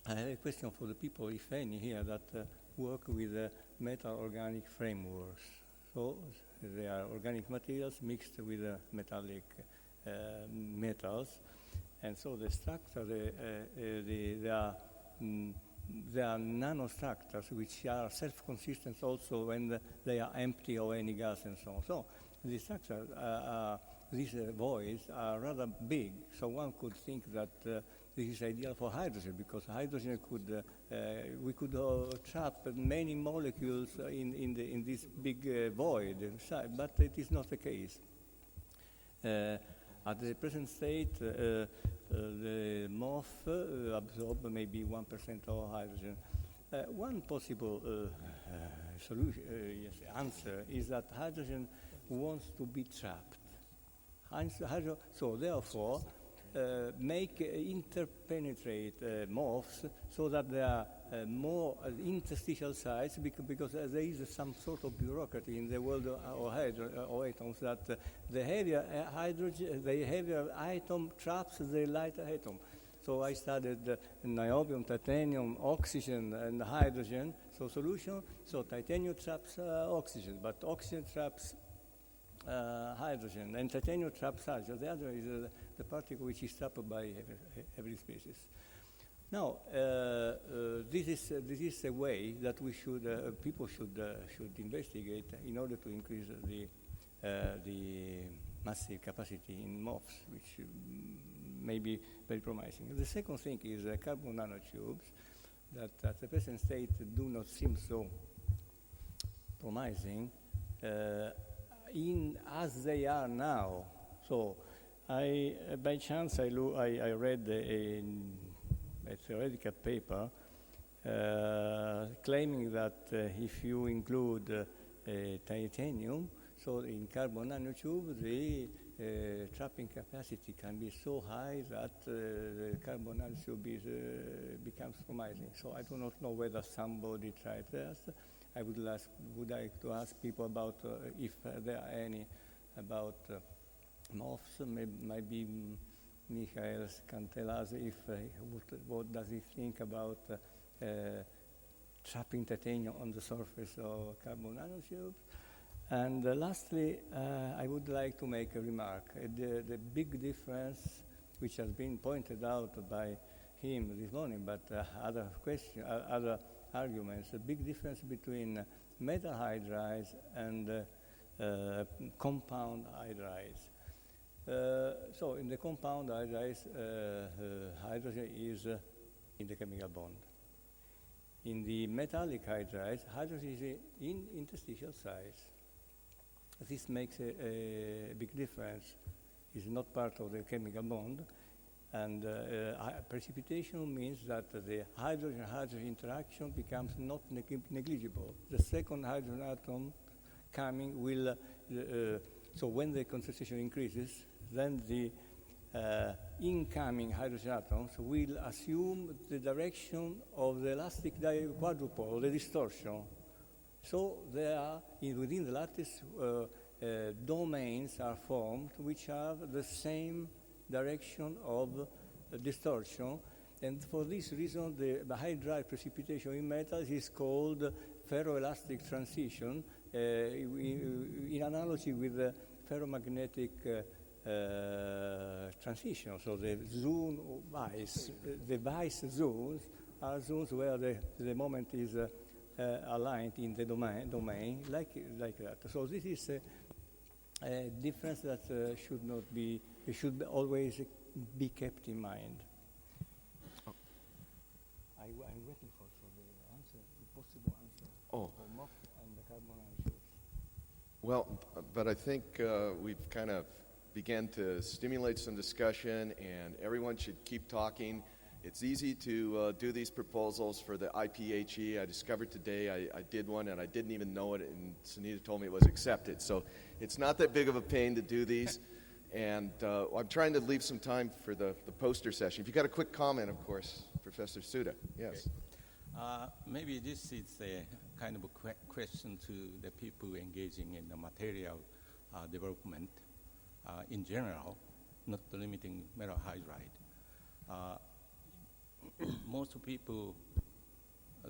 have a question for the people, if any, here that work with metal organic frameworks. So they are organic materials mixed with metallic metals, and so the structure there are nanostructures which are self-consistent also when they are empty of any gas and so on. So these structures, these voids are rather big, so one could think that this is ideal for hydrogen, because hydrogen we could trap many molecules in this big void inside, but it is not the case. At the present state, the MOF absorb maybe 1% of hydrogen. One possible solution, answer is that hydrogen wants to be trapped. So therefore, make interpenetrate MOFs so that there are more interstitial sites because there is some sort of bureaucracy in the world of atoms that the heavier atom traps the lighter atom. So I studied niobium, titanium, oxygen, and hydrogen. So solution, so titanium traps oxygen, but oxygen traps hydrogen, and titanium traps hydrogen. The other is the particle which is trapped by every species. Now, this is a way that we should people should investigate in order to increase the massive capacity in MOFs, which may be very promising. The second thing is carbon nanotubes that at the present state do not seem so promising as they are now. So by chance I read a theoretical paper claiming that if you include titanium, so in carbon nanotube, the trapping capacity can be so high that the carbon nanotube becomes promising. So I do not know whether somebody tried this. I would like to ask people about if there are any about MOFs. Maybe Michael can tell us if what does he think about trapping titanium on the surface of carbon nanotubes. And lastly, I would like to make a remark. The big difference, which has been pointed out by him this morning, but other arguments, the big difference between metal hydrides and compound hydrides. So in the compound hydrides, hydrogen is in the chemical bond. In the metallic hydrides, hydrogen is in interstitial size. This makes a big difference. It's not part of the chemical bond. And precipitation means that the hydrogen-hydrogen interaction becomes not negligible. The second hydrogen atom coming will, so when the concentration increases, then the incoming hydrogen atoms will assume the direction of the elastic quadrupole, the distortion. So there are, within the lattice, domains are formed which have the same direction of distortion, and for this reason the hydride precipitation in metals is called ferroelastic transition, in analogy with the ferromagnetic transition. So the zone vice, the vice zones are zones where the moment is aligned in the domain like that. So this is a difference that should always be kept in mind. I'm waiting for the answer, the possible answer for MOF and the carbon nanotubes. Well, but I think we've kind of began to stimulate some discussion, and everyone should keep talking. It's easy to do these proposals for the IPHE. I discovered today I did one, and I didn't even know it, and Sunita told me it was accepted. So it's not that big of a pain to do these. And I'm trying to leave some time for the poster session. If you've got a quick comment, of course, Professor Suda. Yes. Okay. Maybe this is a kind of a question to the people engaging in the material development in general, not limiting metal hydride. Most people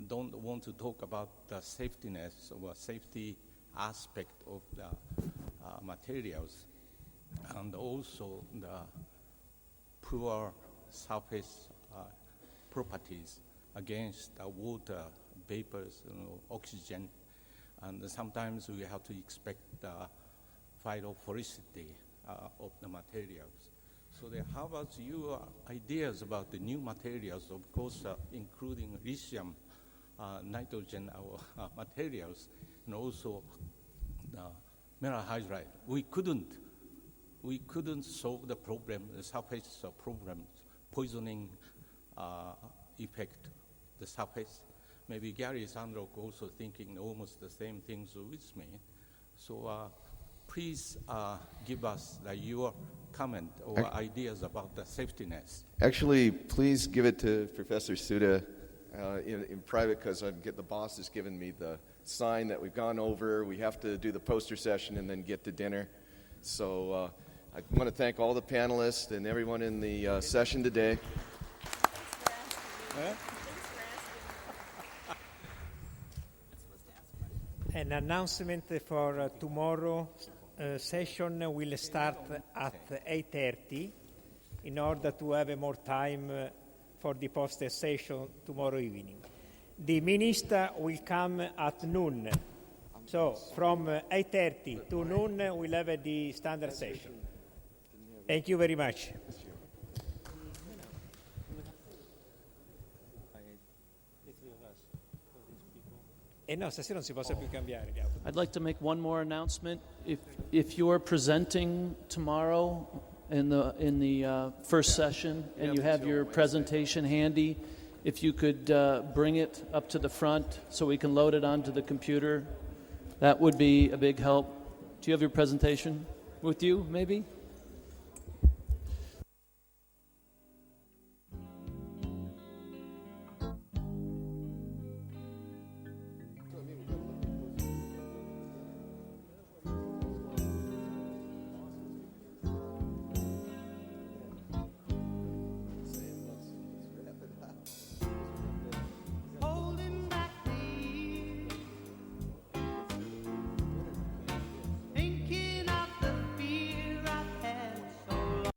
don't want to talk about the safetiness or safety aspect of the materials, and also the poor surface properties against water, vapors, oxygen, and sometimes we have to expect the phytophoricity of the materials. So how about your ideas about the new materials, of course, including lithium, nitrogen materials, and also the metal hydride? We couldn't we couldn't solve the problem, the surface problem, poisoning effect, the surface. Maybe Gary Sandrock also thinking almost the same things with me. So please give us your comment or ideas about the safety nets. Actually, please give it to Professor Suda in private, because the boss has given me the sign that we've gone over. We have to do the poster session and then get to dinner. So I want to thank all the panelists and everyone in the session today. An announcement for tomorrow session will start at 8:30 in order to have more time for the poster session tomorrow evening. The minister will come at noon. So from 8:30 to noon we'll have the standard session. Thank you very much. No, stasera non si possa più cambiare. I'd like to make one more announcement. If you're presenting tomorrow in the first session and you have your presentation handy, if you could bring it up to the front so we can load it onto the computer, that would be a big help. Do you have your presentation with you, maybe?